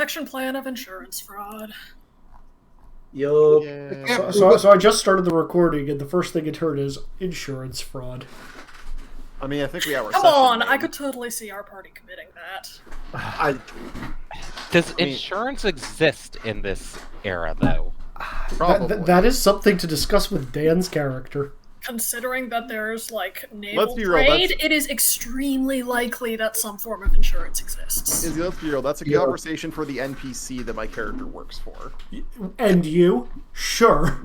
action plan of insurance fraud. Yup. Yeah. So I just started the recording, and the first thing it heard is insurance fraud. I mean, I think we have our Come session on, name. I could totally see our party committing that. Does insurance exist in this era, though? Probably. That is something to discuss with Dan's character. Considering that there's, like, Let's naval be real, trade, it is extremely likely that some form of insurance exists. Izzy, let's be real. That's a conversation for the NPC that my character works for. And you? Sure.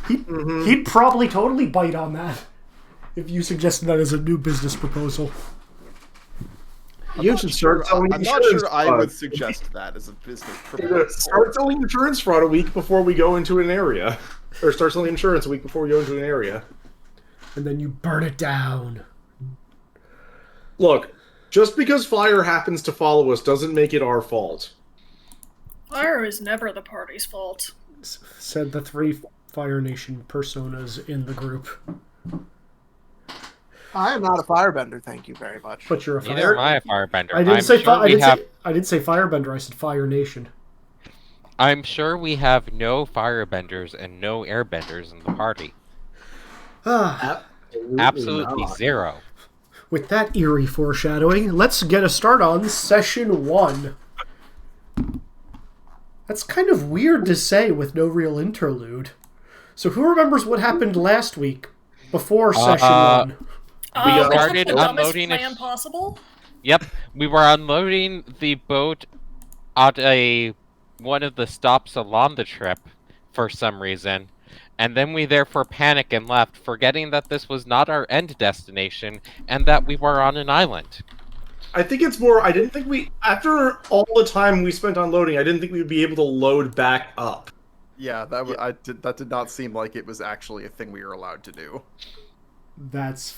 He'd probably totally bite on that if you suggested that as a new business proposal. You should start selling I'm not insurance sure I fraud. would suggest that as a business proposal. Start selling insurance fraud a week before we go into an area. Or start selling insurance a week before we go into an area. And then you burn it down. Look, just because fire happens to follow us doesn't make it our fault. Fire is never the party's fault. Said the 3 Fire Nation personas in the group. I am not a firebender, thank you very much. But you're a Neither fire. am I a firebender. I didn't I'm say sure we have. I didn't say firebender. I said Fire Nation. I'm sure we have no firebenders and no airbenders in the party. Absolutely not. zero. With that eerie foreshadowing, let's get a start on session 1. That's kind of weird to say with no real interlude. So who remembers what happened last week before session 1? We started the dumbest unloading a plan possible. Yep, we were unloading the boat at one of the stops along the trip for some reason, and then we therefore panicked and left, forgetting that this was not our end destination and that we were on an island. I think it's more, I didn't think after all the time we spent on loading, I didn't think we would be able to load back up. Yeah, that did not seem like it was actually a thing we were allowed to do. That's...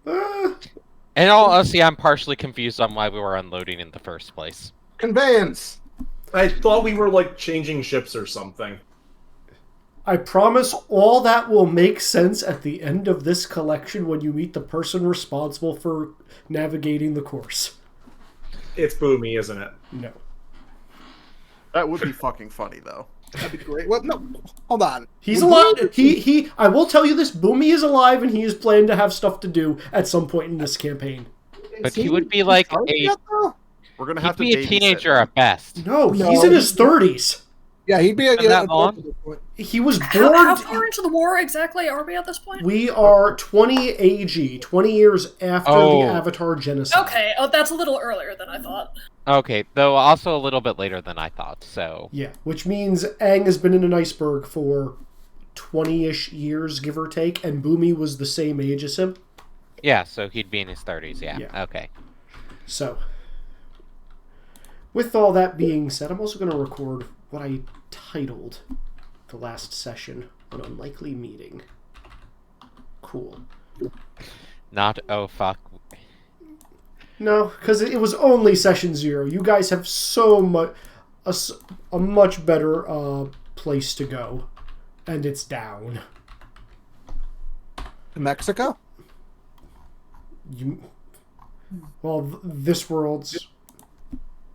In all honesty, I'm partially confused on why we were unloading in the first place. Conveyance! I thought we were, like, changing ships or something. I promise all that will make sense at the end of this collection when you meet the person responsible for navigating the course. It's Boomy, isn't it? No. That would be fucking funny, though. That'd be great. What? No, hold on. He's alive. I will tell you this, Boomy is alive and he is planning to have stuff to do at some point in this campaign. But he would be like We're gonna have to he'd be a teenager at best. No, he's in his 30s. Yeah, he'd be a that long? He was How born... far into the war exactly are we at this point? We are 20 AG, 20 years after the Avatar genocide. Okay, that's a little earlier than I thought. Okay, though also a little bit later than I thought, so... Yeah, which means Aang has been in an iceberg for 20-ish years, give or take, and Boomy was the same age as him. Yeah, so he'd be in his 30s, yeah. Yeah. Okay. So, with all that being said, I'm also going to record what I titled the last session, An Unlikely Meeting. Cool. Not, oh fuck. No, because it was only session 0. You guys have so much... a much better place to go. And it's down. Mexico? Well, this world's...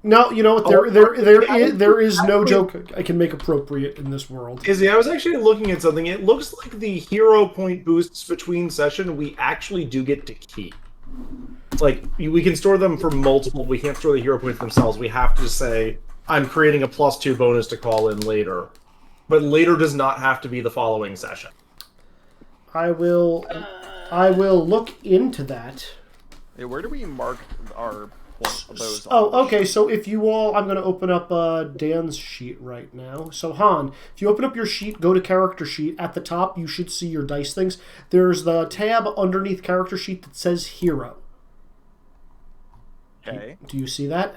No, you know what? There is no joke I can make appropriate in this world. Izzy, I was actually looking at something. It looks like the hero point boosts between session we actually do get to keep. Like, we can store them for multiple. We can't store the hero points themselves. We have to say, I'm creating a +2 bonus to call in later. But later does not have to be the following session. I will look into that. Hey, where do we mark our those? Okay. So if you all, I'm going to open up Dan's sheet right now. So Han, if you open up your sheet, go to character sheet. At the top, you should see your dice things. There's the tab underneath character sheet that says hero. Okay. Do you see that?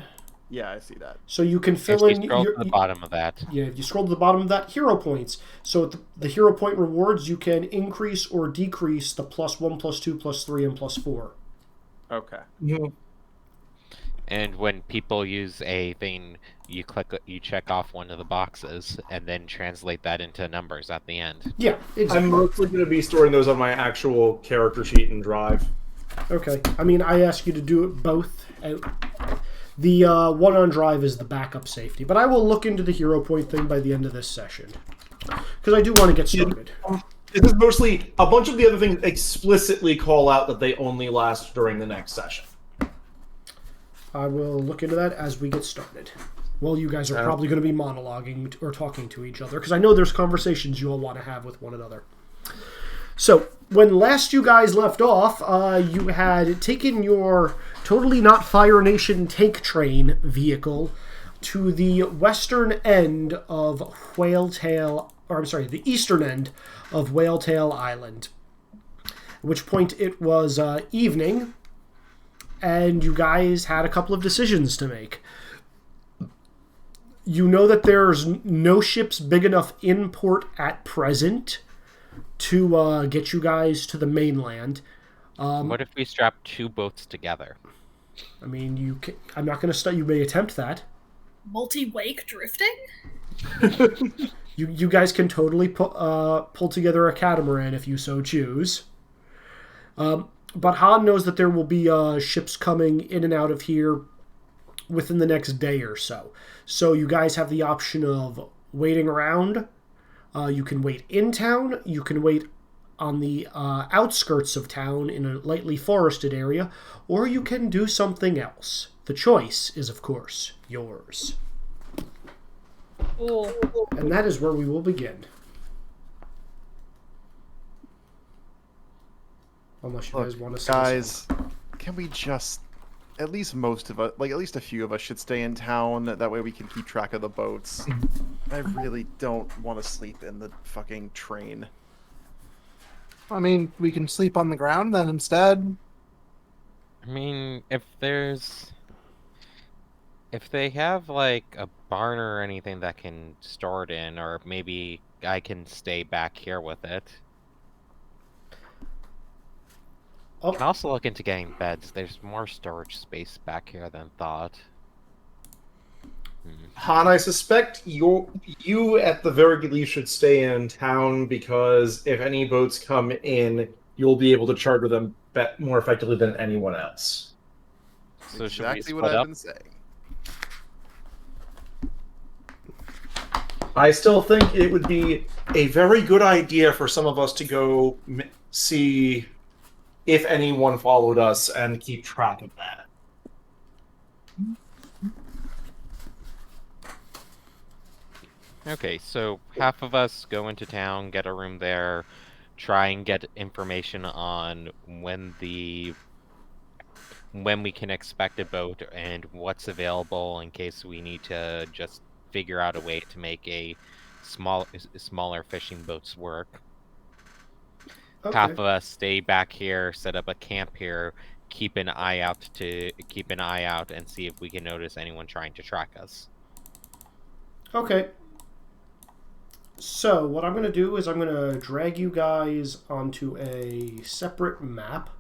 Yeah, I see that. So you can fill in... Scroll to the bottom of that. Yeah, if you scroll to the bottom of that, hero points. So the hero point rewards, you can increase or decrease the +1, +2, +3, and +4. Okay. And when people use a thing, you check off one of the boxes, and then translate that into numbers at the end. Yeah, exactly. I'm mostly going to be storing those on my actual character sheet in Drive. Okay. I mean, I ask you to do it both. The one on drive is the backup safety. But I will look into the hero point thing by the end of this session. Because I do want to get started. This is mostly a bunch of the other things explicitly call out that they only last during the next session. I will look into that as we get started. Well, you guys are probably going to be monologuing or talking to each other, because I know there's conversations you all want to have with one another. So, when last you guys left off, you had taken your totally not Fire Nation tank train vehicle to the western end of the eastern end of Whaletail Island. At which point it was evening, and you guys had a couple of decisions to make. You know that there's no ships big enough in port at present to get you guys to the mainland. What if we strap 2 boats together? I mean, I'm not going to start. You may attempt that. Multi-wake drifting? You guys can totally pull together a catamaran if you so choose. But Han knows that there will be ships coming in and out of here within the next day or so. So you guys have the option of waiting around. You can wait in town. You can wait on the outskirts of town in a lightly forested area. Or you can do something else. The choice is, of course, yours. Ooh. And that is where we will begin. Unless you guys want to say Guys, can we just... At least most of us, like at least a few of us, should stay in town. That way we can keep track of the boats. I really don't want to sleep in the fucking train. I mean, we can sleep on the ground then instead. I mean, if they have like a barn or anything that can store it in, or maybe I can stay back here with it. Oh. Can also look into getting beds. There's more storage space back here than thought. Han, I suspect you at the very least should stay in town, because if any boats come in, you'll be able to charter them more effectively than anyone else. So should we Exactly split what I've up? been saying. I still think it would be a very good idea for some of us to go see if anyone followed us and keep track of that. Okay, so half of us go into town, get a room there, try and get information on when we can expect a boat and what's available in case we need to just figure out a way to make a smaller fishing boats work. Okay. Half of us stay back here, set up a camp here, keep an eye out and see if we can notice anyone trying to track us. Okay. So, what I'm going to do is I'm going to drag you guys onto a separate map.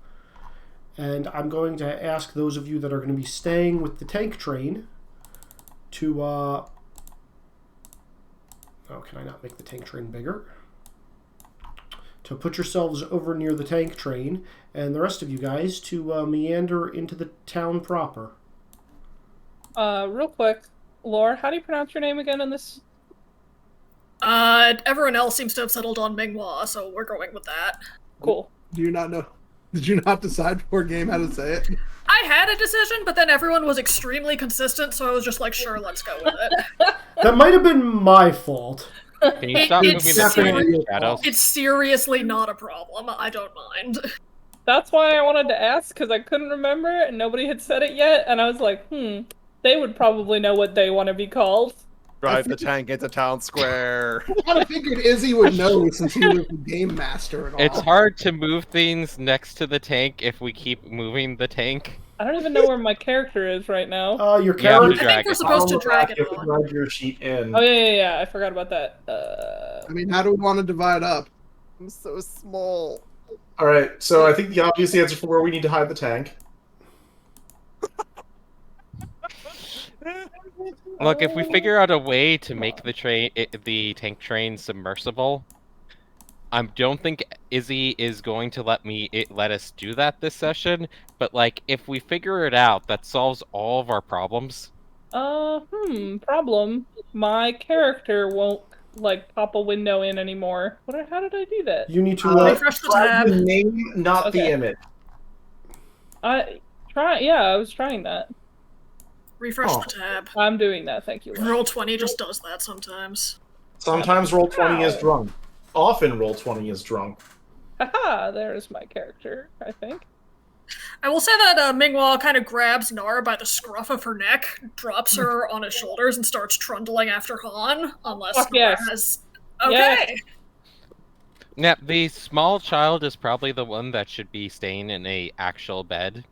And I'm going to ask those of you that are going to be staying with the tank train to... Oh, can I not make the tank train bigger? To put yourselves over near the tank train, and the rest of you guys to meander into the town proper. Real quick, Laura, how do you pronounce your name again in this? Everyone else seems to have settled on Minghua, so we're going with that. Cool. Do you not know? Did you not decide before game how to say it? I had a decision, but then everyone was extremely consistent, so I was just like, sure, let's go with it. That might have been my fault. Can you stop moving the train in the shadows? It's seriously not a problem. I don't mind. That's why I wanted to ask, because I couldn't remember, and nobody had said it yet, and I was like, they would probably know what they want to be called. Drive the tank into town square. I kind of figured Izzy would know since he was the game master and all. It's hard to move things next to the tank if we keep moving the tank. I don't even know where my character is right now. Your Yeah, character... I think we're supposed to drag it You have to on. drag your sheet in. Oh, yeah, I forgot about that. I mean, how do we want to divide up? I'm so small. All right, so I think the obvious answer for where we need to hide the tank. Look, if we figure out a way to make the tank train submersible, I don't think Izzy is going to let us do that this session, but like if we figure it out, that solves all of our problems. Problem. My character won't like pop a window in anymore. How did I do that? You need to refresh the try tab. the name, not the Okay. image. I was trying that. Refresh Oh. the tab. I'm doing that, thank you. Lauren. Roll20 just does that sometimes. Sometimes Roll20 is Wow. drunk. Often Roll20 is drunk. Haha, there's my character, I think. I will say that Mingwa kind of grabs Nara by the scruff of her neck, drops her on his shoulders, and starts trundling after Han, unless Fuck Nara yes. has... Okay! Yes. Now, the small child is probably the one that should be staying in a actual bed.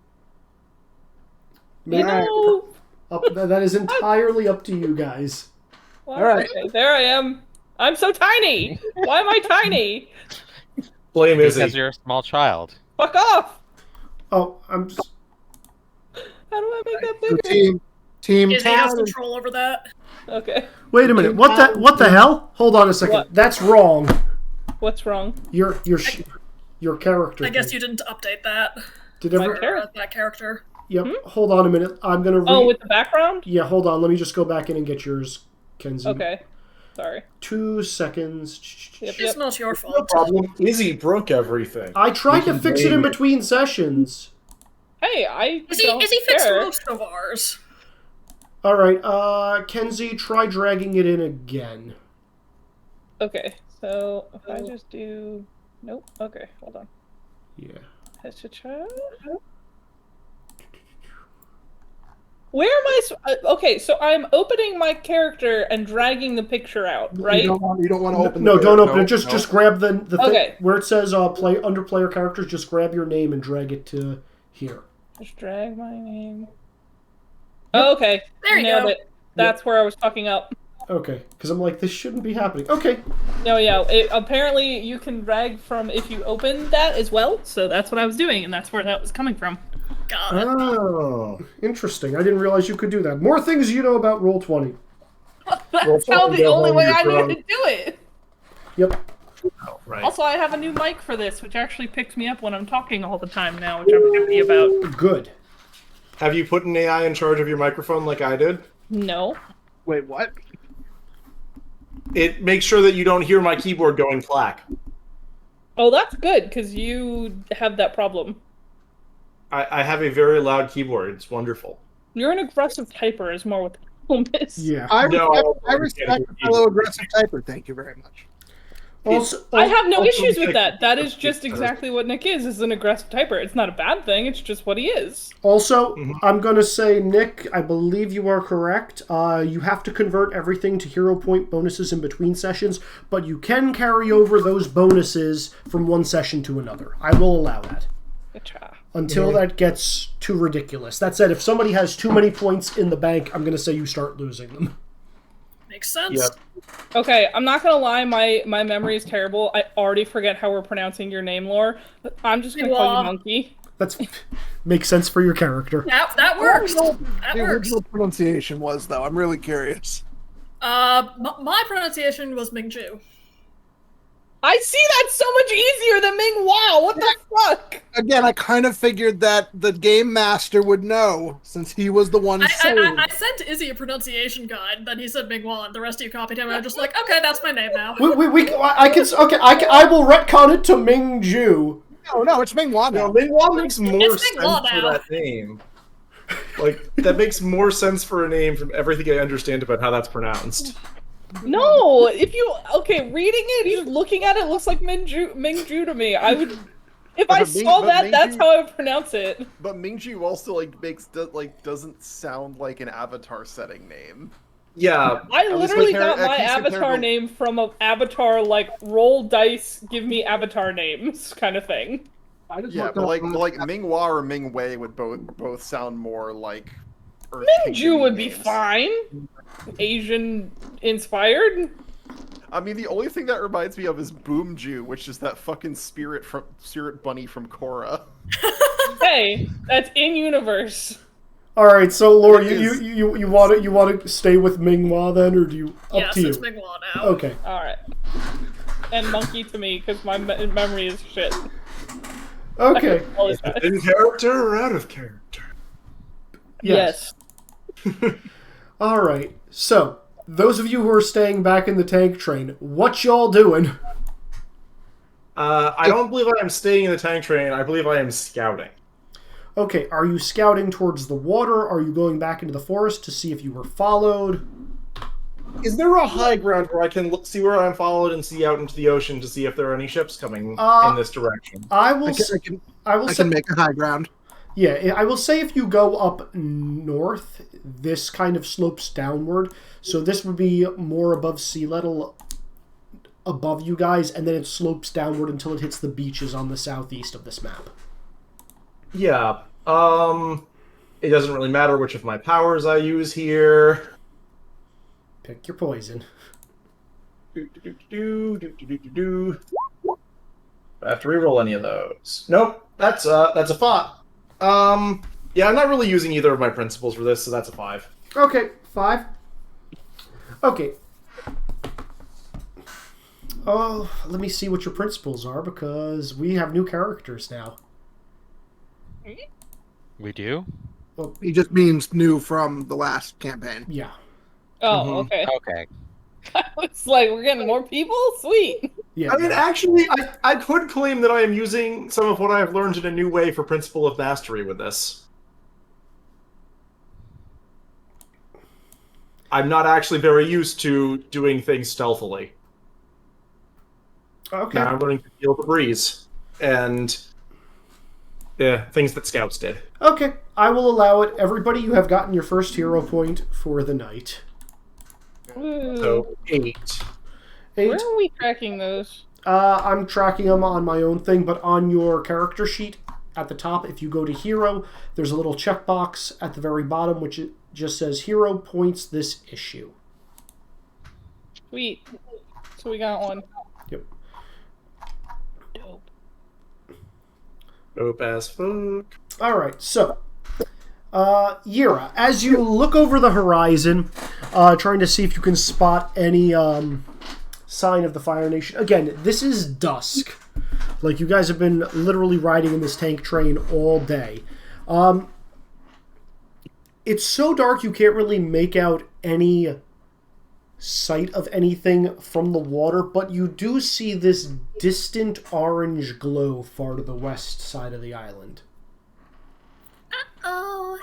You know... that is entirely up to you guys. Well, All right. okay, there I am. I'm so tiny! Why am I tiny? Blame Because Izzy. you're a small child. Fuck off! Oh, I'm just... How do I make that So bigger? team Izzy has Talon. control over that. Okay. Wait a minute. What the hell? Hold on a second. What? That's wrong. What's wrong? Your character. I guess thing. you didn't update that. Did My ever? character. That character. Yep. Hold on a minute. I'm gonna. Oh, with the background? Yeah. Hold on. Let me just go back in and get yours, Kenzie. Okay. Sorry. 2 seconds. Yep, It's yep. not your No fault. problem. Izzy broke everything. I tried to can fix it in blame you. between sessions. Hey, I Izzy don't fixed care. most of ours. All right. Kenzie, try dragging it in again. Okay, so if I just do... Nope. Okay, hold on. Yeah. Where am I? Okay, so I'm opening my character and dragging the picture out, right? You don't want to open. No, the don't door. open it. Just grab the thing Okay. where it says play under player characters. Just grab your name and drag it to here. Just drag my name. Oh, okay. There you Nailed go. it. That's where I was fucking up. Okay, because I'm like, this shouldn't be happening. Okay. No, yeah. Apparently, you can drag from if you open that as well. So that's what I was doing, and that's where that was coming from. Got it. Oh, interesting. I didn't realize you could do that. More things you know about Roll20. That's how the only way I knew to do it. Yep. Oh, right. Also, I have a new mic for this, which actually picks me up when I'm talking all the time now, which I'm happy about. Good. Have you put an AI in charge of your microphone like I did? No. Wait, what? It makes sure that you don't hear my keyboard going clack. Oh, that's good, because you have that problem. I have a very loud keyboard. It's wonderful. You're an aggressive typer, is more what the problem is. Yeah. I No, respect a fellow aggressive typer. Thank you very much. Also, I have no Also, issues with like- that. That is just exactly what Nick is an aggressive typer. It's not a bad thing, it's just what he is. Also, Mhm. I'm going to say, Nick, I believe you are correct. You have to convert everything to hero point bonuses in between sessions, but you can carry over those bonuses from one session to another. I will allow that. Gotcha. Until that gets too ridiculous. That said, if somebody has too many points in the bank, I'm going to say you start losing them. Makes sense. Yep. Okay, I'm not gonna lie, my memory is terrible. I already forget how we're pronouncing your name, Lore. But I'm just gonna call you Meanwhile- Monkey. That's makes sense for your character. That works. That The works. original pronunciation was, though. I'm really curious. My pronunciation was Mingju. I see that so much easier than Ming Wow. What the fuck? Again, I kind of figured that the game master would know, since he was the one saying. I sent Izzy a pronunciation guide, then he said Mingwa, and the rest of you copied him, and I'm just like, okay, that's my name now. I will retcon it to Ming Ju. No, it's Ming Wan No, now. Mingwa makes more It's sense Mingwa for now. that name. Like, that makes more sense for a name from everything I understand about how that's pronounced. No, reading it, just looking at it looks like Mingju to me. I would, if I But saw that, Mingju- that's how I would pronounce it. But Mingju also doesn't sound like an Avatar setting name. Yeah, I At least literally compare- got my at least compared avatar to- name from an avatar, like, roll dice, give me avatar names kind of thing. I just Yeah, looked but up- like Minghua or Mingwei would both sound more like Earth Mingju Kingdom would be names. fine. Asian inspired. I mean, the only thing that reminds me of is Boomju, which is that fucking spirit bunny from Korra. Hey, that's in universe. All right, so Laura, It you want to stay with Minghua then, or do you up Yes, to you? it's Mingwa now. Okay. All right. and monkey to me because my memory is shit. Okay. Always bad. In character or out of character? Yes. All right. So, those of you who are staying back in the tank train, what y'all doing? I don't believe I am staying in the tank train. I believe I am scouting. Okay, are you scouting towards the water? Are you going back into the forest to see if you were followed? Is there a high ground where I can see where I'm followed and see out into the ocean to see if there are any ships coming in this direction? I will. I can make a high ground. Yeah, I will say if you go up north, this kind of slopes downward. So this would be more above sea level above you guys, and then it slopes downward until it hits the beaches on the southeast of this map. Yeah. It doesn't really matter which of my powers I use here. Pick your poison. Do I have to reroll any of those? Nope. That's a 5. Yeah, I'm not really using either of my principles for this, so that's a 5. Okay, 5. Okay. Oh, let me see what your principles are, because we have new characters now. We do? He just means new from the last campaign. Yeah. Oh, okay. Okay. It's like we're getting more people? Sweet. Yeah. I mean, actually, I could claim that I am using some of what I have learned in a new way for Principle of Mastery with this. I'm not actually very used to doing things stealthily. Okay. Now I'm learning to feel the breeze. And things that scouts did. Okay, I will allow it. Everybody, you have gotten your first hero point for the night. Ooh. So 8. 8. Where are we tracking those? I'm tracking them on my own thing, but on your character sheet at the top, if you go to hero, there's a little checkbox at the very bottom which it just says hero points this issue. Sweet. So we got one. Yep. Dope. Dope as fuck. Alright, so, Yira, as you look over the horizon, trying to see if you can spot any sign of the Fire Nation. Again, this is dusk. Like, you guys have been literally riding in this tank train all day. It's so dark you can't really make out any sight of anything from the water, but you do see this distant orange glow far to the west side of the island. Oh.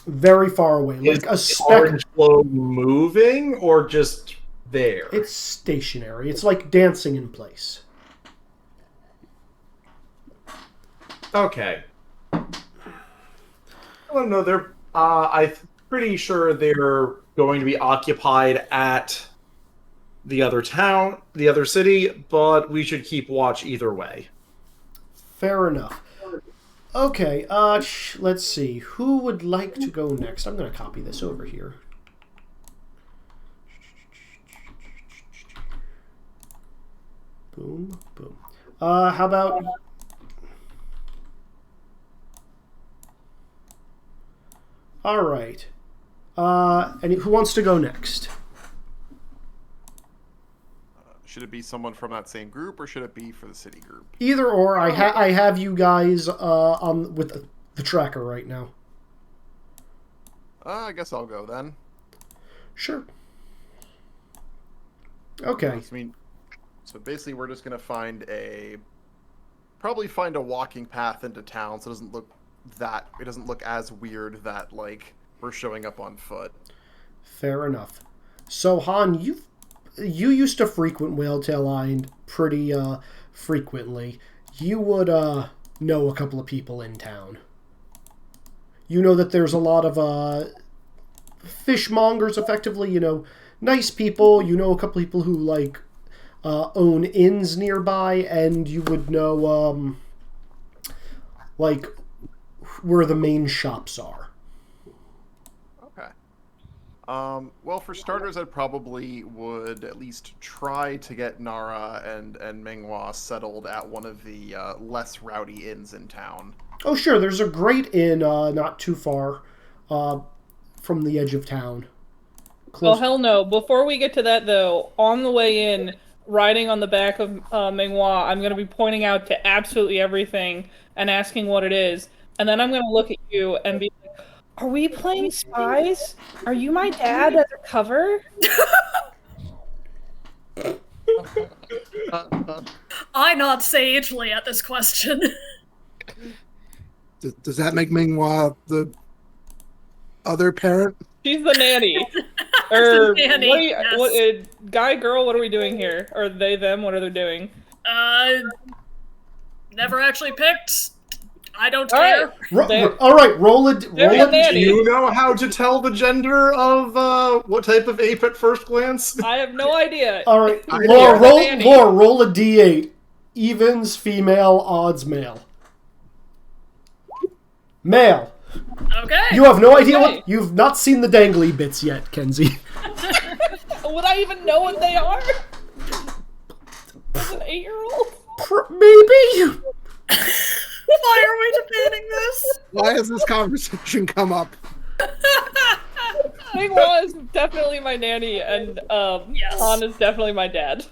Very far away, Is like a the speck. orange glow moving or just there? It's stationary. It's like dancing in place. Okay. I don't know. They're. I'm pretty sure they're going to be occupied at the other town, the other city, but we should keep watch either way. Fair enough. Okay, let's see. Who would like to go next? I'm going to copy this over here. Boom, boom. How about... All right. And who wants to go next? Should it be someone from that same group, or should it be for the city group? Either or. I have you guys on with the tracker right now. I guess I'll go then. Sure. Okay. I mean, so basically, we're just gonna probably find a walking path into town, so it doesn't look as weird that like we're showing up on foot. Fair enough. So Han, you used to frequent Whaletail Island pretty frequently. You would know a couple of people in town. You know that there's a lot of fishmongers, effectively, nice people. You know a couple of people who like own inns nearby, and you would know like where the main shops are. Okay. Well, for starters, I probably would at least try to get Nara and Minghua settled at one of the less rowdy inns in town. Oh, sure. There's a great inn not too far from the edge of town. Well, hell no. Before we get to that, though, on the way in, riding on the back of Ming-Hua, I'm gonna be pointing out to absolutely everything and asking what it is, and then I'm gonna look at you and be like, "Are we playing spies? Are you my dad undercover?" I nod sagely at this question. Does that make Minghua the other parent? She's the nanny. Or nanny, what? Are you, yes. what? Guy, girl? What are we doing here? Or they, them? What are they doing? Never actually picked. I don't All care. right. All right, roll a They're the Do nanny. you know how to tell the gender of what type of ape at first glance? I have no idea. All right, You're Laura, the nanny. roll a d8. Evens, female, odds, male. Male. Okay. You have no idea Okay. what. You've not seen the dangly bits yet, Kenzie. Would I even know what they are? As an 8-year-old? Maybe. Why are we debating this? Why has this conversation come up? Ming-Hua is definitely my nanny, and Yes. Han is definitely my dad.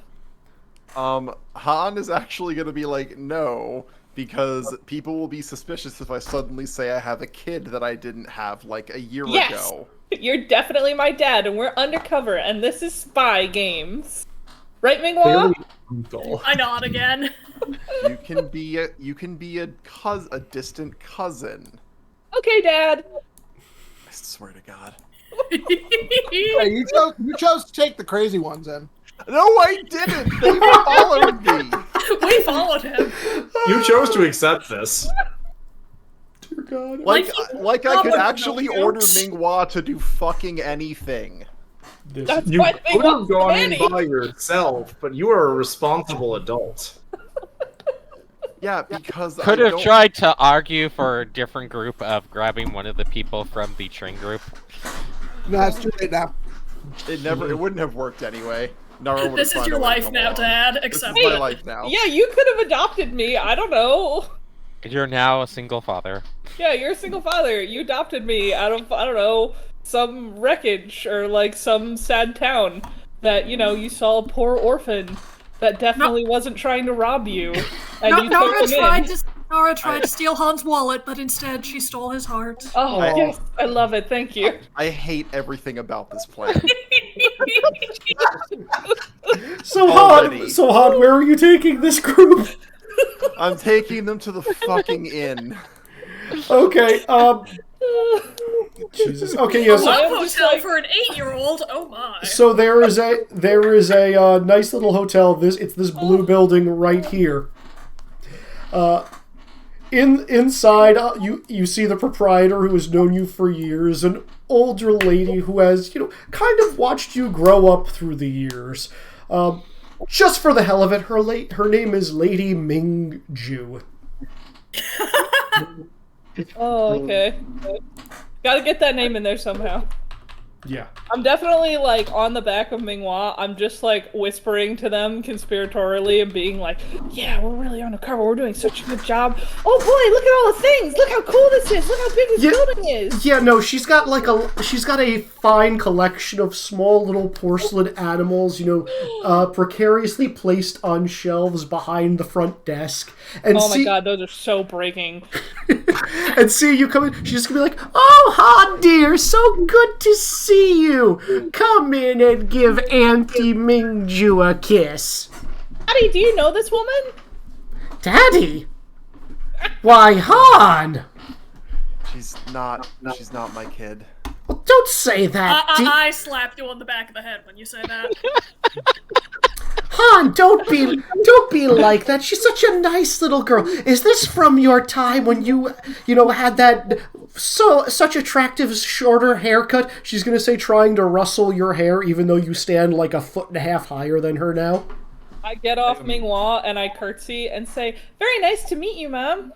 Han is actually going to be like, no, because people will be suspicious if I suddenly say I have a kid that I didn't have like a year Yes. ago. You're definitely my dad, and we're undercover, and this is spy games. Right, Ming-Hua? I nod again. You can be a distant cousin. Okay, Dad. I swear to God. Hey, you chose to take the crazy ones in. No, I didn't. They followed me. We followed him. You chose to accept this. Dear God. Like I could Probably actually no order jokes. Ming-Hua to do fucking anything. This- That's You why could have Ming-Hua's gone the in nanny. by yourself, but you are a responsible adult. Yeah, because Could I have don't- tried to argue for a different group of grabbing one of the people from the train group. No, it's too late now. It wouldn't have worked anyway. Nara would This have is found your a way to life come now, along. Dad. This Accept is my it. life now. Yeah, you could have adopted me. I don't know. You're now a single father. Yeah, you're a single father. You adopted me out of, I don't know, some wreckage or like some sad town that, you saw a poor orphan that definitely wasn't trying to rob you. And you took them in. Nora tried to steal Han's wallet, but instead she stole his heart. Oh, yes. I love it. Thank you. I hate everything about this plan. So Already. Han, where are you taking this group? I'm taking them to the fucking inn. Okay, Jesus. Okay, yes. Love I'm just hotel like- for an 8-year-old. Oh my. So there is a nice little hotel. It's this blue building right here. Inside, you see the proprietor who has known you for years, an older lady who has kind of watched you grow up through the years. Just for the hell of it, her name is Lady Ming-Ju. Oh, okay. Gotta get that name in there somehow. Yeah. I'm definitely like on the back of Ming-Hua. I'm just like whispering to them conspiratorially and being like, "Yeah, we're really undercover. We're doing such a good job. Oh boy, look at all the things. Look how cool this is. Look how big this building is." Yeah, no, she's got a fine collection of small little porcelain animals, precariously placed on shelves behind the front desk. And Oh my god, those are so breaking. And see you come in, she's just gonna be like, "Oh, Han dear, so good to see you. Come in and give Auntie Ming-Ju a kiss." Daddy, do you know this woman? Daddy? Why, Han? She's not my kid. Well, don't say that. I slap you on the back of the head when you say that. Han, don't be like that. She's such a nice little girl. Is this from your time when you had that such attractive shorter haircut? She's gonna say, trying to rustle your hair, even though you stand like a foot and a half higher than her now. I get off Ming-Hua and I curtsy and say, "Very nice to meet you, Mom."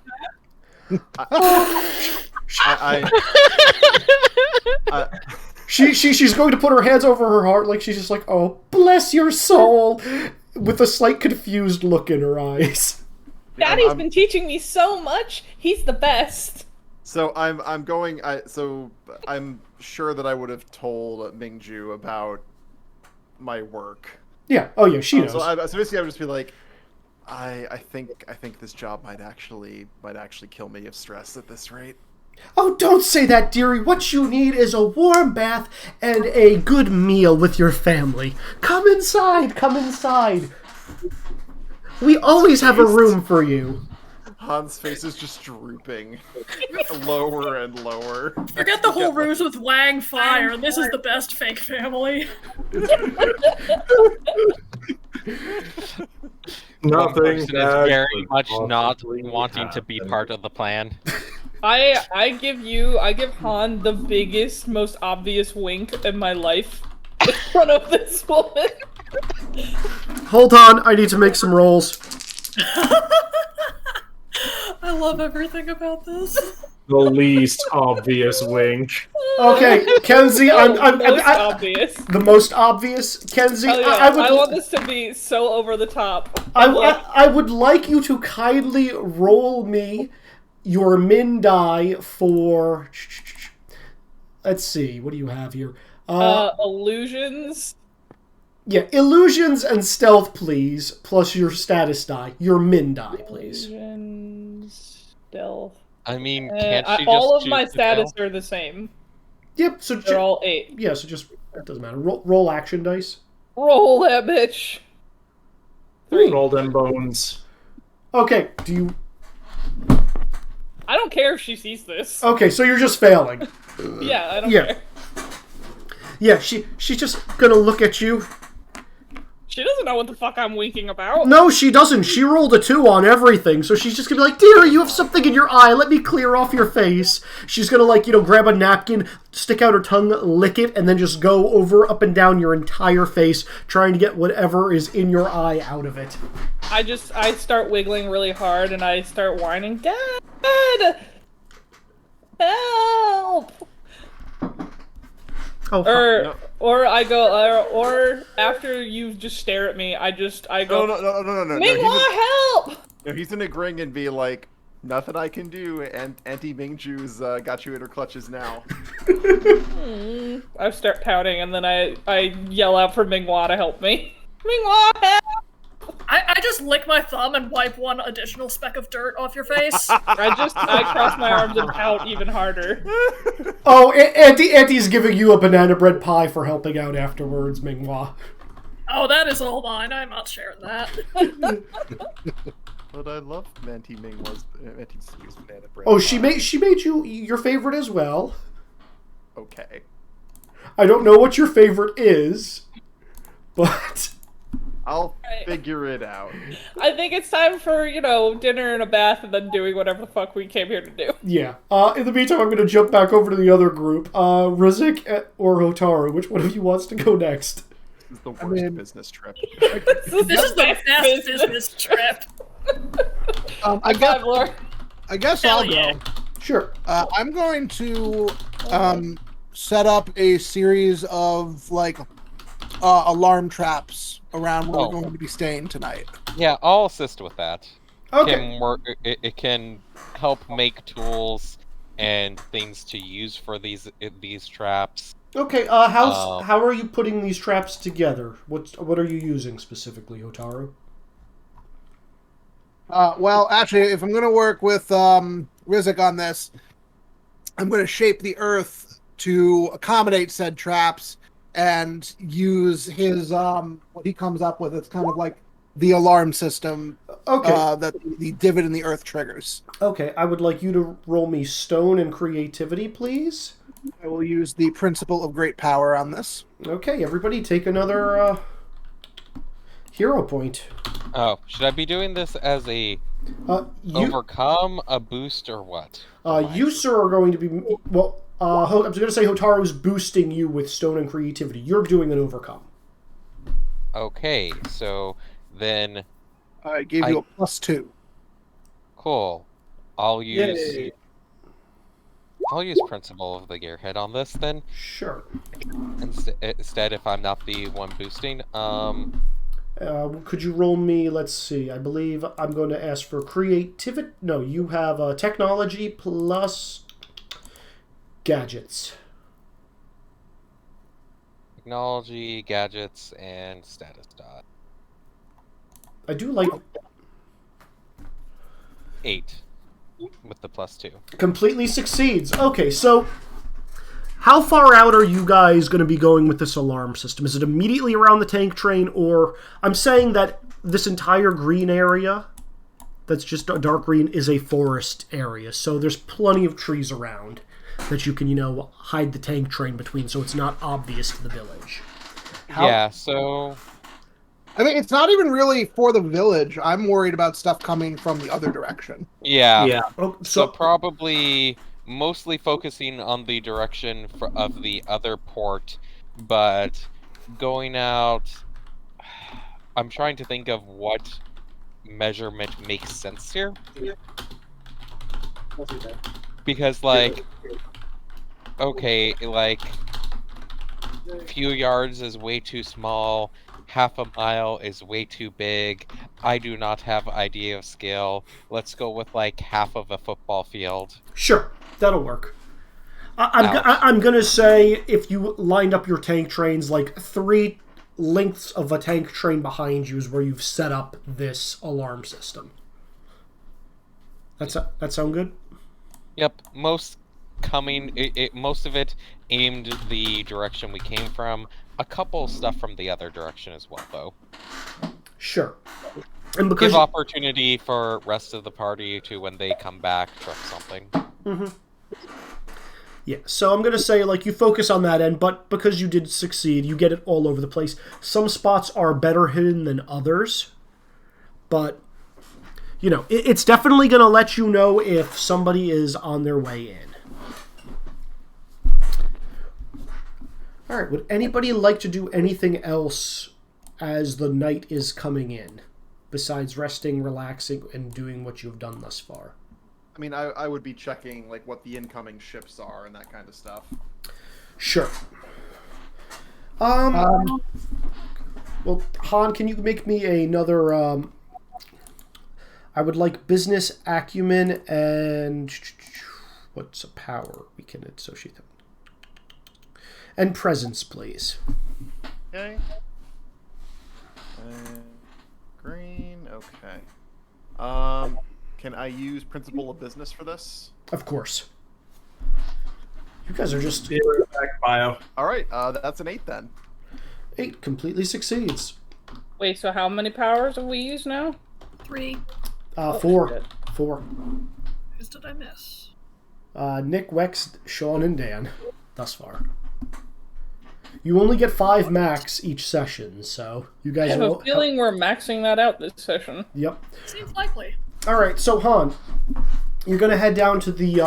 She's going to put her hands over her heart, like she's just like, "Oh, bless your soul," with a slight confused look in her eyes. Daddy's been teaching me so much. He's the best. So I'm sure that I would have told Ming-Ju about my work. Yeah. Oh yeah, she knows. So basically, I would just be like, I think this job might actually kill me of stress at this rate. Oh, don't say that, dearie. What you need is a warm bath and a good meal with your family. Come inside. Come inside. We always have a room for you. Han's face is just drooping lower and lower. Forget the whole ruse with Wang Fire. This is the best fake family. One Nothing. person is very much not wanting to be part of the plan. I give Han the biggest, most obvious wink in my life in front of this woman. Hold on, I need to make some rolls. I love everything about this. The least obvious wink. Okay, Kenzie, Obvious. the most obvious. Kenzie, Oh, yeah. I want this to be so over the top. I would like you to kindly roll me your min die for. Let's see, what do you have here? Illusions. Yeah, illusions and stealth, please, plus your status die. Your min die, please. Illusions, stealth. I mean, can't she just all of choose my to status fail? are the same. Yep, so They're all 8. yeah, so just it doesn't matter. Roll action dice. Roll that bitch. 3. Roll them bones. Okay, do you? I don't care if she sees this. Okay, so you're just failing. Yeah, I don't Yeah. care. Yeah, she's just gonna look at you. She doesn't know what the fuck I'm winking about. No, she doesn't. She rolled a 2 on everything, so she's just gonna be like, "Dearie, you have something in your eye. Let me clear off your face." She's gonna grab a napkin, stick out her tongue, lick it, and then just go over, up and down your entire face, trying to get whatever is in your eye out of it. I start wiggling really hard and I start whining, "Dad! Help!" Oh, Or I go, or after you just stare at me, I go, No. Mingwa, help! No, he's gonna grin and be like, "Nothing I can do, and Auntie Mingju's got you in her clutches now." I start pouting and then I yell out for Mingwa to help me. Mingwa, help! I just lick my thumb and wipe one additional speck of dirt off your face. I cross my arms and pout even harder. Oh, Auntie's giving you a banana bread pie for helping out afterwards, Mingwa. Oh, that is all mine. I'm not sharing that. But I love Auntie Ming's banana bread. Oh, pie. she made you your favorite as well. Okay. I don't know what your favorite is, but I'll figure it out. I think it's time for, dinner and a bath and then doing whatever the fuck we came here to do. yeah. In the meantime, I'm going to jump back over to the other group. Rizik or Hotaru, which one of you wants to go next? This is the worst business trip. This is the best business trip. I guess Hell I'll yeah. go. Sure. I'm going to set up a series of alarm traps around where we're going to be staying tonight. Yeah, I'll assist with that. Okay. It can help make tools and things to use for these traps. Okay. How are you putting these traps together? What are you using specifically, Hotaru? Well, actually, if I'm going to work with Rizik on this, I'm going to shape the earth to accommodate said traps and use his what he comes up with. It's kind of like the alarm system. Okay. That the divot in the earth triggers. Okay. I would like you to roll me stone and creativity, please. I will use the principle of great power on this. Okay. Everybody, take another hero point. Oh, should I be doing this as a overcome, a boost, or what? You, sir, are going to be I was going to say Hotaru's boosting you with stone and creativity. You're doing an overcome. Okay, so then I gave you a +2. cool. I'll use Yay. principle of the gearhead on this then. Sure. Instead, if I'm not the one boosting. Could you roll me, let's see, I believe I'm going to ask for creativity. No, you have technology plus gadgets. technology, gadgets, and status dot. I do like 8 with the +2. completely succeeds. Okay, so how far out are you guys going to be going with this alarm system? Is it immediately around the tank train, or I'm saying that this entire green area that's just dark green is a forest area, so there's plenty of trees around that you can, hide the tank train between so it's not obvious to the village. Yeah, so... I mean, it's not even really for the village. I'm worried about stuff coming from the other direction. Yeah. Yeah. Oh, So probably mostly focusing on the direction of the other port, but going out... I'm trying to think of what measurement makes sense here. Because, like... Okay, like... few yards is way too small, half a mile is way too big, I do not have idea of scale, let's go with like half of a football field. Sure, that'll work. I'm going to say if you lined up your tank trains, like 3 lengths of a tank train behind you is where you've set up this alarm system. That sound good? Yep, most of it aimed the direction we came from. A couple stuff from the other direction as well, though. Sure. And because give opportunity for rest of the party to, when they come back, truck something. Mm-hmm. Yeah, so I'm going to say, like, you focus on that end, but because you did succeed, you get it all over the place. Some spots are better hidden than others, but, it's definitely going to let you know if somebody is on their way in. All right, would anybody like to do anything else as the night is coming in, besides resting, relaxing, and doing what you've done thus far? I mean, I would be checking like what the incoming ships are and that kind of stuff. Sure. Well, Han, can you make me another? I would like business acumen and what's a power we can associate them. And presence, please. Okay. Green. Okay. Can I use principle of business for this? Of course. You guys are just... Back bio. All right. That's an 8 then. 8 completely succeeds. Wait, so how many powers have we used now? 3. 4. Shit. 4. Whose did I miss? Nick, Wex, Sean, and Dan, thus far. You only get 5 max each session, so you guys I have will... a feeling we're maxing that out this session. Yep. Seems likely. Alright, so Han, you're going to head down to the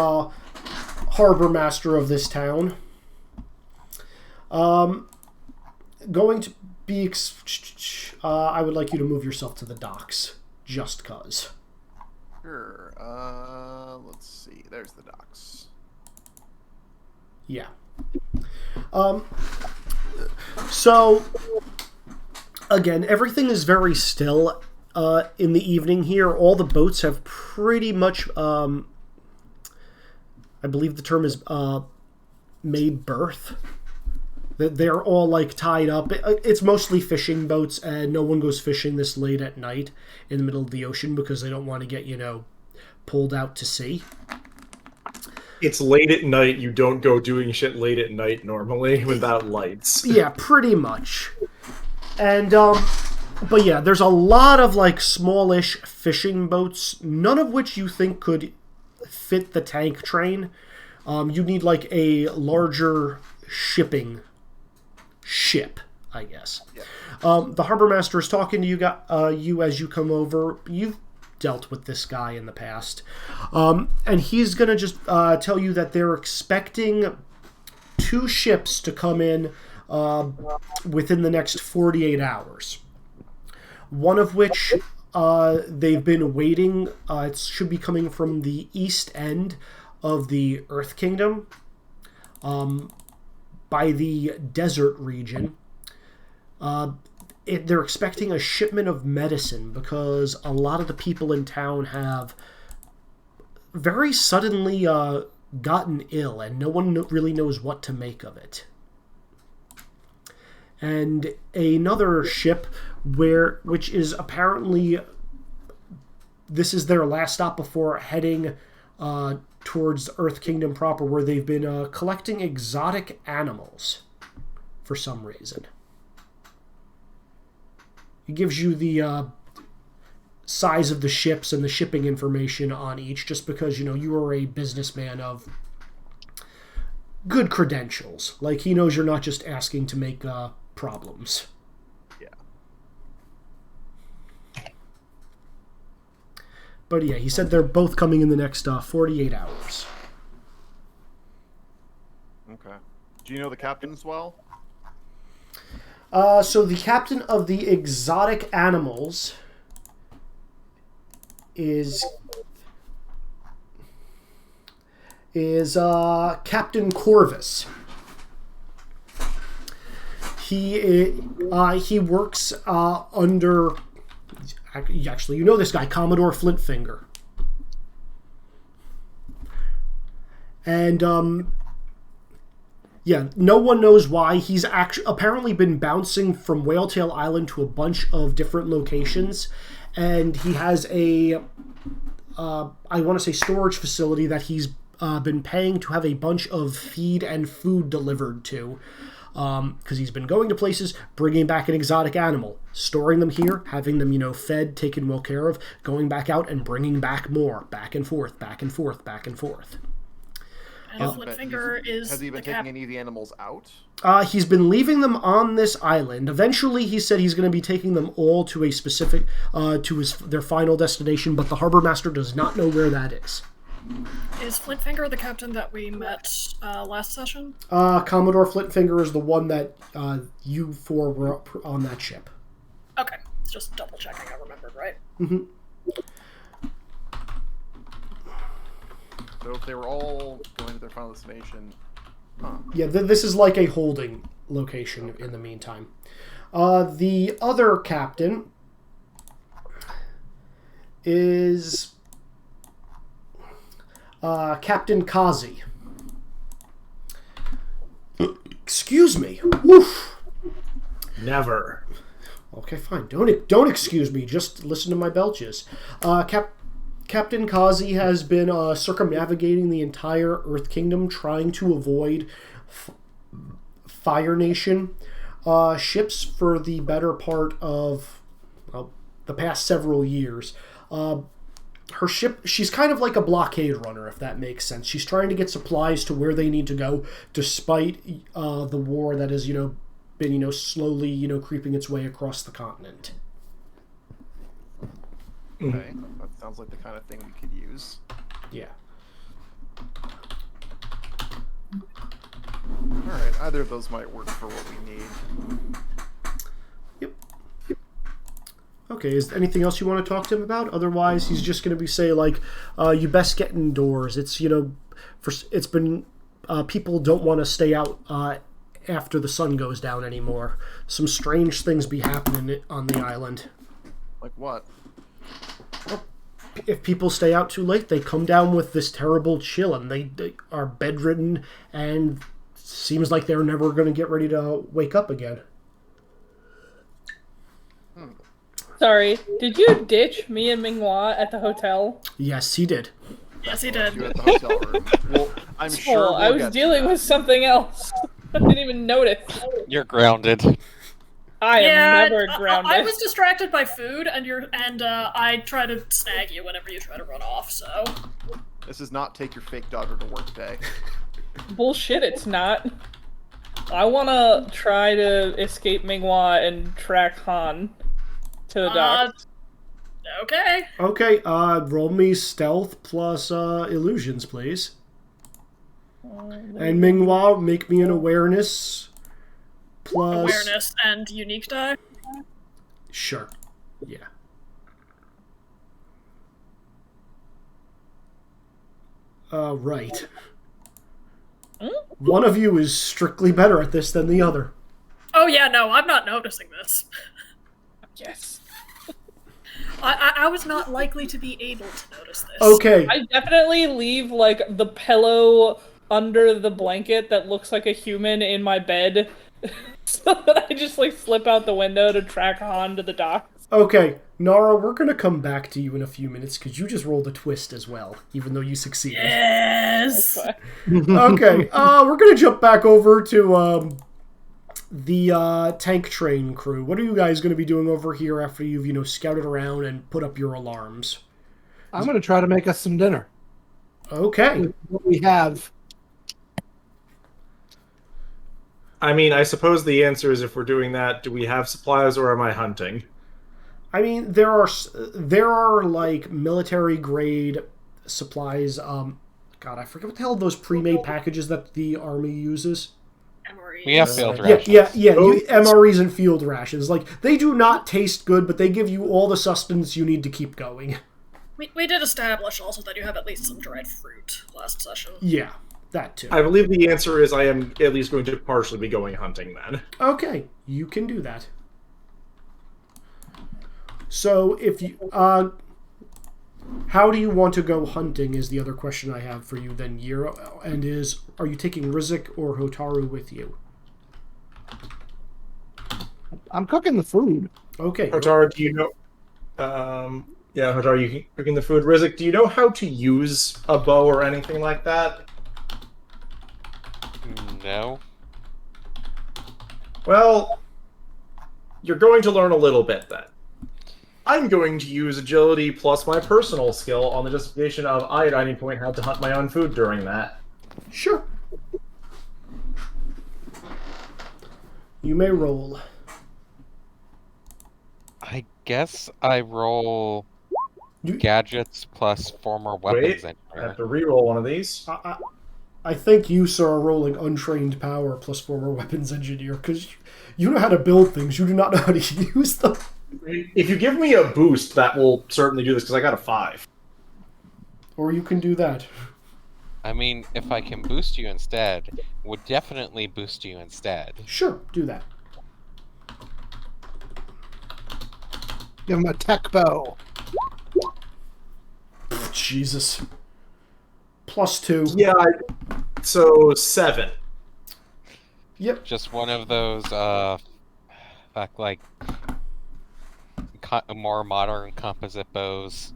harbor master of this town. Going to be... I would like you to move yourself to the docks, just cause. Sure. Let's see. There's the docks. Yeah. So, again, everything is very still in the evening here. All the boats have pretty much, I believe the term is made berth. They're all, like, tied up. It's mostly fishing boats, and no one goes fishing this late at night in the middle of the ocean because they don't want to get, pulled out to sea. It's late at night. You don't go doing shit late at night normally without lights. Yeah, pretty much. And, but yeah, there's a lot of, like, smallish fishing boats, none of which you think could fit the tank train. You need, like, a larger ship, I guess. Yeah. The harbor master is talking to you as you come over. You've dealt with this guy in the past. And he's going to just tell you that they're expecting 2 ships to come in within the next 48 hours. One of which they've been waiting. It should be coming from the east end of the Earth Kingdom by the desert region. They're expecting a shipment of medicine because a lot of the people in town have very suddenly gotten ill and no one really knows what to make of it. and another ship which is apparently this is their last stop before heading towards Earth Kingdom proper, where they've been collecting exotic animals for some reason. It gives you the size of the ships and the shipping information on each, just because, you are a businessman of good credentials. Like, he knows you're not just asking to make problems. Yeah. But yeah, he said they're both coming in the next 48 hours. Okay. Do you know the captain as well? So the captain of the exotic animals is Captain Corvus. He works under, actually, you know this guy, Commodore Flintfinger. And yeah, no one knows why. He's apparently been bouncing from Whaletail Island to a bunch of different locations, and he has a I want to say storage facility that he's been paying to have a bunch of feed and food delivered to, because he's been going to places, bringing back an exotic animal, storing them here, having them, fed, taken well care of, going back out and bringing back more, back and forth, back and forth, back and forth. And Flintfinger is Has he been taking any of the animals out? He's been leaving them on this island. Eventually, he said he's going to be taking them all to a specific, to their final destination, but the harbor master does not know where that is. Is Flintfinger the captain that we met last session? Commodore Flintfinger is the one that you four were up on that ship. Okay, just double checking I remembered right. Mm-hmm. So if they were all going to their final destination... Huh. Yeah, this is like a holding location in the meantime. The other captain is Captain Kazi. Excuse me. Woof. Never. Okay, fine. Don't excuse me. Just listen to my belches. Captain Kazi has been circumnavigating the entire Earth Kingdom, trying to avoid Fire Nation ships for the better part of the past several years. Her ship, she's kind of like a blockade runner, if that makes sense. She's trying to get supplies to where they need to go, despite the war that has, been, slowly, creeping its way across the continent. Okay, that sounds like the kind of thing we could use. Yeah. Alright, either of those might work for what we need. Yep. Okay, is there anything else you want to talk to him about? Otherwise, he's just going to be say like, you best get indoors. It's, it's been, people don't want to stay out after the sun goes down anymore. Some strange things be happening on the island. Like what? If people stay out too late, they come down with this terrible chill, and they are bedridden, and seems like they're never going to get ready to wake up again. Sorry, did you ditch me and Minghua at the hotel? Yes, he did. Yes, he You did. at the hotel room. Well, I'm sure I was get to dealing that. with something else. I didn't even notice. You're grounded. I am never I grounded. was distracted by food, and I try to snag you whenever you try to run off. So This is not take your fake daughter to work day. Bullshit, it's not. I want to try to escape Minghua and track Han to the docks. okay. Okay, roll me stealth plus illusions, please. And Minghua, make me an awareness plus... Awareness and unique die. Sure. Yeah. Right. One of you is strictly better at this than the other. Oh yeah, no, I'm not noticing this. Yes. I was not likely to be able to notice this. Okay. I definitely leave, like, the pillow under the blanket that looks like a human in my bed so that I just like slip out the window to track Han to the docks. Okay, Nara, we're gonna come back to you in a few minutes because you just rolled a twist as well, even though you succeeded. Yes. Okay, we're gonna jump back over to the tank train crew. What are you guys gonna be doing over here after you've scouted around and put up your alarms? I'm going to try to make us some dinner. Okay. What we have. I mean, I suppose the answer is if we're doing that, do we have supplies or am I hunting? I mean, there are like military grade supplies. God, I forget what the hell those pre-made packages that the army uses. MREs. We have field Yeah, rations. MREs and field rations. Like, they do not taste good, but they give you all the sustenance you need to keep going. We did establish also that you have at least some dried fruit last session. Yeah, that too. I believe the answer is I am at least going to partially be going hunting then. Okay, you can do that. So, if you how do you want to go hunting is the other question I have for you then, Yiro, and are you taking Rizik or Hotaru with you? I'm cooking the food. Okay. Hotaru, do you know... yeah, Hotaru, you cooking the food. Rizik, do you know how to use a bow or anything like that? No. Well, you're going to learn a little bit then. I'm going to use agility plus my personal skill on the justification of I at any point had to hunt my own food during that. Sure. You may roll. I guess I roll gadgets plus former weapons Wait, I engineer. have to re-roll one of these. I think you, sir, are rolling untrained power plus former weapons engineer, because you know how to build things, you do not know how to use them. If you give me a boost, that will certainly do this, because I got a 5. Or you can do that. I mean, if I can boost you instead, would definitely boost you instead. Sure, do that. Give him a tech bow. Jesus. +2. Yeah, so 7. Yep. Just one of those, like, more modern composite bows.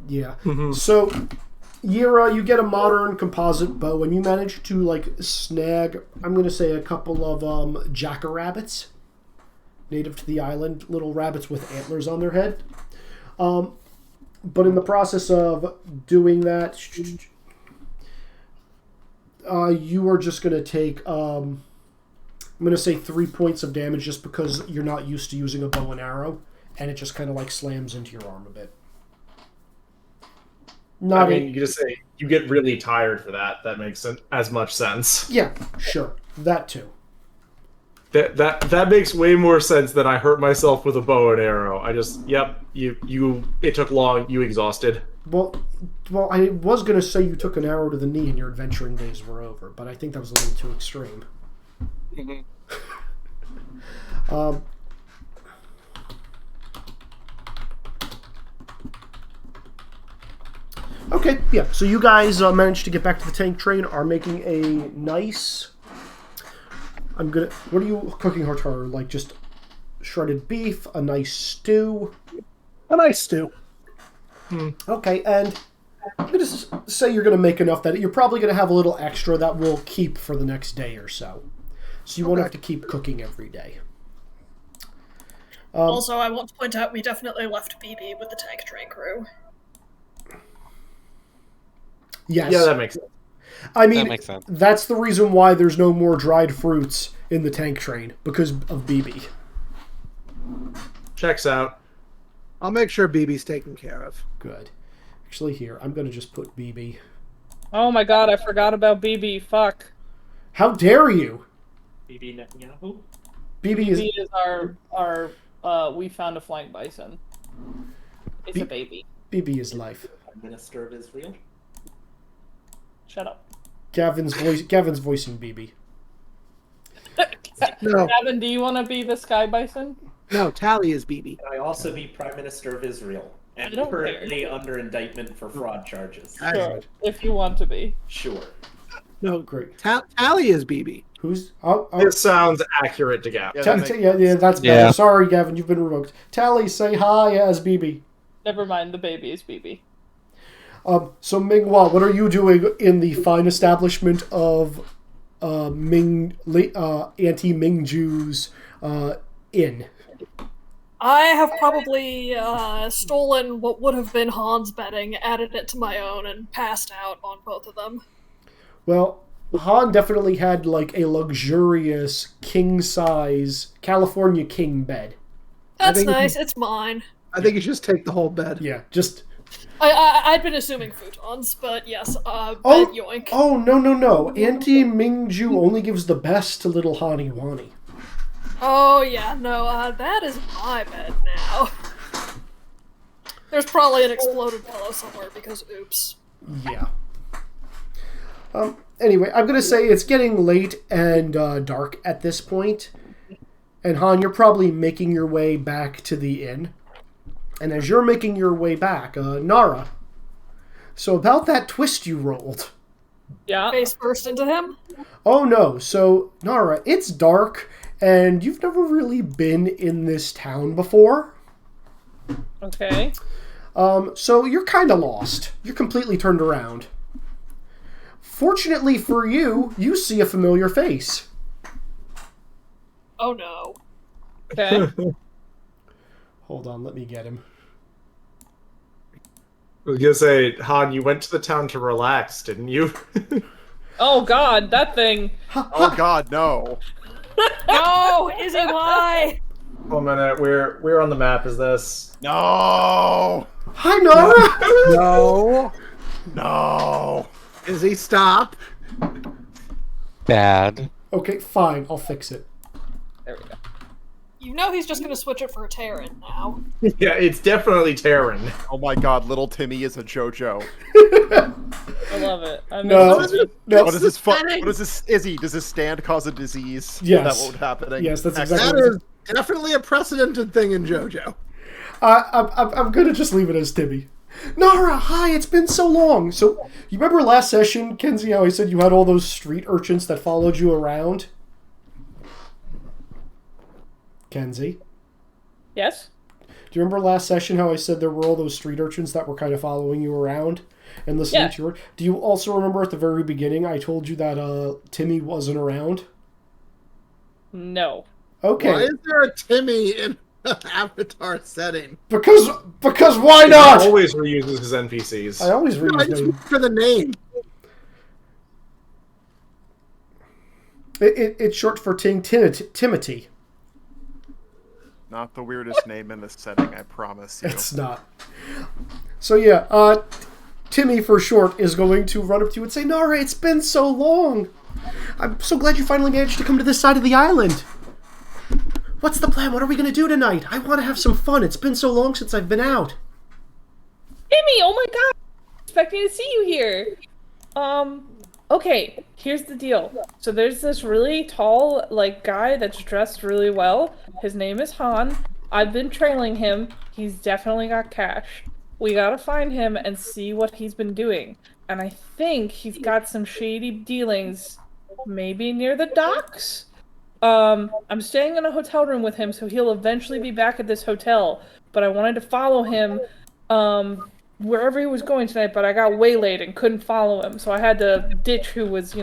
Yeah. So, Yira, you get a modern composite bow, and you manage to, like, snag, I'm going to say, a couple of jackrabbits, native to the island, little rabbits with antlers on their head. But in the process of doing that, you are just going to take, I'm going to say 3 points of damage just because you're not used to using a bow and arrow, and it just kind of like slams into your arm a bit. I mean, you just say you get really tired for that. That makes as much sense. Yeah, sure. That too. That makes way more sense than I hurt myself with a bow and arrow. I just, yep, it took long, you exhausted. Well, I was going to say you took an arrow to the knee and your adventuring days were over, but I think that was a little too extreme. Okay, yeah, so you guys managed to get back to the tank train, are making a nice... What are you cooking, Hotaru? Like, just shredded beef, a nice stew? A nice stew. Okay, and I'm going to say you're going to make enough that you're probably going to have a little extra that will keep for the next day or so. So you won't have to keep cooking every day. Also, I want to point out we definitely left BB with the tank train crew. Yes. Yeah, that makes sense. I mean, That makes sense. that's the reason why there's no more dried fruits in the tank train, because of BB. Checks out. I'll make sure BB's taken care of. Good. Actually, here, I'm going to just put BB. Oh my god, I forgot about BB. Fuck. How dare you? BB Netanyahu? BB is... BB is our we found a flying bison. It's a baby. BB is life. Prime Minister of Israel? Shut up. Gavin's voicing BB. No, Gavin, do you want to be the sky bison? no, Tally is BB. Can I also be Prime Minister of Israel? And I don't currently under indictment for fraud charges. Sure, if you want to be. Sure. No, Great. Tally is BB. Who's? Oh, This sounds accurate to Gavin. yeah, that's better. Yeah. Sorry, Gavin, you've been revoked. Tally, say hi as BB. Never mind, the baby is BB. So Minghua, what are you doing in the fine establishment of anti-Ming Jews inn? I have probably stolen what would have been Han's bedding, added it to my own, and passed out on both of them. Well, Han definitely had like a luxurious king-size California king bed. That's think nice. It's mine. I think you should just take the whole bed. Yeah, just... I'd been assuming futons, but yes, bed yoink. Oh, no. Anti-Ming Jew only gives the best to little Hani Wani. Oh yeah, no, that is my bed now. There's probably an exploded pillow somewhere because oops. Yeah. Anyway, I'm gonna say it's getting late and dark at this point. And Han, you're probably making your way back to the inn. And as you're making your way back, Nara. So about that twist you rolled. Yeah. Face first into him. Oh no, so Nara, it's dark, and you've never really been in this town before. Okay. So you're kind of lost. You're completely turned around. Fortunately for you, you see a familiar face. Oh no. Okay. Hold on, let me get him. I was gonna say, Han, you went to the town to relax, didn't you? Oh God, that thing. Oh God, no. No, Izzy, why? 1 minute. Where on the map is this? No. Hi, Nara! No. No. Izzy, stop. Bad. Okay, fine, I'll fix it. There we go. You know he's just gonna switch it for a Terran now. Yeah, it's definitely Terran. Oh my God, little Timmy is a JoJo. I love it. I miss No, it. no. What is this? What is this? Izzy, does this stand cause a disease? Yes. Is that what happening? Yes, that's Excellent. exactly That is definitely a precedented thing in JoJo. I'm gonna just leave it as Timmy. Nara, hi, it's been so long. So, you remember last session, Kenzie, how I said you had all those street urchins that followed you around? Kenzie? Yes. Do you remember last session how I said there were all those street urchins that were kind of following you around and listening Yeah. to your... Do you also remember at the very beginning I told you that Timmy wasn't around? No. Okay. Why is there a Timmy in an Avatar setting? Because why He not? always reuses his NPCs. I always read I his just name. look for the name. It's short for Timothy. Not the weirdest name in this setting, I promise you. It's not. So yeah, Timmy for short is going to run up to you and say, Nara, it's been so long. I'm so glad you finally managed to come to this side of the island. What's the plan? What are we going to do tonight? I want to have some fun. It's been so long since I've been out. Timmy, oh my God. Expecting to see you here. Okay, here's the deal. So there's this really tall, guy that's dressed really well. His name is Han. I've been trailing him. He's definitely got cash. We gotta find him and see what he's been doing. And I think he's got some shady dealings, maybe near the docks. I'm staying in a hotel room with him, so he'll eventually be back at this hotel. But I wanted to follow him, wherever he was going tonight, but I got waylaid and couldn't follow him, so I had to ditch who was,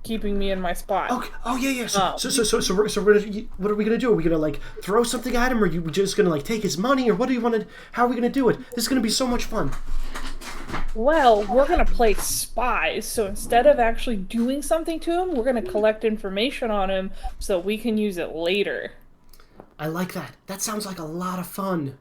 keeping me in my spot. Okay. Oh yeah. So we're gonna, what are we gonna do? Are we gonna throw something at him, or are you just gonna take his money, or what do you want to? How are we gonna do it? This is gonna be so much fun. Well, we're gonna play spies, so instead of actually doing something to him, we're gonna collect information on him so we can use it later. I like that. That sounds like a lot of fun.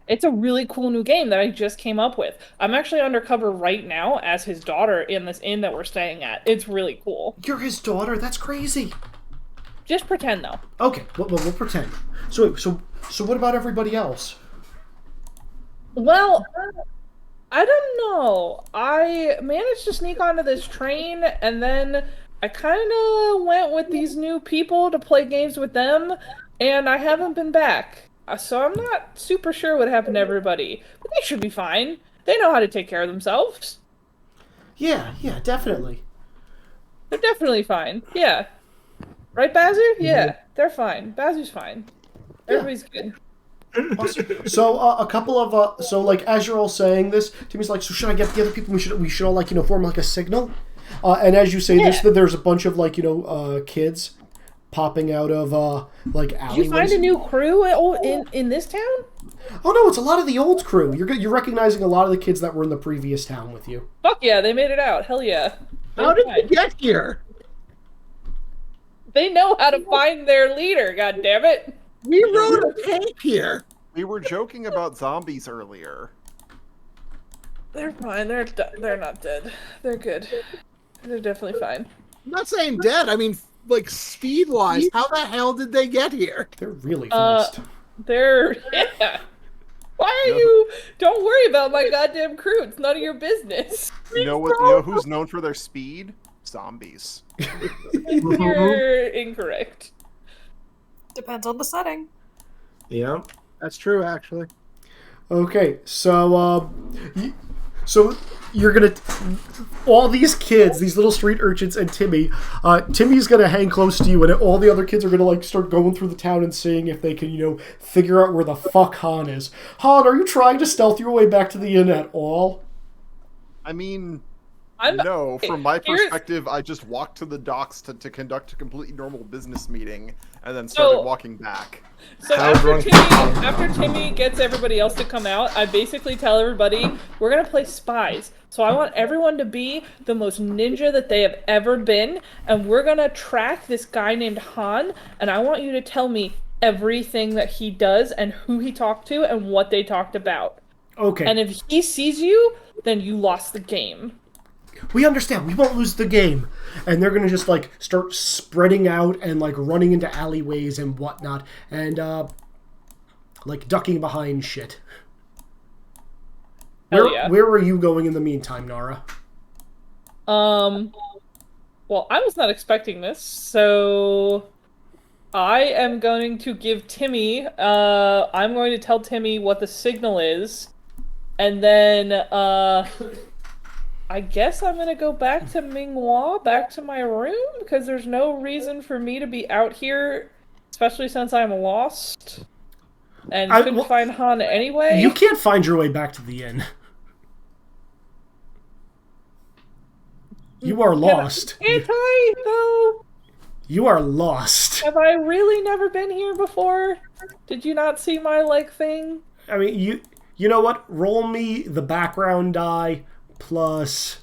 It's a really cool new game that I just came up with. I'm actually undercover right now as his daughter in this inn that we're staying at. It's really cool. You're his daughter. That's crazy. Just pretend, though. Okay. We'll pretend. So what about everybody else? Well, I don't know. I managed to sneak onto this train, and then I kind of went with these new people to play games with them, and I haven't been back. So I'm not super sure what happened to everybody. But they should be fine. They know how to take care of themselves. Yeah, definitely. They're definitely fine. Yeah. Right, Bazoo? Yeah, they're fine. Bazoo's fine. Everybody's good. Awesome. So a couple of so like as you're all saying this, Timmy's like, so should I get the other people? We should all like form like a signal. And as you say this, there's a bunch of like kids popping out of like alleyways. Did you find a new crew in this town? Oh no, it's a lot of the old crew. You're recognizing a lot of the kids that were in the previous town with you. Fuck yeah, they made it out. Hell yeah. How did we get here? They know how to find their leader. God damn it! We rode a tank here. We were joking about zombies earlier. They're fine. They're not dead. They're good. They're definitely fine. I'm not saying dead. I mean, like speed-wise, how the hell did they get here? They're really fast. Yeah. Why are you? Don't worry about my goddamn crew. It's none of your business. You know who's known for their speed? Zombies. You're incorrect. Depends on the setting. Yeah. That's true, actually. Okay, so you're gonna all these kids, these little street urchins, and Timmy. Timmy's gonna hang close to you, and all the other kids are gonna like start going through the town and seeing if they can, figure out where the fuck Han is. Han, are you trying to stealth your way back to the inn at all? I mean, no. From my perspective, I just walked to the docks to conduct a completely normal business meeting, and then started walking back. So after Timmy gets everybody else to come out, I basically tell everybody, we're going to play spies. So I want everyone to be the most ninja that they have ever been, and we're going to track this guy named Han, and I want you to tell me everything that he does, and who he talked to, and what they talked about. Okay. And if he sees you, then you lost the game. We understand. We won't lose the game. And they're going to just, like, start spreading out and, like, running into alleyways and whatnot. And, like, ducking behind shit. Where were you going in the meantime, Nara? Well, I was not expecting this, so I am going to give Timmy, I'm going to tell Timmy what the signal is, and then, I guess I'm gonna go back to Minghua, back to my room, because there's no reason for me to be out here, especially since I'm lost and couldn't find Han anyway. You can't find your way back to the inn. You are lost. Can't I, though? You are lost. Have I really never been here before? Did you not see my, thing? I mean, you know what? Roll me the background die. Plus...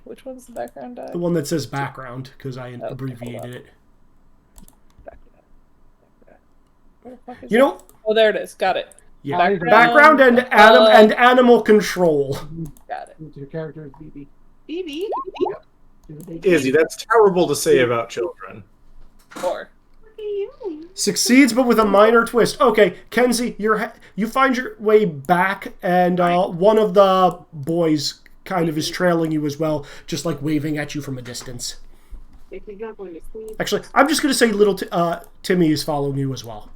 Which one's the background die? The one that says background, because I abbreviated it. Where the fuck is it? Oh, there it is. Got it. Yeah. Background and animal control. Got it. Your character is BB. BB? Izzy, that's terrible to say about children. Or... Succeeds, but with a minor twist. Okay, Kenzie, you find your way back, and one of the boys kind of is trailing you as well, just like waving at you from a distance. Actually, I'm just going to say little Timmy is following you as well.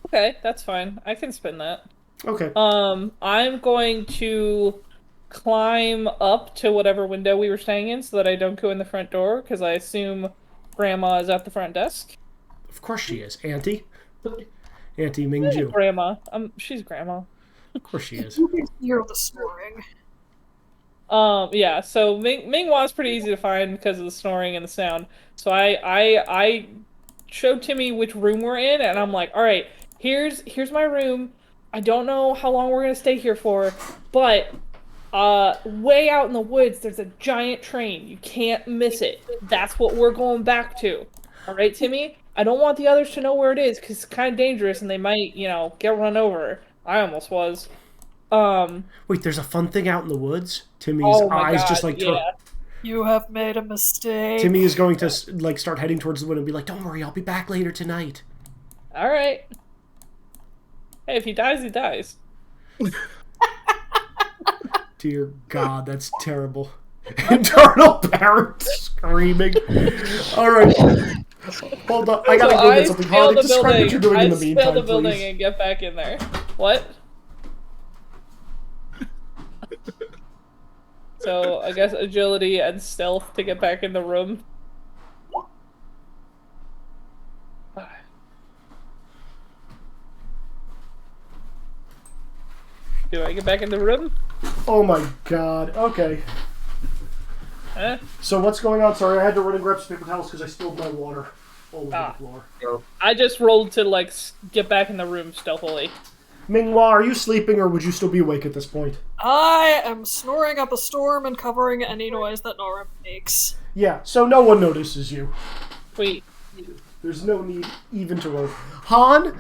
Okay, that's fine. I can spin that. Okay. I'm going to climb up to whatever window we were staying in so that I don't go in the front door, because I assume Grandma is at the front desk. Of course she is. Auntie Mingju. Grandma. She's Grandma. Of course she is. You can hear the snoring. Yeah, so Minghua's pretty easy to find because of the snoring and the sound. So I showed Timmy which room we're in, and I'm like, alright, here's my room. I don't know how long we're gonna stay here for, but way out in the woods there's a giant train. You can't miss it. That's what we're going back to. Alright, Timmy? I don't want the others to know where it is, because it's kind of dangerous and they might, get run over. I almost was. Wait, there's a fun thing out in the woods? Timmy's eyes just like... Yeah. You have made a mistake. Timmy is going to start heading towards the window and be like, don't worry, I'll be back later tonight. Alright. Hey, if he dies, he dies. Dear God, that's terrible. Internal parent screaming. Alright. Hold on, I gotta go get something. Harley, describe what you're doing in the meantime, scale the building please. and get back in there. What? So, I guess agility and stealth to get back in the room. Do I get back in the room? Oh my god. Okay. Huh? So what's going on? Sorry, I had to run and grab some paper towels because I spilled my water all over the floor. I just rolled to, like, get back in the room stealthily. Minghua, are you sleeping or would you still be awake at this point? I am snoring up a storm and covering any noise that Nora makes. Yeah, so no one notices you. Wait. There's no need even to roll. Han,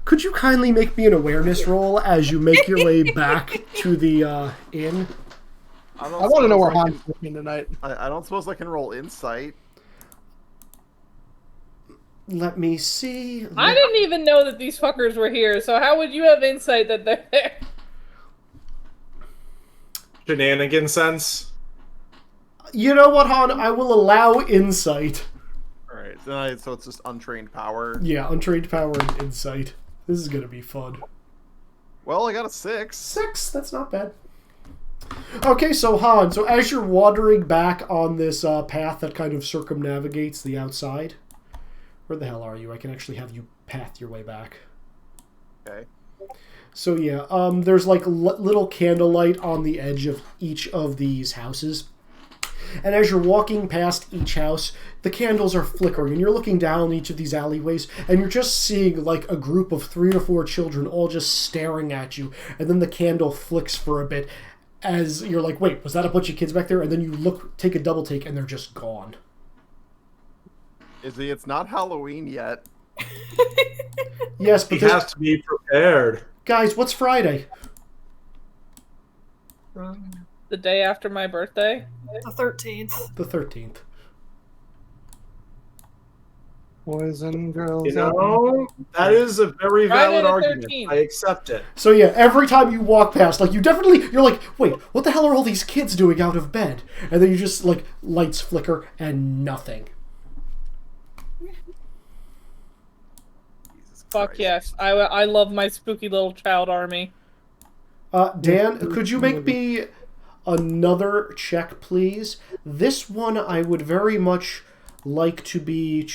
could you kindly make me an awareness roll as you make your way back to the inn? I want to know where Han's sleeping tonight. I don't suppose I can roll insight. Let me see. I didn't even know that these fuckers were here, so how would you have insight that they're there? Shenanigan sense. You know what, Han? I will allow insight. Alright, so it's just untrained power. Yeah, untrained power and insight. This is gonna be fun. Well, I got a 6. 6? That's not bad. Okay, so Han, so as you're wandering back on this path that kind of circumnavigates the outside, where the hell are you? I can actually have you path your way back. Okay. So yeah, there's like little candlelight on the edge of each of these houses. And as you're walking past each house, the candles are flickering, and you're looking down each of these alleyways, and you're just seeing like a group of 3 or 4 children all just staring at you, and then the candle flicks for a bit as you're like, wait, was that a bunch of kids back there? And then you look, take a double take, and they're just gone. Izzy, it's not Halloween yet. Yes, but He has to be prepared. guys, what's Friday? The day after my birthday? The 13th. The 13th. Boys and girls. You know, that is a very Friday valid the argument. 13th. I accept it. So yeah, every time you walk past, like you're like, wait, what the hell are all these kids doing out of bed? And then you just like lights flicker and nothing. Jesus Fuck Christ. yes. I love my spooky little child army. Dan, could you make me another check, please? This one I would very much like to be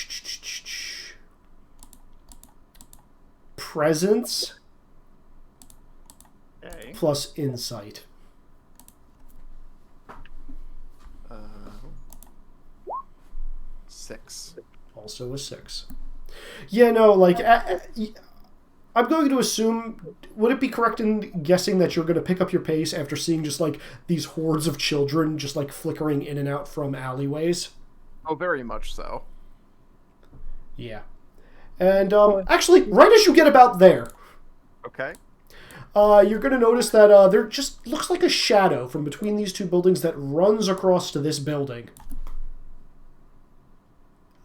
presence Okay. plus insight. Uh, 6. Also a 6. Yeah, no, like I'm going to assume, would it be correct in guessing that you're going to pick up your pace after seeing just like these hordes of children just like flickering in and out from alleyways? Oh, very much so. Yeah. And actually, right as you get about there, Okay. you're going to notice that there just looks like a shadow from between these two buildings that runs across to this building.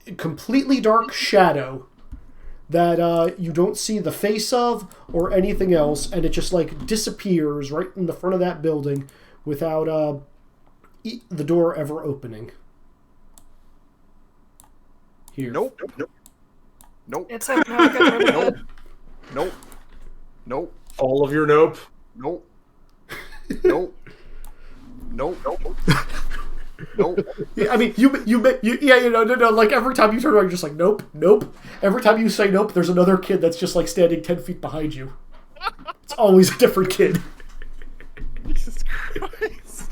A completely dark shadow that you don't see the face of or anything else, and it just like disappears right in the front of that building without the door ever opening. Here. Nope. Nope. It's a no, get rid of it. Nope. Nope. All of your nope. Nope. Nope. Nope. Nope. Nope. Yeah, I mean, no. Like every time you turn around, you're just like, nope, nope. Every time you say nope, there's another kid that's just like standing 10 feet behind you. It's always a different kid. Jesus Christ.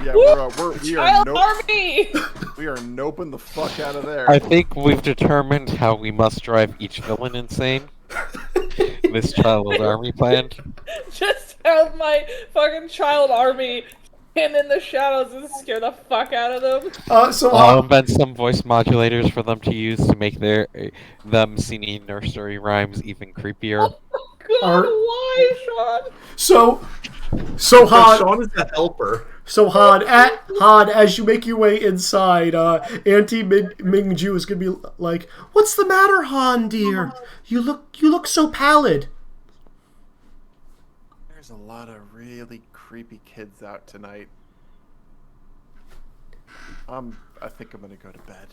Yeah, we are Child nope. army! We are noping the fuck out of there. I think we've determined how we must drive each villain insane. This child army plan. Just have my fucking child army stand in the shadows and scare the fuck out of them. I'll invent some voice modulators for them to use to make them singing nursery rhymes even creepier. God, why, Sean? So Because Han, Sean is the helper. Han, as you make your way inside, Auntie Ming-Ju is gonna be like, "What's the matter, Han, dear? You look so pallid." There's a lot of really creepy kids out tonight. I think I'm gonna go to bed.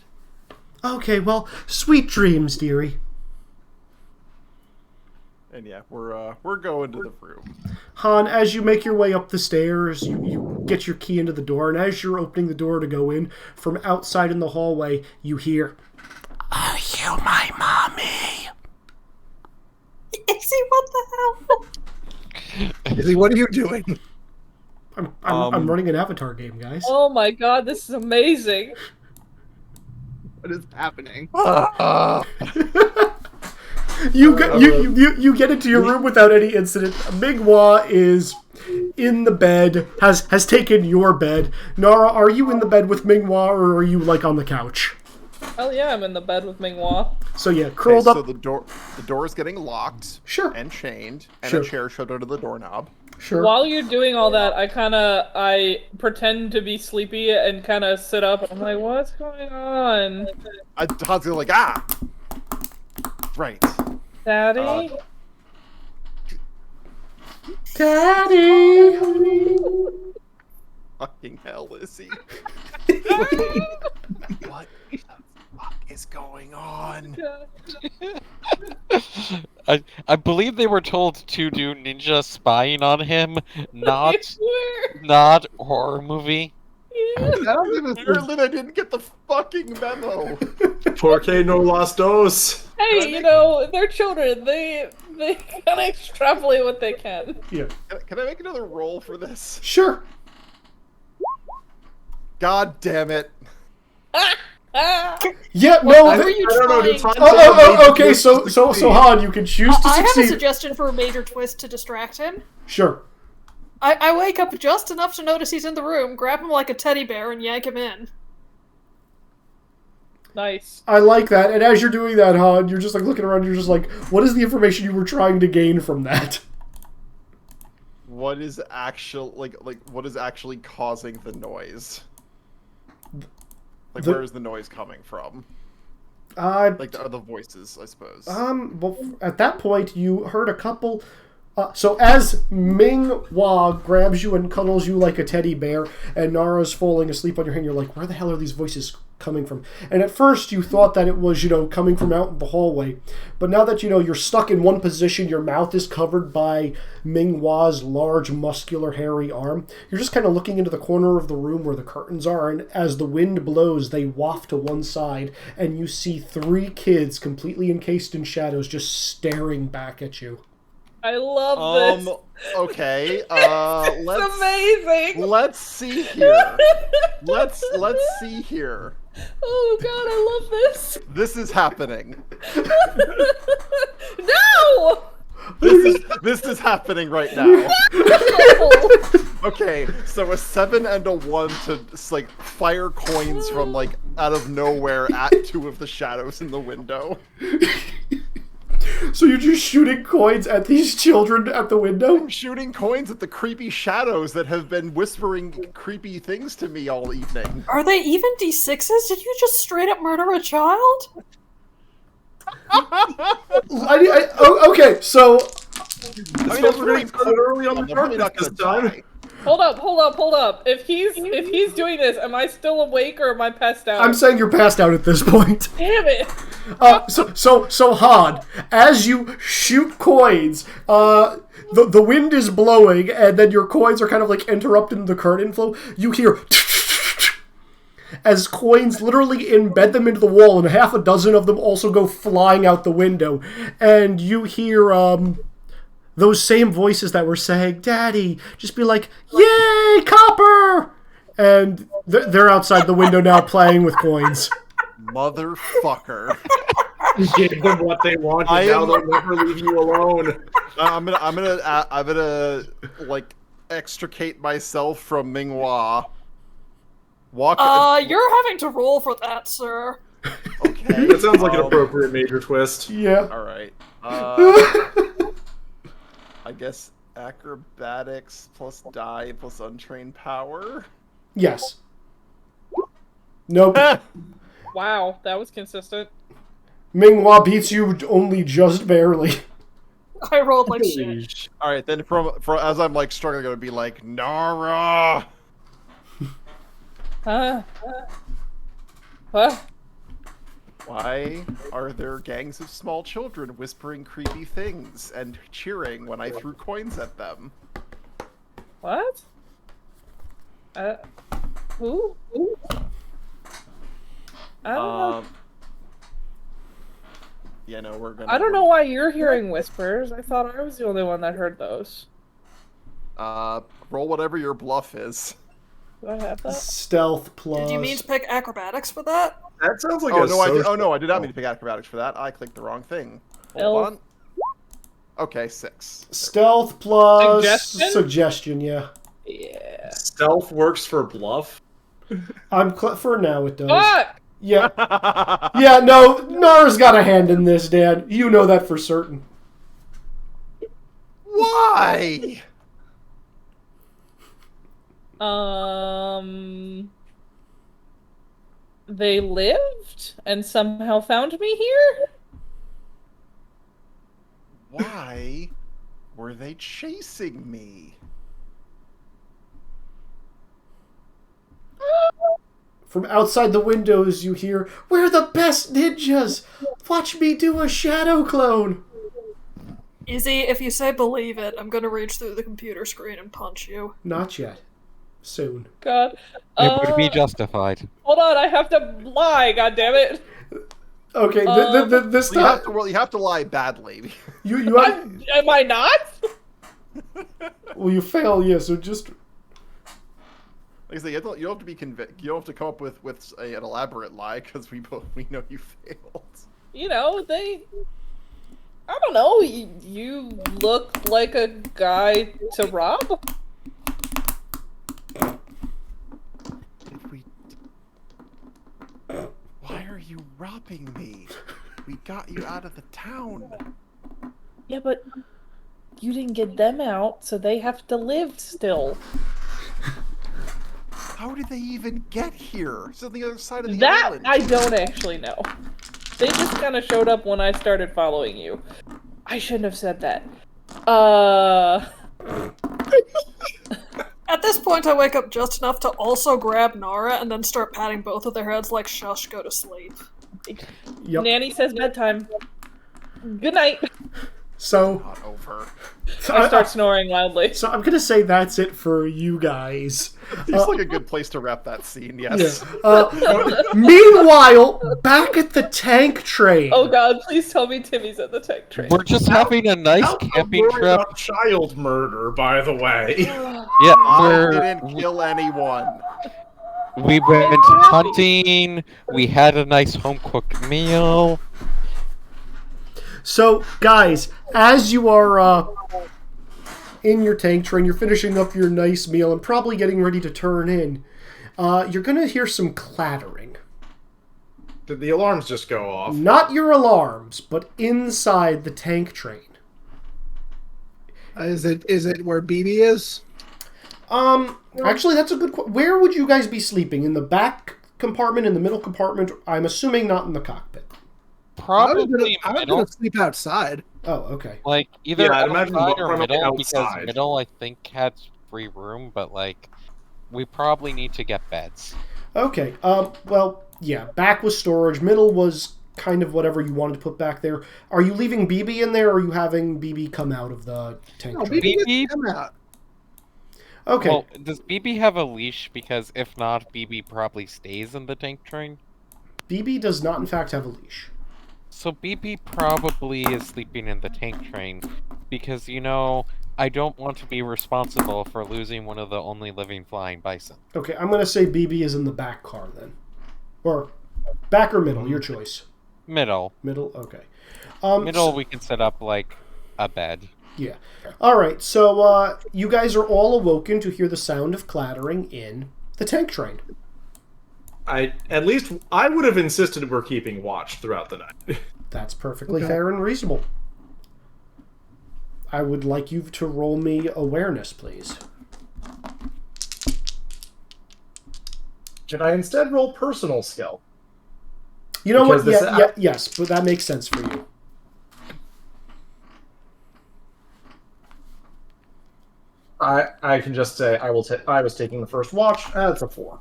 Okay, well, sweet dreams, dearie. And yeah, we're going to the room. Han, as you make your way up the stairs, you get your key into the door, and as you're opening the door to go in, from outside in the hallway, you hear, "Are you my mommy?" Izzy, what the hell? Izzy, what are you doing? I'm running an Avatar game, guys. Oh my god, this is amazing. What is happening? You get into your room without any incident. Ming-Hua is in the bed, has taken your bed. Nara, are you in the bed with Ming-Hua, or are you like on the couch? Hell yeah, I'm in the bed with Ming-Hua. So yeah, curled up. So the door is getting locked. Sure. And chained, and Sure. a chair shoved under the doorknob. Sure. While you're doing all that, I pretend to be sleepy and kind of sit up. I'm like, what's going on? Todd's gonna like, ah! Right. Daddy? Daddy. Fucking hell, Izzy. What the fuck is going on? I believe they were told to do ninja spying on him, not horror movie. Apparently they didn't get the fucking memo. Porque no las dos. Hey, you know, they're children. They gotta extrapolate what they can. Yeah. Can I make another roll for this? Sure. God damn it. Yeah. No. What were you I don't know, trying did Todd to- say a major Okay. twist So to so succeed? Han, you can choose to I have a succeed. suggestion for a major twist to distract him. Sure. I wake up just enough to notice he's in the room, grab him like a teddy bear, and yank him in. Nice. I like that. And as you're doing that, Han, you're just like looking around. You're just like, what is the information you were trying to gain from that? What is actual what is actually causing the noise? Like where is the noise coming from? Like the voices, I suppose. Well, at that point, you heard a couple. So as Ming-Hua grabs you and cuddles you like a teddy bear, and Nara's falling asleep on your hand, you're like, where the hell are these voices coming from? And at first, you thought that it was, coming from out in the hallway. But now that, you're stuck in one position, your mouth is covered by Ming-Hua's large, muscular, hairy arm, you're just kind of looking into the corner of the room where the curtains are, and as the wind blows, they waft to one side, and you see 3 kids completely encased in shadows just staring back at you. I love this. Okay. It's amazing. Let's see here. Let's see here. Oh god, I love this. This is happening. No! This is happening right now. No! Okay, so a 7 and a 1 to fire coins from out of nowhere at 2 of the shadows in the window. So you're just shooting coins at these children at the window? Shooting coins at the creepy shadows that have been whispering creepy things to me all evening. Are they even D6s? Did you just straight up murder a child? Okay, so... I mean, we're going to go early on the target this time. Hold up. If he's doing this, am I still awake or am I passed out? I'm saying you're passed out at this point. Damn it! So Han, as you shoot coins, the wind is blowing, and then your coins are kind of interrupting the current flow. You hear as coins literally embed them into the wall, and half a dozen of them also go flying out the window, and you hear those same voices that were saying, "Daddy," just be like, "Yay, copper!" And they're outside the window now playing with coins. Motherfucker. You gave them what they wanted, now they'll never leave you alone. I'm gonna extricate myself from Ming-Hua. You're having to roll for that, sir. Okay. That sounds like an appropriate major twist. Yeah. Alright. I guess acrobatics plus die plus untrained power? Yes. Nope. Wow, that was consistent. Ming-Hua beats you only just barely. I rolled like shit. Alright, then as I'm struggling, I'm gonna be like, Nara! What? Why are there gangs of small children whispering creepy things and cheering when I threw coins at them? What? Who? I don't know. you know, we're gonna. I don't know why you're hearing whispers. I thought I was the only one that heard those. Roll whatever your bluff is. Do I have that? Stealth plus. Did you mean to pick acrobatics for that? That sounds like Oh a no, I did. social- Oh no, I did not mean to pick acrobatics for that. I clicked the wrong thing. Hold on. Okay, 6. Stealth plus Suggestion? suggestion, yeah. Yeah. Stealth works for bluff. For now it does. Fuck! Yeah. Yeah, no, Nara's got a hand in this, Dan. You know that for certain. Why? They lived and somehow found me here? Why were they chasing me? From outside the windows, you hear, "We're the best ninjas! Watch me do a shadow clone!" Izzy, if you say believe it, I'm gonna reach through the computer screen and punch you. Not yet. Soon. God. It would be justified. Hold on, I have to lie, God damn it. Okay, this You have time... to. You have to lie badly. You have... Am I not? Well, you fail, yeah, so just... Like I say, you don't have to be convinced. You don't have to come up with an elaborate lie because we know you failed. You know, I don't know, you look like a guy to rob? Why are you robbing me? We got you out of the town. Yeah, but you didn't get them out, so they have to live still. How did they even get here? It's on the other side of the That island. I don't actually know. They just kind of showed up when I started following you. I shouldn't have said that. At this point, I wake up just enough to also grab Nara and then start patting both of their heads like, shush, go to sleep. Yep. Nanny says bedtime. Good night. So... Not over. I start snoring loudly. So I'm gonna say that's it for you guys. Seems like a good place to wrap that scene. Yes. Yeah. Meanwhile, back at the tank train. Oh god, please tell me Timmy's at the tank train. We're just having a nice camping Don't worry trip. about child murder, by the way. Yeah, I didn't kill anyone. we went hunting. We had a nice home cooked meal. So, guys, as you are in your tank train, you're finishing up your nice meal and probably getting ready to turn in, you're going to hear some clattering. Did the alarms just go off? Not your alarms, but inside the tank train. Is it where BB is? Actually, that's a good question. Where would you guys be sleeping? In the back compartment, in the middle compartment? I'm assuming not in the cockpit. Probably I was middle. gonna sleep outside. Oh, okay. Like either Yeah, I'd imagine outside or probably middle, because outside. middle I think had free room, but like we probably need to get beds. Okay. Well, yeah. Back was storage. Middle was kind of whatever you wanted to put back there. Are you leaving BB in there, or are you having BB come out of the tank No, train? BB BB? come out. Okay. Well, does BB have a leash? Because if not, BB probably stays in the tank train. BB does not, in fact, have a leash. So BB probably is sleeping in the tank train, because, you know, I don't want to be responsible for losing one of the only living flying bison. Okay, I'm going to say BB is in the back car then. Or back or middle, your choice. Middle. Middle, okay. Middle, we can set up, like, a bed. Yeah. All right, so you guys are all awoken to hear the sound of clattering in the tank train. At least I would have insisted we're keeping watch throughout the night. That's perfectly fair and reasonable. I would like you to roll me awareness, please. Should I instead roll personal skill? You know Because what? this- Yes, but that makes sense for you. I can just say I was taking the first watch. That's a 4.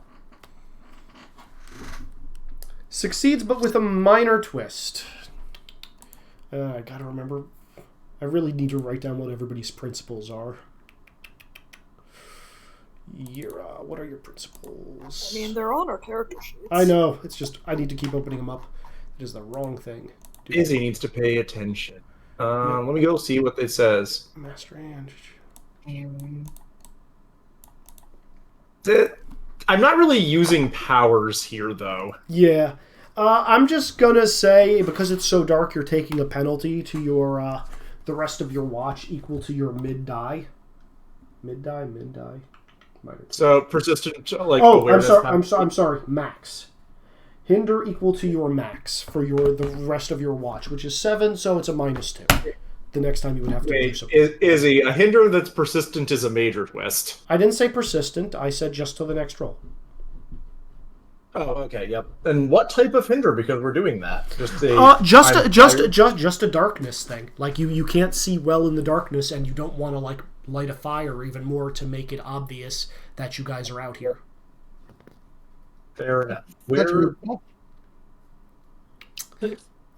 Succeeds, but with a minor twist. I gotta remember. I really need to write down what everybody's principles are. What are your principles? I mean, they're on our character sheets. I know. It's just I need to keep opening them up. It is the wrong thing. Izzy needs to pay attention. Let me go see what it says. Master and... I'm not really using powers here, though. Yeah. I'm just gonna say, because it's so dark, you're taking a penalty to your, the rest of your watch equal to your mid-die. Mid-die? So, persistent, like, oh, awareness... I'm sorry, max. Hinder equal to your max for the rest of your watch, which is 7, so it's a -2. The next time you would have to do something. Izzy, a hinder that's persistent is a major twist. I didn't say persistent, I said just till the next roll. Oh, okay, yep. And what type of hinder? Because we're doing that. Just a darkness thing. Like you can't see well in the darkness, and you don't want to like light a fire even more to make it obvious that you guys are out here. Fair enough.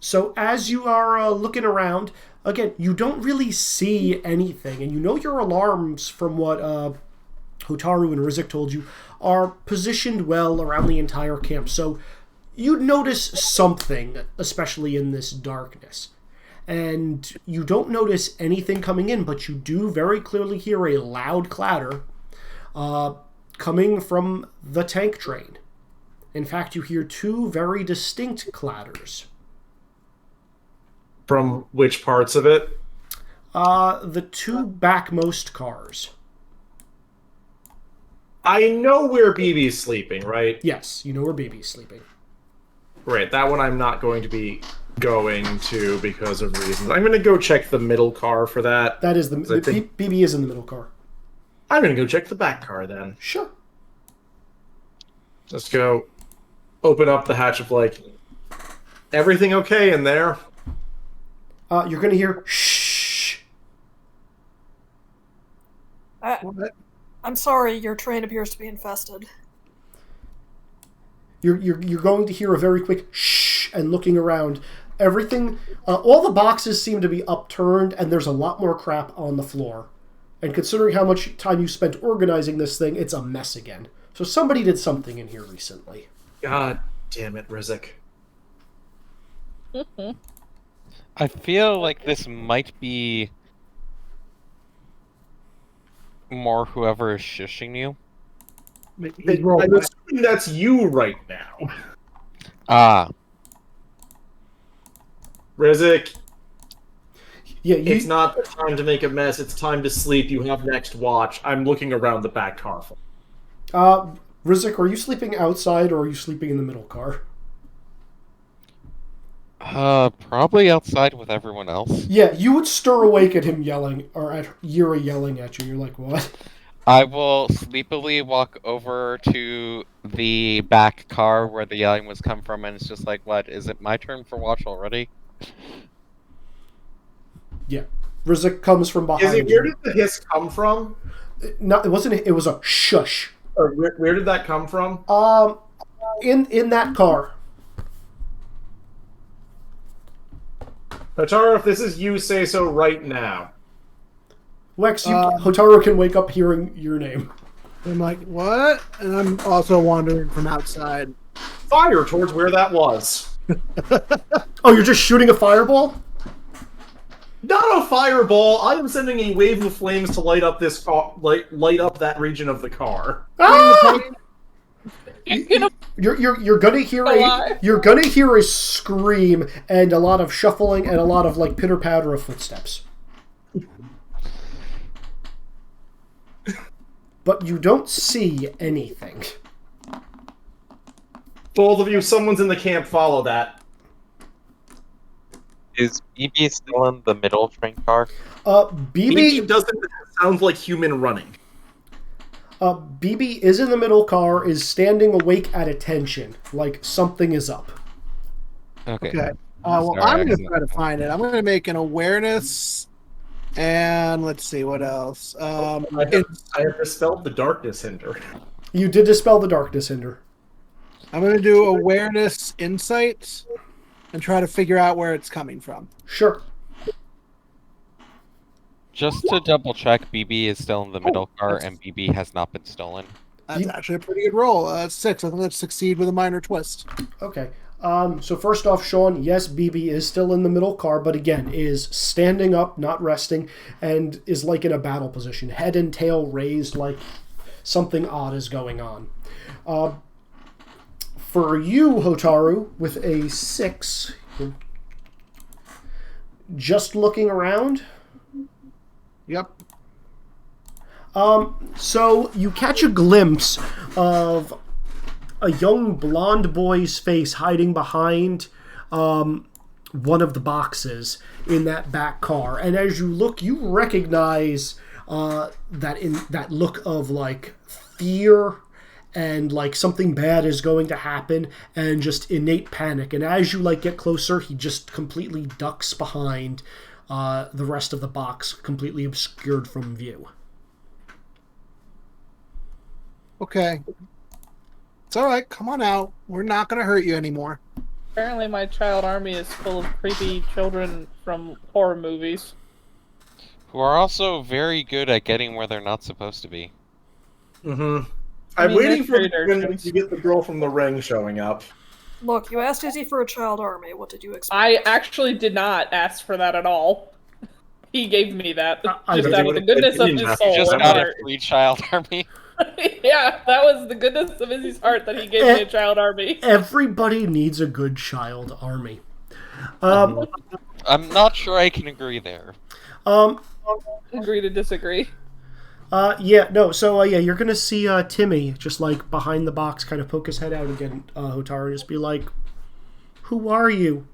So as you are looking around, again, you don't really see anything, and you know your alarms from what Hotaru and Rizik told you are positioned well around the entire camp. So you'd notice something, especially in this darkness. And you don't notice anything coming in, but you do very clearly hear a loud clatter coming from the tank train. In fact, you hear 2 very distinct clatters. From which parts of it? The 2 backmost cars. I know where BB's sleeping, right? Yes, you know where BB's sleeping. Right, that one I'm not going to be going to because of reasons. I'm going to go check the middle car for that. That is BB is in the middle car. I'm going to go check the back car then. Sure. Let's go open up the hatch of like, everything okay in there? You're going to hear shh. What? I'm sorry, your train appears to be infested. You're going to hear a very quick shh, and looking around, everything, all the boxes seem to be upturned, and there's a lot more crap on the floor. And considering how much time you spent organizing this thing, it's a mess again. So somebody did something in here recently. God damn it, Rizik. I feel like this might be more whoever is shushing you. I'm assuming that's you right now. Ah. Rizik, Yeah, it's not the time to make a mess. It's time to sleep. You have next watch. I'm looking around the back car. Rizik, are you sleeping outside or are you sleeping in the middle car? Probably outside with everyone else. Yeah, you would stir awake at him yelling, or at Yuri yelling at you. You're like, what? I will sleepily walk over to the back car where the yelling was come from, and it's just like, what? Is it my turn for watch already? Yeah. Rizik comes from behind you. Where did the hiss come from? No, it wasn't. It was a shush. Or where did that come from? In that car. Hotaru, if this is you, say so right now. Wex, Hotaru can wake up hearing your name. I'm like, what? And I'm also wandering from outside. Fire towards where that was. Oh, you're just shooting a fireball? Not a fireball. I am sending a wave of flames to light up this car, light up that region of the car. Ah! You're gonna hear a scream and a lot of shuffling and a lot of like pitter patter of footsteps. But you don't see anything. Both of you, someone's in the camp. Follow that. Is BB still in the middle train car? BB doesn't sound like human running. BB is in the middle car, is standing awake at attention, like something is up. Okay. Well, I'm going to try to find it. I'm going to make an awareness, and let's see what else. I have dispelled the darkness hinder. You did dispel the darkness hinder. I'm going to do awareness insight and try to figure out where it's coming from. Sure. Just to double check, BB is still in the middle car and BB has not been stolen. That's actually a pretty good roll. 6. I think let's succeed with a minor twist. Okay. So first off, Sean, yes, BB is still in the middle car, but again, is standing up, not resting, and is like in a battle position. Head and tail raised like something odd is going on. For you, Hotaru, with a 6, just looking around. Yep. So you catch a glimpse of a young blonde boy's face hiding behind one of the boxes in that back car. And as you look, you recognize that look of like fear and like something bad is going to happen and just innate panic. And as you like get closer, he just completely ducks behind the rest of the box, completely obscured from view. Okay. It's all right. Come on out. We're not going to hurt you anymore. Apparently my child army is full of creepy children from horror movies. Who are also very good at getting where they're not supposed to be. Mm-hmm. I I'm mean, waiting for they're when traitors. you get the girl from the ring showing up. Look, you asked Izzy for a child army. What did you expect? I actually did not ask for that at all. He gave me that. I Just out of the goodness of his soul. You just and got a heart. free child army. Yeah, that was the goodness of Izzy's heart that he gave me a child army. Everybody needs a good child army. I'm not sure I can agree there. Agree to disagree. You're gonna see Timmy just like behind the box kind of poke his head out again, Hotaru, and just be like, "Who are you?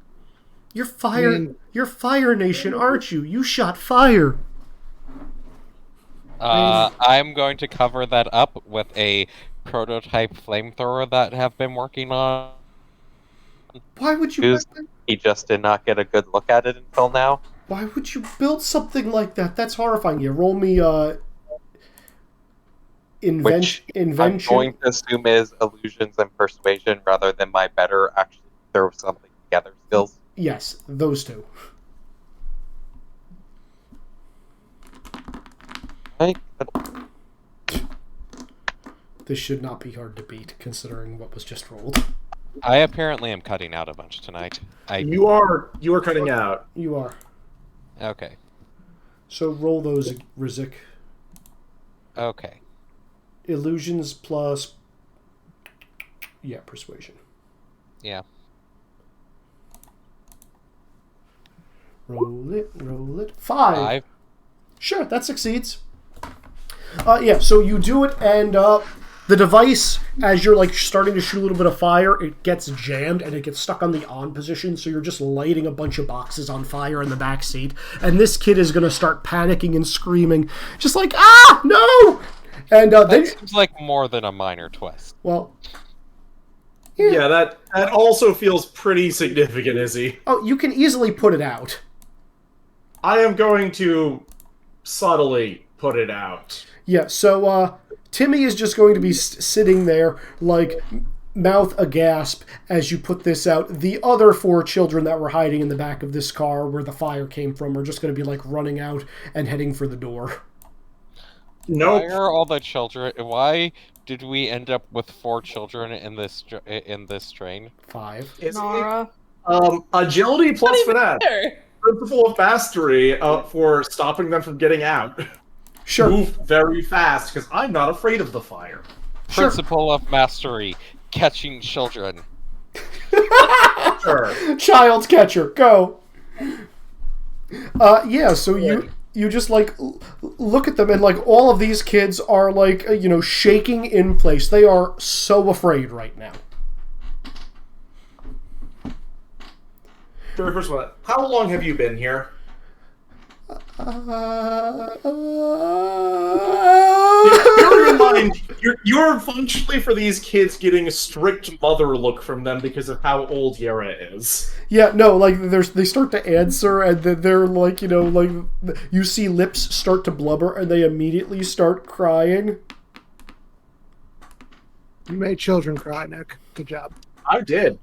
You're Fire Nation, aren't you? You shot fire." I'm going to cover that up with a prototype flamethrower that I have been working on. Why would you? Because he just did not get a good look at it until now. Why would you build something like that? That's horrifying. You roll me Which invention. I'm going to assume is illusions and persuasion rather than my better actually throw something together skills. Yes, those two. This should not be hard to beat, considering what was just rolled. I apparently am cutting out a bunch tonight. You are cutting out. You are. Okay. So roll those, Rizik. Okay. Illusions plus... Yeah, persuasion. Yeah. Roll it. 5. Sure, that succeeds. So you do it, and the device, as you're like starting to shoot a little bit of fire, it gets jammed and it gets stuck on the on position, so you're just lighting a bunch of boxes on fire in the back seat. And this kid is going to start panicking and screaming, just like, "Ah, no!" And that seems like more than a minor twist. Well... Yeah, that also feels pretty significant, Izzy. Oh, you can easily put it out. I am going to subtly put it out. Yeah, so Timmy is just going to be sitting there, like, mouth agasp as you put this out. The other 4 children that were hiding in the back of this car where the fire came from are just going to be, like, running out and heading for the door. Nope. Why are all the children... Why did we end up with 4 children in this train? 5. Nara. Agility plus finesse. There. Principle of mastery for stopping them from getting out. Sure. Move very fast, because I'm not afraid of the fire. Sure. Principle of mastery. Catching children. Sure. Child's catcher, go. So you just like look at them, and like all of these kids are like shaking in place. They are so afraid right now. Very first one. How long have you been here? Bear in mind, you're functionally for these kids getting a strict mother look from them because of how old Yara is. Yeah, no, like they start to answer, and then they're like, you see lips start to blubber, and they immediately start crying. You made children cry, Nick. Good job. I did.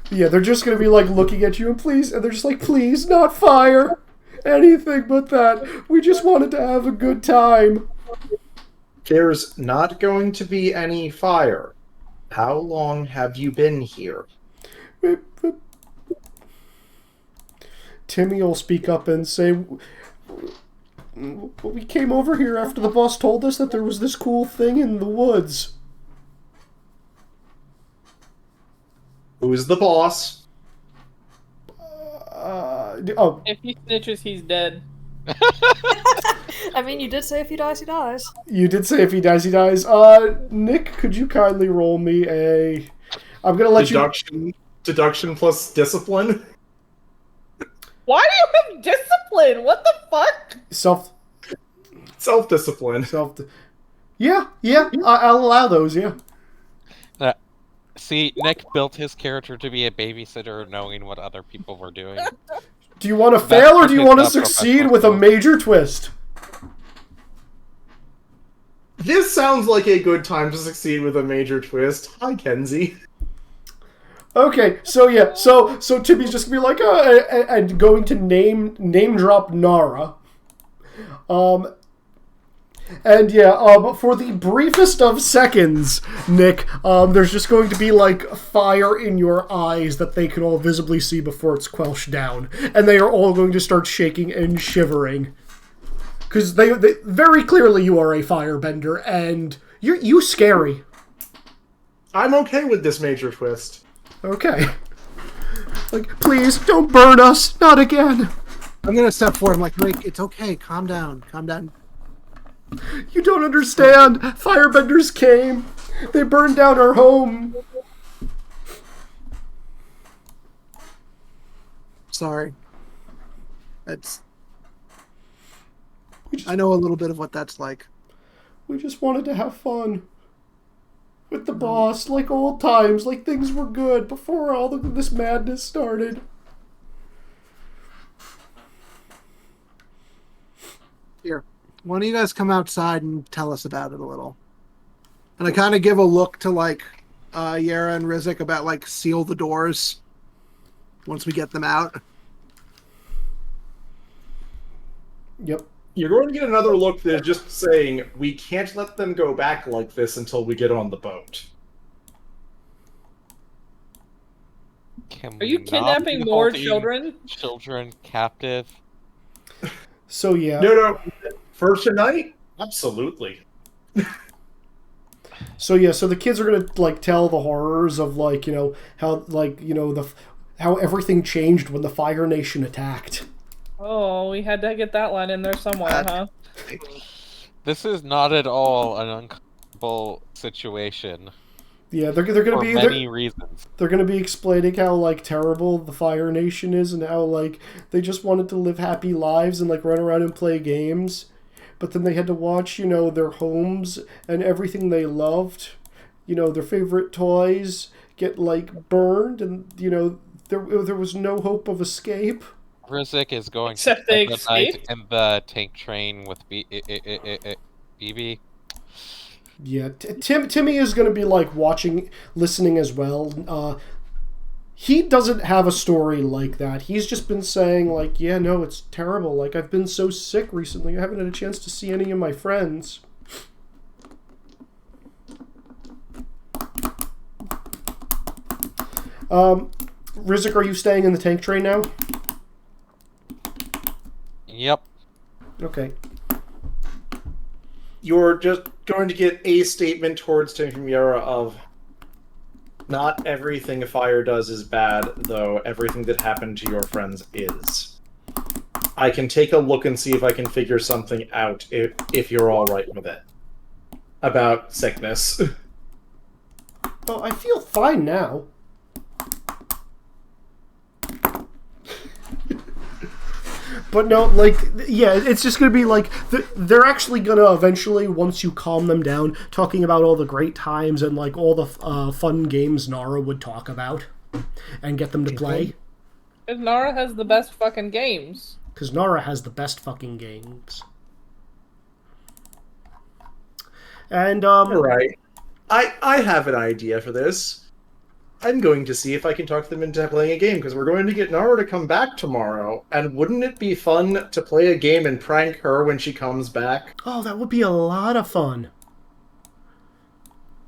Yeah, they're just gonna be like looking at you and they're just like, please, not fire, anything but that. We just wanted to have a good time. There's not going to be any fire. How long have you been here? Timmy will speak up and say, we came over here after the boss told us that there was this cool thing in the woods. Who's the boss? Oh, If he snitches, he's dead. I mean, you did say if he dies, he dies. you did say if he dies, he dies. Nick, could you kindly roll me a... I'm gonna let Deduction plus discipline? Why do you have discipline? What the fuck? Self-discipline. Yeah, I'll allow those, yeah. See, Nick built his character to be a babysitter knowing what other people were doing. Do you want to fail or do you want to succeed with a major twist? This sounds like a good time to succeed with a major twist. Hi, Kenzie. Okay, so yeah, so Timmy's just gonna be like, and going to name drop Nara. And yeah, for the briefest of seconds, Nick, there's just going to be like fire in your eyes that they can all visibly see before it's quelched down, and they are all going to start shaking and shivering, because they very clearly you are a firebender, and you scary. I'm okay with this major twist. Okay. Like, please don't burn us, not again. I'm gonna step forward. I'm like, Rick, it's okay. Calm down. Calm down. You don't understand. Firebenders came. They burned down our home. Sorry. I know a little bit of what that's like. We just wanted to have fun. With the boss, like old times, like things were good before all this madness started. Here. Why don't you guys come outside and tell us about it a little? And I kind of give a look to, like, Yara and Rizik about, like, seal the doors once we get them out. Yep. You're going to get another look that's just saying, we can't let them go back like this until we get on the boat. Can Are you we not kidnapping be more holding children? Children captive? So yeah. No. For tonight? Absolutely. So yeah, so the kids are gonna like tell the horrors of like, how how everything changed when the Fire Nation attacked. Oh, we had to get that line in there somewhere, huh? This is not at all an uncomfortable situation. Yeah, they're gonna For be many reasons. They're gonna be explaining how like terrible the Fire Nation is and how like they just wanted to live happy lives and like run around and play games, but then they had to watch their homes and everything they loved, their favorite toys get like burned, and there was no hope of escape. Rizik is going Except to they spend the night escaped? in the tank train with BB. Yeah, Timmy is going to be like listening as well. He doesn't have a story like that. He's just been saying like, yeah, no, it's terrible. Like, I've been so sick recently. I haven't had a chance to see any of my friends. Rizik, are you staying in the tank train now? Yep. Okay. You're just going to get a statement towards Tim from Yara of, not everything a fire does is bad, though everything that happened to your friends is. I can take a look and see if I can figure something out if you're alright with it. About sickness. Oh, I feel fine now. But no, like, yeah, it's just going to be like, they're actually going to eventually, once you calm them down, talking about all the great times and, like, all the fun games Nara would talk about and get them to play. Because Nara has the best fucking games. Because Nara has the best fucking games. And, Alright. I have an idea for this. I'm going to see if I can talk them into playing a game, because we're going to get Nara to come back tomorrow, and wouldn't it be fun to play a game and prank her when she comes back? Oh, that would be a lot of fun.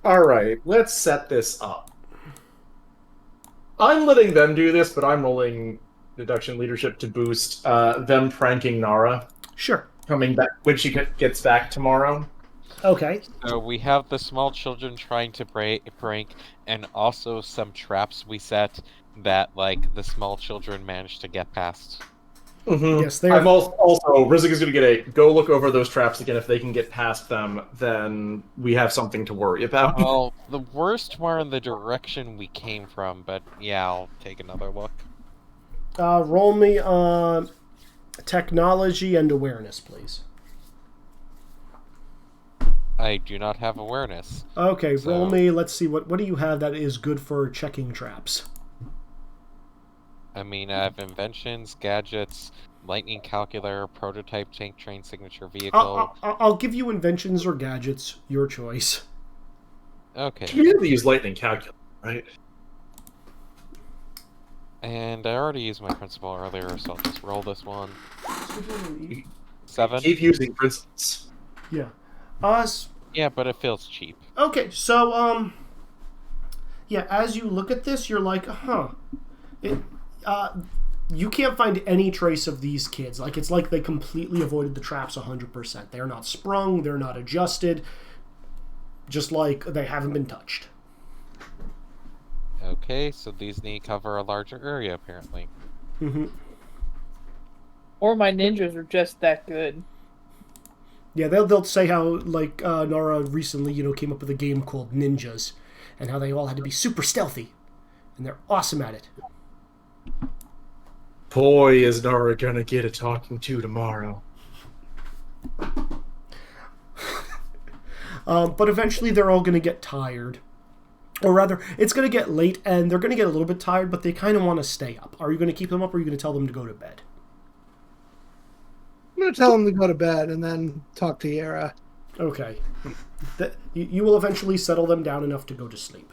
All right, let's set this up. I'm letting them do this, but I'm rolling deduction leadership to boost them pranking Nara Sure. coming back when she gets back tomorrow. Okay. So we have the small children trying to prank, and also some traps we set that, like, the small children managed to get past. Mm-hmm. Yes, they are. I'm also Rizik is going to get a go look over those traps again. If they can get past them, then we have something to worry about. Well, the worst were in the direction we came from, but yeah, I'll take another look. Roll me technology and awareness, please. I do not have awareness. Okay, So- roll me. Let's see what do you have that is good for checking traps. I mean, I have inventions, gadgets, lightning calculator, prototype tank train signature vehicle. I'll give you inventions or gadgets, your choice. Okay. You have to use lightning calculator, right? And I already used my principal earlier, so I'll just roll this one. 7? Keep using principles. Yeah. Yeah, but it feels cheap. Okay, so yeah, as you look at this, you're like, you can't find any trace of these kids. Like, it's like they completely avoided the traps 100%. They're not sprung, they're not adjusted, just like they haven't been touched. Okay, so these need to cover a larger area, apparently. Mm-hmm. Or my ninjas are just that good. Yeah, they'll say how, like, Nara recently, came up with a game called Ninjas, and how they all had to be super stealthy, and they're awesome at it. Boy, is Nara gonna get a talking to tomorrow. But eventually they're all going to get tired. Or rather, it's going to get late, and they're going to get a little bit tired, but they kind of want to stay up. Are you going to keep them up, or are you going to tell them to go to bed? I'm going to tell them to go to bed and then talk to Yara. Okay. You will eventually settle them down enough to go to sleep.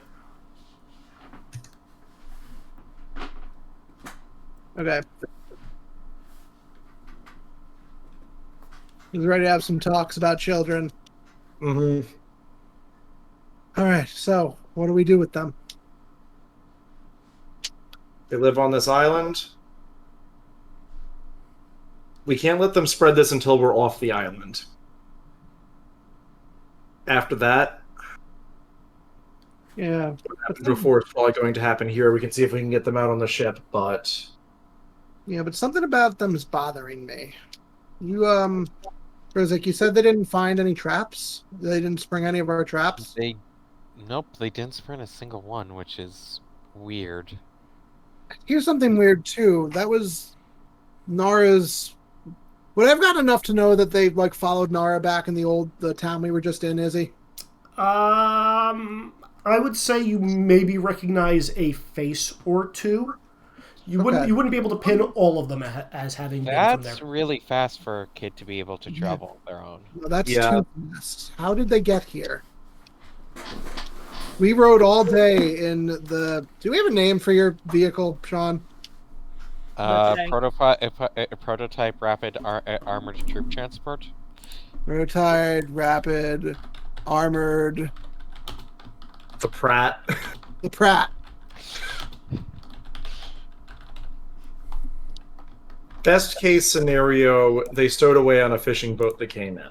Okay. He's ready to have some talks about children. Mm-hmm. All right, so what do we do with them? They live on this island. We can't let them spread this until we're off the island. After that, Yeah. what happened before is probably going to happen here. We can see if we can get them out on the ship, but Yeah, but something about them is bothering me. You, Rizik, you said they didn't find any traps? They didn't spring any of our traps? Nope, they didn't sprint a single one, which is weird. Here's something weird, too. That was Nara's... Would I've got enough to know that they, like, followed Nara back in the town we were just in, Izzy? I would say you maybe recognize a face or two. You wouldn't be able to pin all of them as having been from there. That's really fast for a kid to be able to travel on their own. No, that's Yeah. too fast. How did they get here? We rode all day in the... Do we have a name for your vehicle, Sean? Okay. Prototype rapid armored troop transport. Rotide, rapid, armored, the Pratt. the Pratt. Best case scenario, they stowed away on a fishing boat that came in.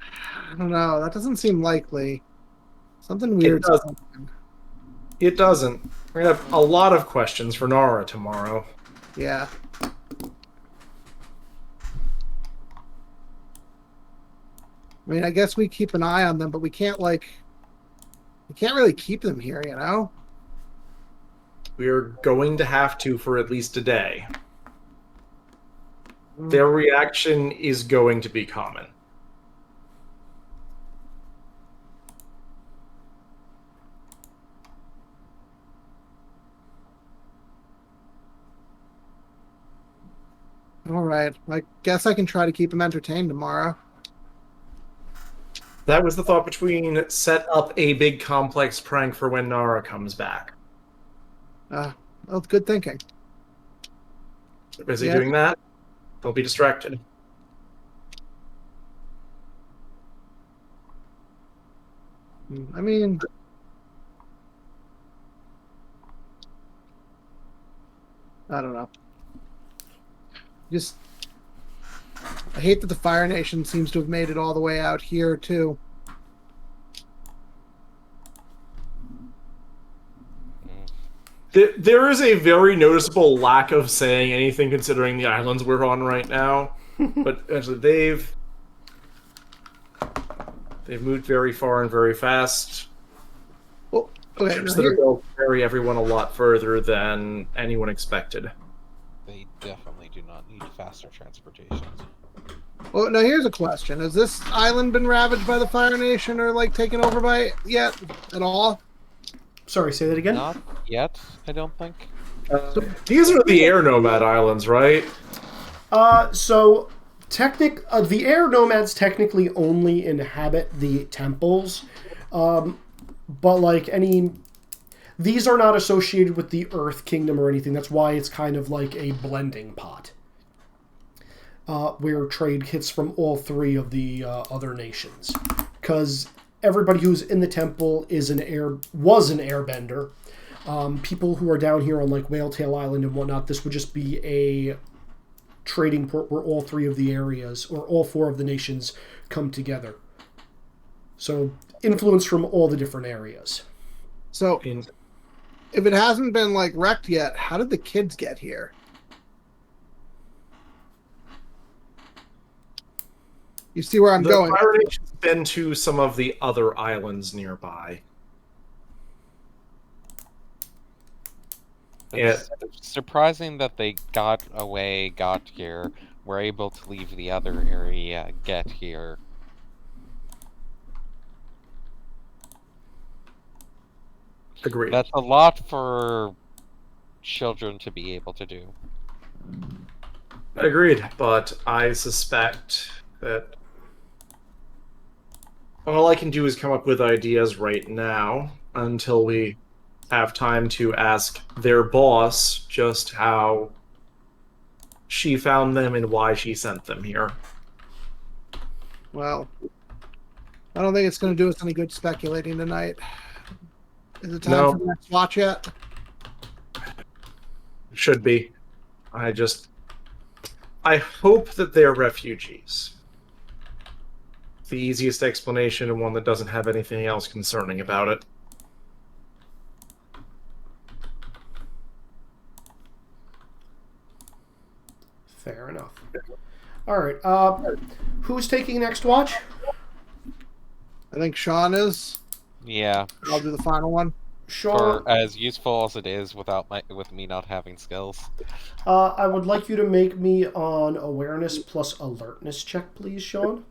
I don't know. That doesn't seem likely. Something weird. It doesn't. We're gonna have a lot of questions for Nara tomorrow. Yeah. I mean, I guess we keep an eye on them, but we can't really keep them here, you know? We're going to have to for at least a day. Their reaction is going to be common. All right. I guess I can try to keep them entertained tomorrow. That was the thought between set up a big complex prank for when Nara comes back. Well, good thinking. Busy Yeah. doing that? Don't be distracted. I mean, I don't know. Just, I hate that the Fire Nation seems to have made it all the way out here too. There is a very noticeable lack of saying anything considering the islands we're on right now. But actually, they've moved very far and very fast. Well, okay, Ships now that are here- built carry everyone a lot further than anyone expected. They definitely do not need faster transportations. well, now here's a question: has this island been ravaged by the Fire Nation or like taken over by it yet at all? Sorry, say that again. Not yet, I don't think. These are the Air Nomad Islands, right? So the air nomads technically only inhabit the temples, but like these are not associated with the Earth Kingdom or anything. That's why it's kind of like a blending pot, where trade hits from all three of the other nations, because everybody who's in the temple was an airbender. People who are down here on like Whaletail Island and whatnot, this would just be a trading port where all three of the areas or all four of the nations come together. So influence from all the different areas. So, if it hasn't been like wrecked yet, how did the kids get here? You see where I'm The going? Fire Nation's been to some of the other islands nearby. It's surprising that they got here, were able to leave the other area, get here. Agreed. That's a lot for children to be able to do. Agreed, but I suspect that all I can do is come up with ideas right now until we have time to ask their boss just how she found them and why she sent them here. Well, I don't think it's going to do us any good speculating tonight. Is it time No. for the next watch yet? Should be. I hope that they're refugees. The easiest explanation and one that doesn't have anything else concerning about it. Fair enough. All right. Who's taking next watch? I think Sean is. Yeah, I'll do the final one. Sean, for as useful as it is with me not having skills. I would like you to make me an awareness plus alertness check, please, Sean.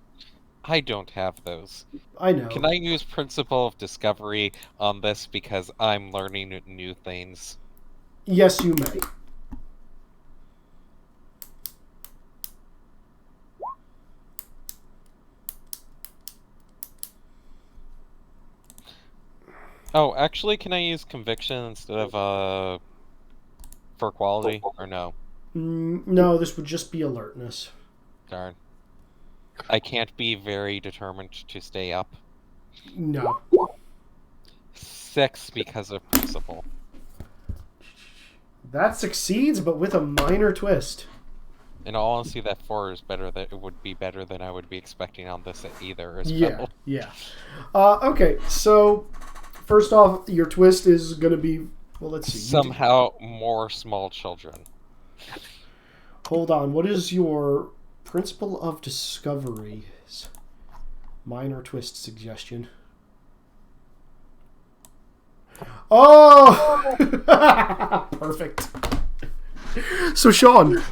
I don't have those. I know. Can I use Principle of Discovery on this because I'm learning new things? Yes, you may. Oh, actually, can I use Conviction instead of, for quality, or no? No, this would just be alertness. Darn. I can't be very determined to stay up. No. 6 because of Principle. That succeeds, but with a minor twist. In all honesty, that 4 is better. That it would be better than I would be expecting on this either as Yeah, well. yeah. Okay, so first off, your twist is going to be, well, let's see. Somehow more small children. Hold on. What is your Principle of Discovery's minor twist suggestion? Oh! Perfect. So, Sean,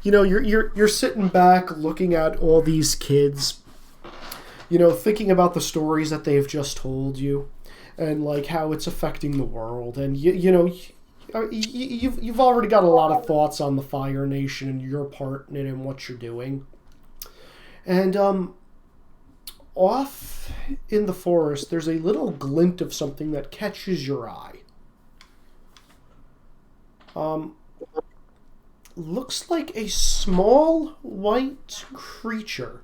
you know, you're sitting back looking at all these kids, you know, thinking about the stories that they've just told you and like how it's affecting the world, and you've already got a lot of thoughts on the Fire Nation and your part in it and what you're doing. And off in the forest, there's a little glint of something that catches your eye. Looks like a small white creature.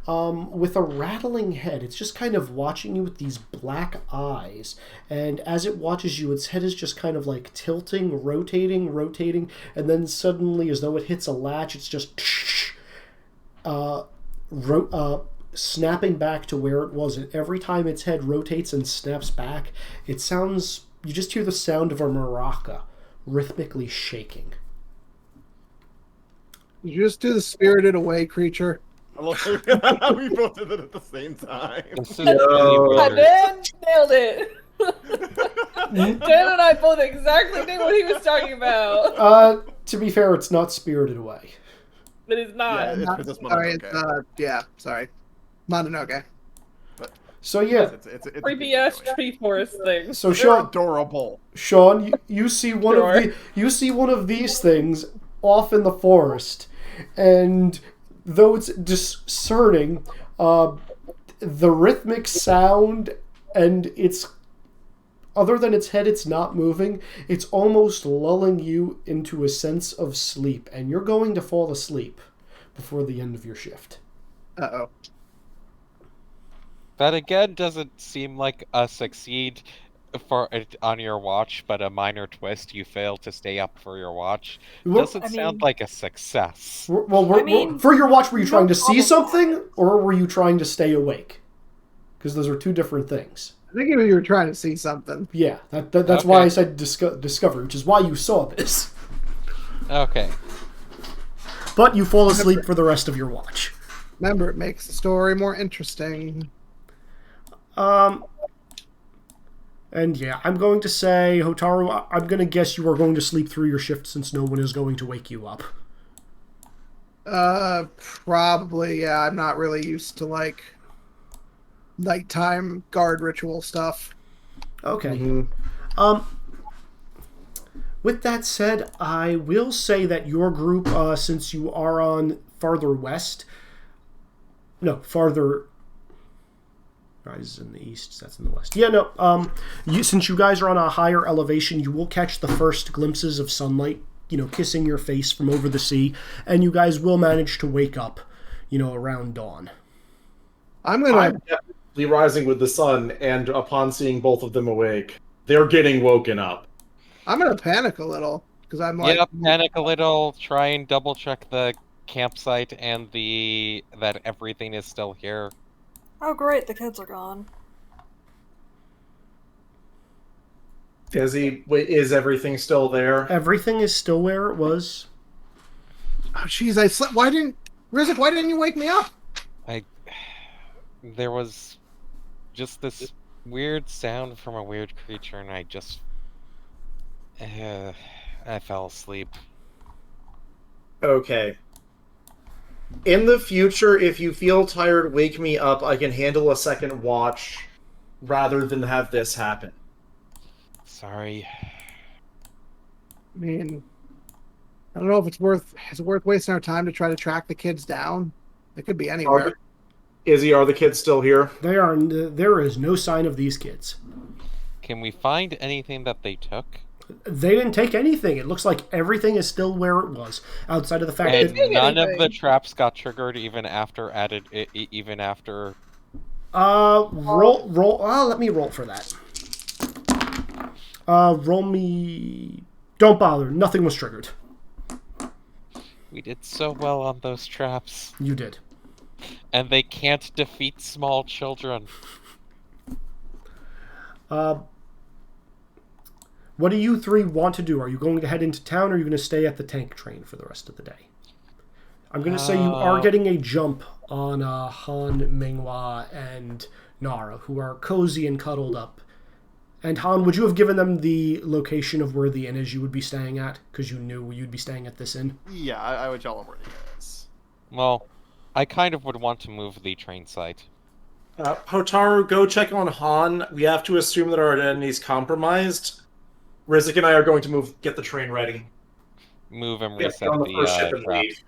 with a rattling head. It's just kind of watching you with these black eyes. And as it watches you, its head is just kind of like tilting, rotating, and then suddenly, as though it hits a latch, it's just snapping back to where it was. And every time its head rotates and snaps back, it sounds... You just hear the sound of a maraca rhythmically shaking. Did you just do the spirited away creature? we both did it at the same time. This is really I weird. did! Nailed it! Dan and I both exactly knew what he was talking about. To be fair, it's not spirited away. But it's not. Yeah, it's Sorry, Mononoke. sorry. Mononoke. So yeah, It's Creepy ass tree forest thing. so They're Sean, adorable. you see one Sure. one of these things off in the forest, and though it's discerning, the rhythmic sound, and it's other than its head, it's not moving. It's almost lulling you into a sense of sleep, and you're going to fall asleep before the end of your shift. Uh-oh. That again doesn't seem like a succeed on your watch, but a minor twist. You fail to stay up for your watch. Doesn't I sound mean- like a success. Well, for your watch, were you no trying to see problem. something, or were you trying to stay awake? Because those are two different things. I think you were trying to see something. Yeah, that's why I Okay. said discovery, which is why you saw this. Okay. But you fall asleep for the rest of your watch. Remember, it makes the story more interesting. And yeah, I'm going to say, Hotaru, I'm going to guess you are going to sleep through your shift since no one is going to wake you up. Probably, yeah. I'm not really used to, like, nighttime guard ritual stuff. Okay. With that said, I will say that your group, since you are on farther west, farther... Rise is in the east, that's in the west. Yeah, no, since you guys are on a higher elevation, you will catch the first glimpses of sunlight, kissing your face from over the sea, and you guys will manage to wake up, around dawn. I'm definitely rising with the sun, and upon seeing both of them awake, they're getting woken up. gonna panic a little because I'm like, Yep, panic a little, try and double check the campsite and that everything is still here. Oh great, the kids are gone. Is everything still there? Everything is still where it was. oh, jeez, I slept. Rizek, why didn't you wake me up? There was just this weird sound from a weird creature, and I just... I fell asleep. Okay. In the future, if you feel tired, wake me up. I can handle a second watch rather than have this happen. Sorry. I mean, I don't know if it's worth wasting our time to try to track the kids down. They could be anywhere. Izzy, are the kids still here? There is no sign of these kids. Can we find anything that they took? They didn't take anything. It looks like everything is still where it was, outside of the fact And that none of anything. the traps got triggered even after even after... roll. Let me roll for that. Roll me. Don't bother. Nothing was triggered. We did so well on those traps. You did. And they can't defeat small children. What do you three want to do? Are you going to head into town, or are you going to stay at the tank train for the rest of the day? I'm going to say you are getting a jump on Han, Minghua, and Nara, who are cozy and cuddled up. And Han, would you have given them the location of where the inn is you would be staying at? Because you knew you'd be staying at this inn? Yeah, I would tell them where it is. Well, I kind of would want to move the train site. Hotaru, go check on Han. We have to assume that our identity's compromised. Rizek and I are going to get the train ready. Move and Get reset on the first ship the and trap. leave.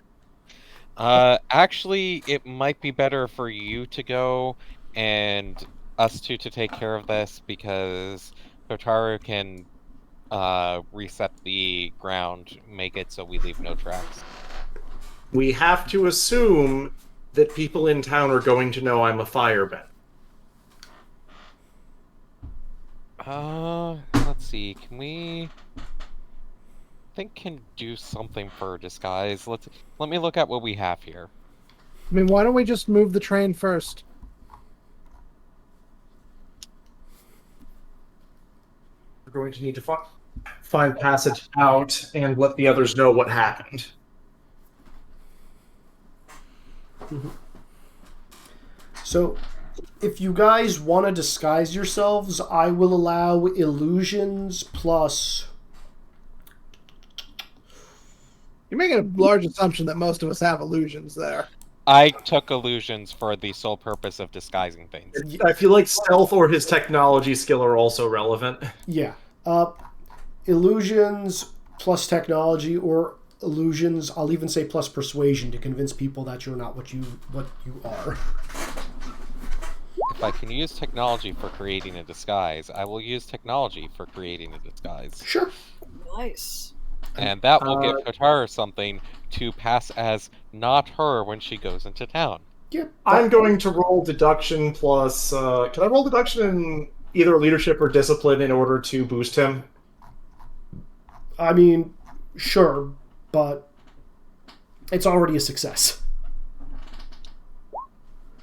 Actually, it might be better for you to go and us two to take care of this, because Hotaru can reset the ground, make it so we leave no tracks. We have to assume that people in town are going to know I'm a fireman. Let's see. Can we? I think can do something for disguise. Let me look at what we have here. I mean, why don't we just move the train first? We're going to need to find passage out and let the others know what happened. So, if you guys want to disguise yourselves, I will allow illusions plus... You're making a large assumption that most of us have illusions there. I took illusions for the sole purpose of disguising things. I feel like stealth or his technology skill are also relevant. Yeah. Illusions plus technology, or illusions, I'll even say plus persuasion, to convince people that you're not what you are. If I can use technology for creating a disguise, I will use technology for creating a disguise. Sure. Nice. And that will give Hotaru something to pass as not her when she goes into town. Yeah. I'm going to roll deduction plus... can I roll deduction in either leadership or discipline in order to boost him? I mean, sure, but it's already a success.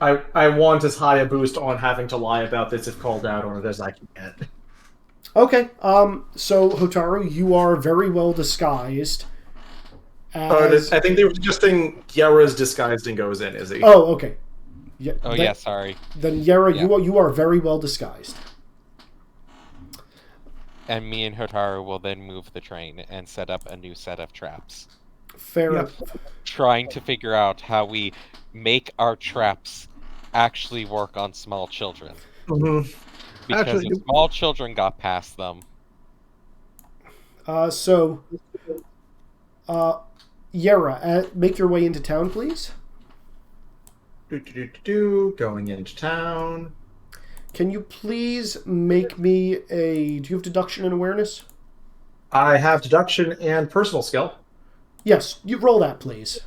I want as high a boost on having to lie about this if called out on it as I can get. Okay, so Hotaru, you are very well disguised. As... I think they were suggesting Yera's disguised and goes in, is he? Oh, okay. Yeah, yeah, sorry. Then Yera, you are very well disguised. And me and Hotaru will then move the train and set up a new set of traps. Fair enough. Trying to figure out how we make our traps actually work on small children. Mm-hmm. Because if small children got past them... Yera, make your way into town, please. Going into town. Can you please make me a... Do you have deduction and awareness? I have deduction and personal skill. Yes, you roll that, please.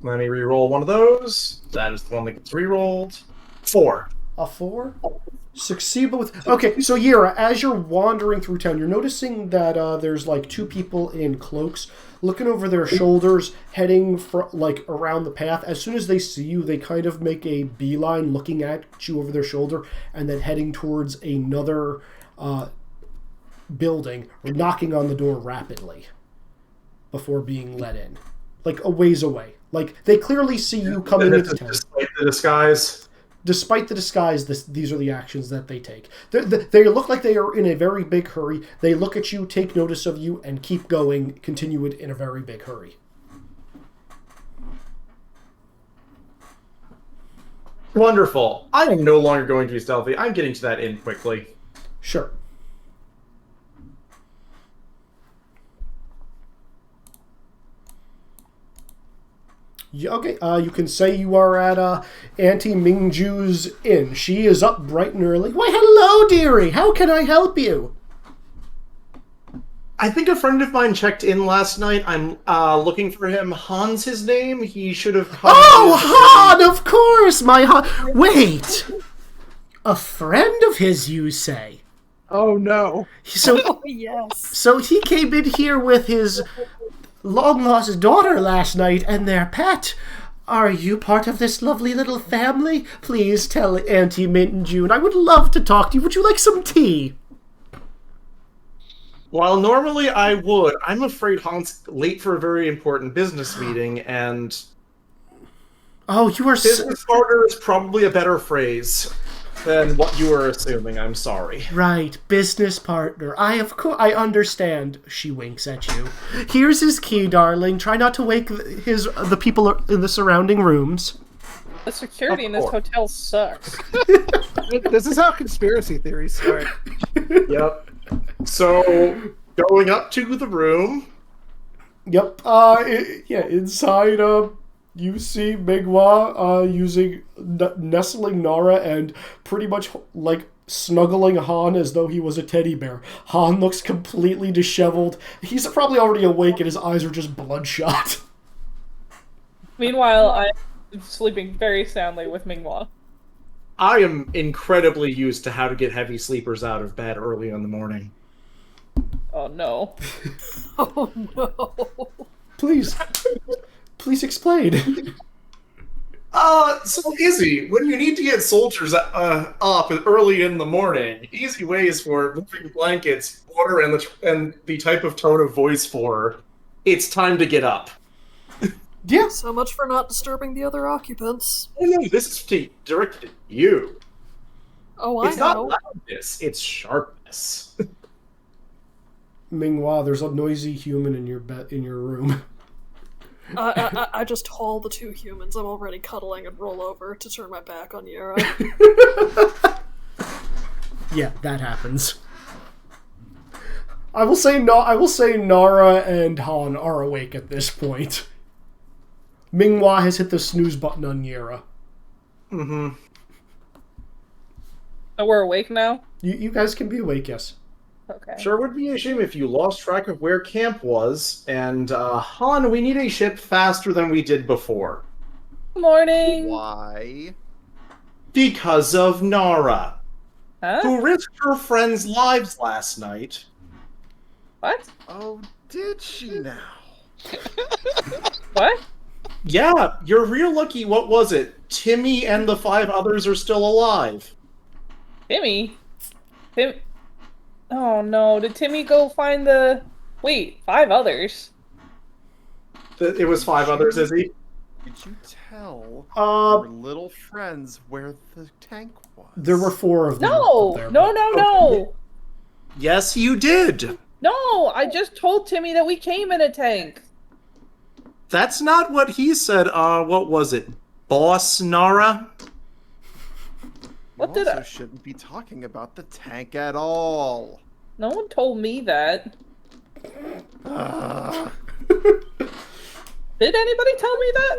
Let me re-roll one of those. That is the one that gets re-rolled. 4. A 4? Succeed with... Okay, so Yera, as you're wandering through town, you're noticing that there's like 2 people in cloaks looking over their shoulders, heading around the path. As soon as they see you, they kind of make a beeline looking at you over their shoulder and then heading towards another building, or knocking on the door rapidly before being let in. Like a ways away. Like, they clearly see you coming into town. Despite the disguise? Despite the disguise, these are the actions that they take. They look like they are in a very big hurry. They look at you, take notice of you, and keep going, continue it in a very big hurry. Wonderful. I am no longer going to be stealthy. I'm getting to that inn quickly. Sure. Okay, you can say you are at Auntie Mingju's inn. She is up bright and early. Why, hello, dearie. How can I help you? I think a friend of mine checked in last night. I'm looking for him. Han's his name. He should have come. Oh, Han, of course, my Han. Wait. A friend of his, you say? Oh, no. So, Yes. So he came in here with his long-lost daughter last night and their pet. Are you part of this lovely little family? Please tell Auntie Mint and June. I would love to talk to you. Would you like some tea? While normally I would, I'm afraid Han's late for a very important business meeting, and... Oh, you are... Business partner is probably a better phrase than what you were assuming. I'm sorry. Right, business partner. I understand. She winks at you. Here's his key, darling. Try not to wake the people in the surrounding rooms. The security in this hotel sucks. This is how conspiracy theories start. Yep. So, going up to the room. Yep. Inside, you see Mingwa nestling Nara and pretty much, like, snuggling Han as though he was a teddy bear. Han looks completely disheveled. He's probably already awake and his eyes are just bloodshot. Meanwhile, I'm sleeping very soundly with Minghua. I am incredibly used to how to get heavy sleepers out of bed early in the morning. Oh no. Oh no. Please explain. So easy. When you need to get soldiers up early in the morning, easy ways for moving blankets, water, and the type of tone of voice for it's time to get up. Yeah. So much for not disturbing the other occupants. Oh no, this is directed at you. Oh, I It's know. not loudness, it's sharpness. Minghua, there's a noisy human in your room. I just haul the two humans. I'm already cuddling and roll over to turn my back on Yara. Yeah, that happens. I will say Nara and Han are awake at this point. Minghua has hit the snooze button on Yara. Mm-hmm. So we're awake now? You guys can be awake, yes. Okay. Sure would be a shame if you lost track of where camp was, and Han, we need a ship faster than we did before. Morning. Why? Because of Nara, Huh? who risked her friends' lives last night. What? Oh, did she now? What? Yeah, you're real lucky. What was it? Timmy and the 5 others are still alive. Timmy? Oh no, did Timmy go find the... Wait, 5 others? It was 5 others, is he? Did you tell your Uh, little friends where the tank was? there were 4 of them. No! up there, No, but- no, no! Yes, you did. No! I just told Timmy that we came in a tank. That's not what he said. What was it? Boss Nara? You What did also I... shouldn't be talking about the tank at all. No one told me that. Ah. Did anybody tell me that?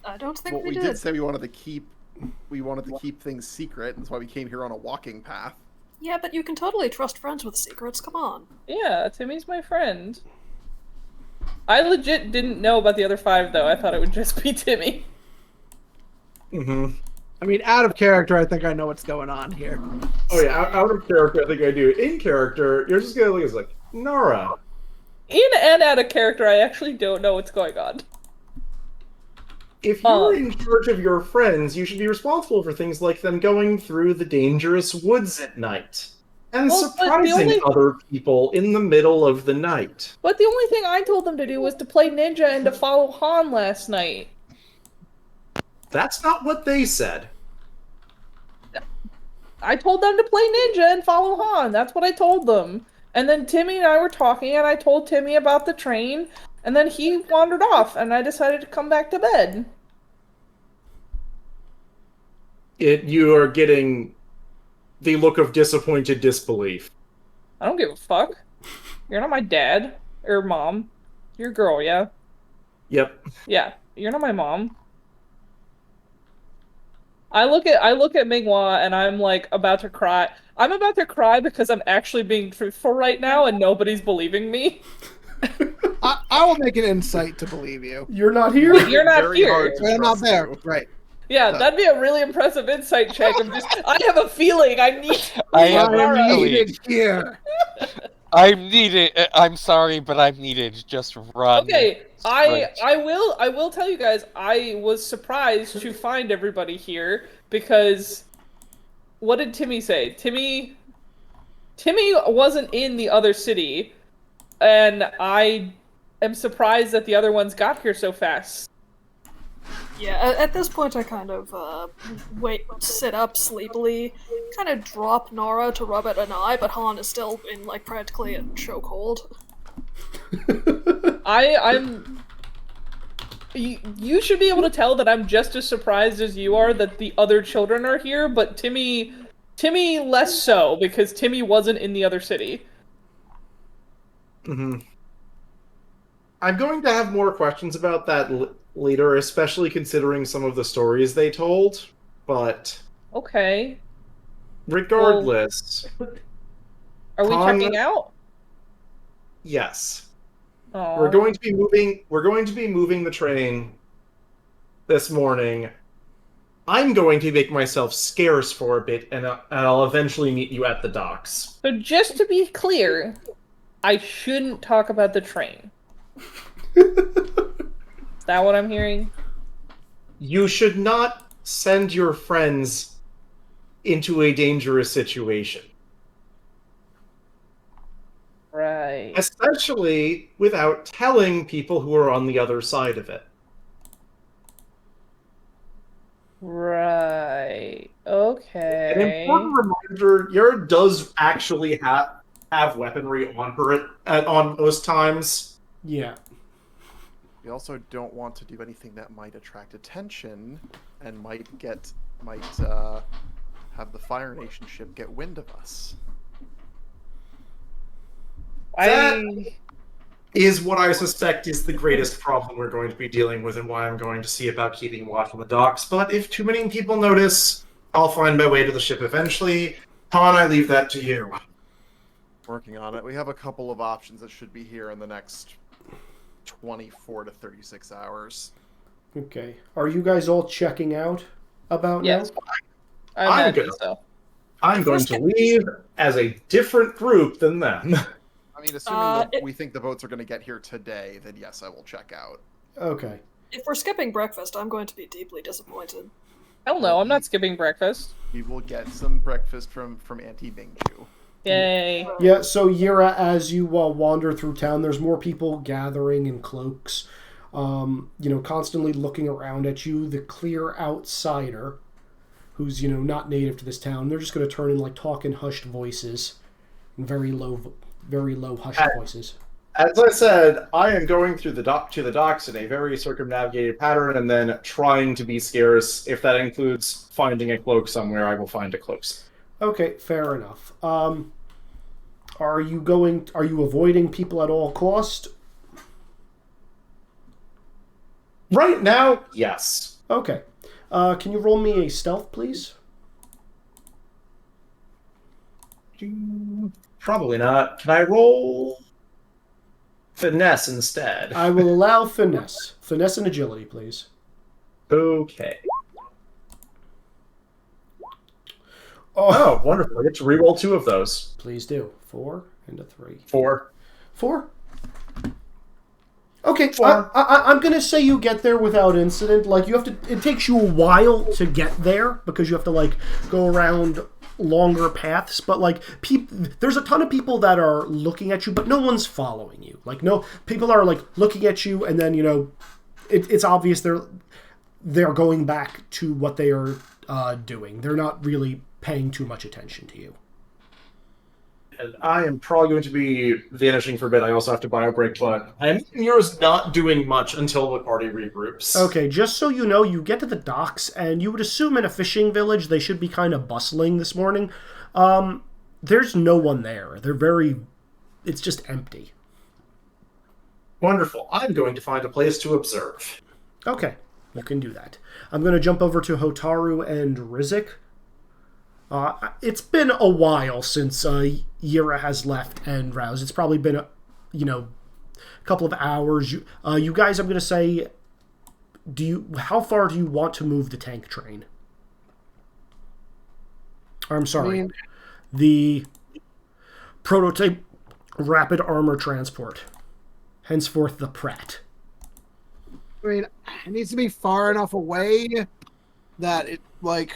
I don't think Well, we we did. did say we wanted to keep things secret. That's why we came here on a walking path. Yeah, but you can totally trust friends with secrets. Come on. Yeah, Timmy's my friend. I legit didn't know about the other 5, though. I thought it would just be Timmy. Mm-hmm. I mean, out of character, I think I know what's going on here. Oh yeah, out of character, I think I do. In character, you're just gonna look as like, Nara. In and out of character, I actually don't know what's going on. If you're in charge of your friends, you should be responsible for things like them going through the dangerous woods at night. And Well, but the surprising only- other people in the middle of the night. But the only thing I told them to do was to play ninja and to follow Han last night. That's not what they said. I told them to play ninja and follow Han. That's what I told them. And then Timmy and I were talking, and I told Timmy about the train, and then he wandered off, and I decided to come back to bed. You are getting the look of disappointed disbelief. I don't give a fuck. You're not my dad or mom. You're a girl, yeah? Yep. Yeah, you're not my mom. I look at Minghua and I'm like about to cry. I'm about to cry because I'm actually being truthful right now and nobody's believing me. I will make an insight to believe you. You're not here? You're not Very here. hard to I'm not trust there. you. Right. Yeah, that'd be a really impressive insight check. I have a feeling I need. I have I a am feeling. needed here. I'm needed. I'm sorry, but I'm needed. Just run. Okay, straight. I will tell you guys, I was surprised to find everybody here because what did Timmy say? Timmy wasn't in the other city, and I am surprised that the other ones got here so fast. Yeah, at this point I kind of, sit up sleepily, kind of drop Nara to rub at an eye, but Han is still in, like, practically a chokehold. You should be able to tell that I'm just as surprised as you are that the other children are here, but Timmy less so, because Timmy wasn't in the other city. Mm-hmm. I'm going to have more questions about that later, especially considering some of the stories they told, but... Okay. Regardless, Are we Han- checking out? yes. Aw. We're going to be moving the train this morning. I'm going to make myself scarce for a bit, and I'll eventually meet you at the docks. So just to be clear, I shouldn't talk about the train. Is that what I'm hearing? You should not send your friends into a dangerous situation. Right. Especially without telling people who are on the other side of it. Right. An Okay. important reminder, Yara does actually have weaponry on her on most times. Yeah. We also don't want to do anything that might attract attention and might have the Fire Nation ship get wind of us. That is what I suspect is the greatest problem we're going to be dealing with, and why I'm going to see about keeping watch on the docks. But if too many people notice, I'll find my way to the ship eventually. Han, I leave that to you. Working on it. We have a couple of options that should be here in the next 24 to 36 hours. Okay. Are you guys all checking out about Yes. now? I I'm imagine good. so. I'm going to leave as a different group than them. I mean, assuming that we think the boats are going to get here today, then yes, I will check out. Okay. If we're skipping breakfast, I'm going to be deeply disappointed. Hell no, I'm not skipping breakfast. We will get some breakfast from Auntie Mingju. Yay. Yeah, so Yira, as you wander through town, there's more people gathering in cloaks, constantly looking around at you. The clear outsider, who's, not native to this town, they're just going to turn and, talk in hushed voices, in very low hushed voices. As I said, I am going through the docks in a very circumnavigated pattern, and then trying to be scarce. If that includes finding a cloak somewhere, I will find a cloak. Okay, fair enough. Are you avoiding people at all cost? Right now, yes. Okay. Can you roll me a stealth, please? Probably not. Can I roll finesse instead? I will allow finesse. Finesse and agility, please. Okay. Oh, wonderful. I get to reroll 2 of those. please do. 4 and a 3. 4. 4. Okay, Four. I'm gonna say you get there without incident. It takes you a while to get there because you have to go around longer paths. But there's a ton of people that are looking at you, but no one's following you. No people are looking at you, and then it's obvious they're going back to what they are doing. They're not really paying too much attention to you. And I am probably going to be vanishing for a bit. I also have to bio break, but Mira's not doing much until the party regroups. Okay, just so you know, you get to the docks, and you would assume in a fishing village they should be kind of bustling this morning. There's no one there. It's just empty. Wonderful. I'm going to find a place to observe. Okay, you can do that. I'm going to jump over to Hotaru and Rizik. It's been a while since Yira has left and Rouse. It's probably been a couple of hours. You guys, I'm going to say, how far do you want to move the tank train? Or, I'm sorry, the prototype rapid armor transport, henceforth the Pratt. I mean, it needs to be far enough away that it, I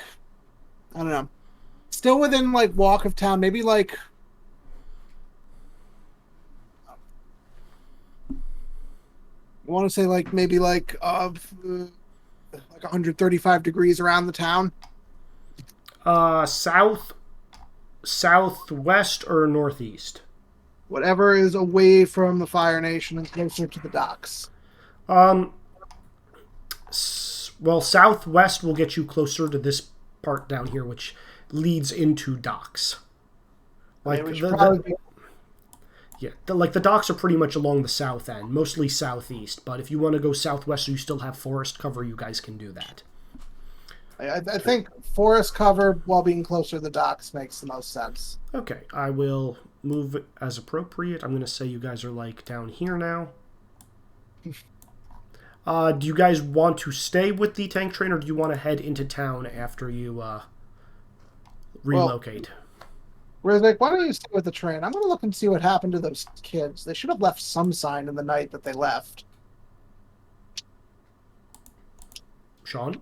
don't know. Still within, walk of town. Maybe, I want to say, maybe, 135 degrees around the town. Southwest or northeast? Whatever is away from the Fire Nation and closer to the docks. Well, southwest will get you closer to this part down here, which leads into docks. The docks are pretty much along the south end, mostly southeast. But if you want to go southwest, so you still have forest cover, you guys can do that. I think forest cover while being closer to the docks makes the most sense. Okay, I will move as appropriate. I'm going to say you guys are like down here now. Do you guys want to stay with the tank train, or do you want to head into town after you relocate? Rizek, why don't you stay with the train? I'm going to look and see what happened to those kids. They should have left some sign in the night that they left. Sean?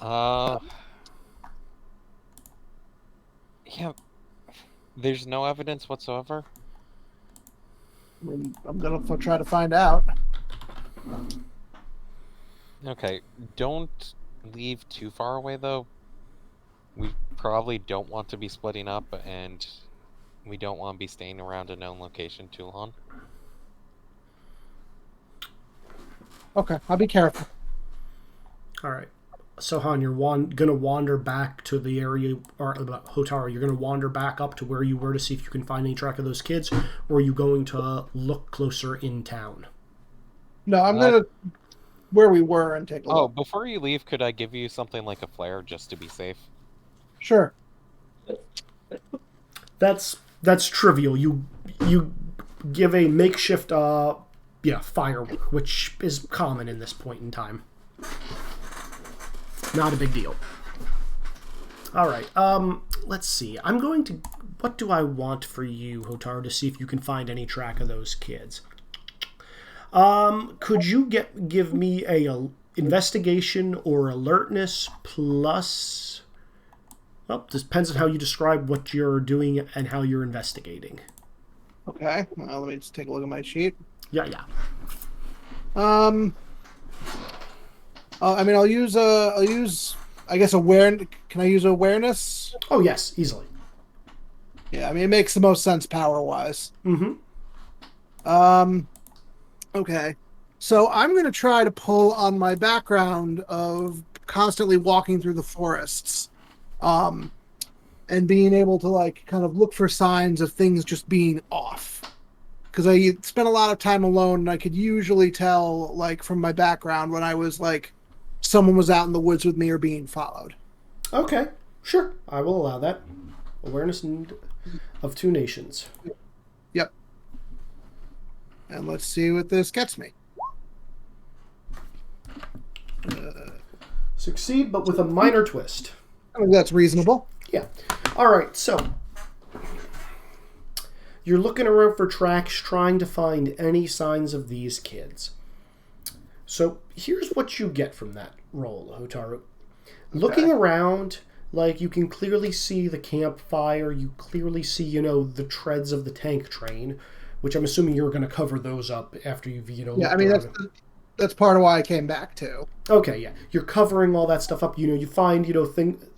Yeah. There's no evidence whatsoever. I'm going to try to find out. Okay, don't leave too far away, though. We probably don't want to be splitting up, and we don't want to be staying around a known location too long. Okay, I'll be careful. All right. So, Han, you're going to wander back to the area, or Hotaru, you're going to wander back up to where you were to see if you can find any track of those kids, or are you going to look closer in town? No, I'm going to where we were and take a look. Oh, before you leave, could I give you something like a flare just to be safe? Sure. That's trivial. You give a makeshift firework, which is common in this point in time. Not a big deal. All right. Let's see. I'm going to. What do I want for you, Hotaru, to see if you can find any track of those kids? Could you give me a investigation or alertness plus? Well, this depends on how you describe what you're doing and how you're investigating. Okay. Well, let me just take a look at my sheet. Yeah. I mean, I'll use, I guess, awareness. Can I use awareness? Oh, yes, easily. Yeah, I mean, it makes the most sense power-wise. Mm-hmm. Okay. So I'm going to try to pull on my background of constantly walking through the forests, and being able to, like, kind of look for signs of things just being off. Because I spent a lot of time alone, and I could usually tell, like, from my background when I was, like, someone was out in the woods with me or being followed. Okay, sure. I will allow that. Awareness of two nations. Yep. And let's see what this gets me. Succeed, but with a minor twist. I think that's reasonable. Yeah. All right, so you're looking around for tracks, trying to find any signs of these kids. So here's what you get from that roll, Hotaru. Looking around, like, you can clearly see the campfire. You clearly see, the treads of the tank train, which I'm assuming you're going to cover those up after you've, Yeah, I mean, that's part of why I came back, too. Okay, yeah. You're covering all that stuff up. You find,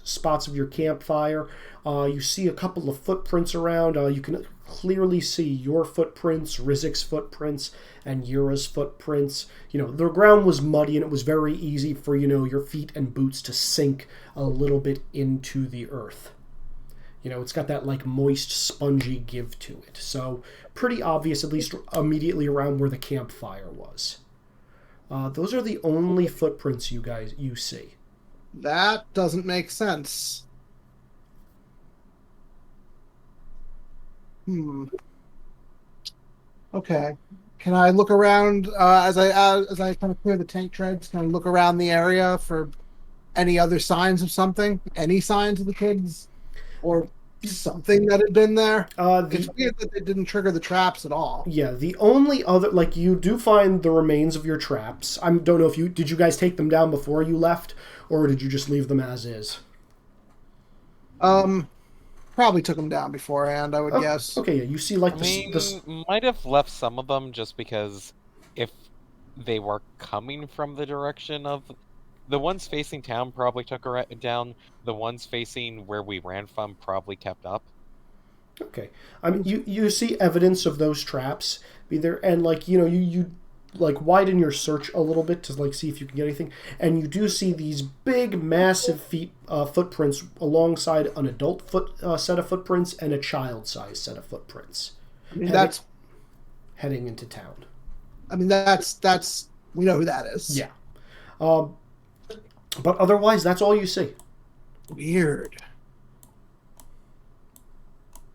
spots of your campfire. You see a couple of footprints around. You can clearly see your footprints, Rizik's footprints, and Yura's footprints. The ground was muddy, and it was very easy for, your feet and boots to sink a little bit into the earth. It's got that, like, moist, spongy give to it. So, pretty obvious, at least immediately around where the campfire was. Those are the only footprints you see. That doesn't make sense. Okay. Can I look around as I kind of clear the tank treads? Can I look around the area for any other signs of something? Any signs of the kids, or something that had been there? It's weird that they didn't trigger the traps at all. Yeah, the only other, like, you do find the remains of your traps. I don't know if did you guys take them down before you left, or did you just leave them as is? Probably took them down beforehand, I would guess. Okay, yeah, you see, like, Might have left some of them just because if they were coming from the direction of the ones facing town, probably took her down. The ones facing where we ran from probably kept up. Okay, I mean, you see evidence of those traps be there, and, like, you like widen your search a little bit to, like, see if you can get anything, and you do see these big, massive footprints alongside an adult set of footprints and a child-sized set of footprints. I mean, that's heading into town. I mean, that's we know who that is. Yeah. But otherwise, that's all you see. Weird.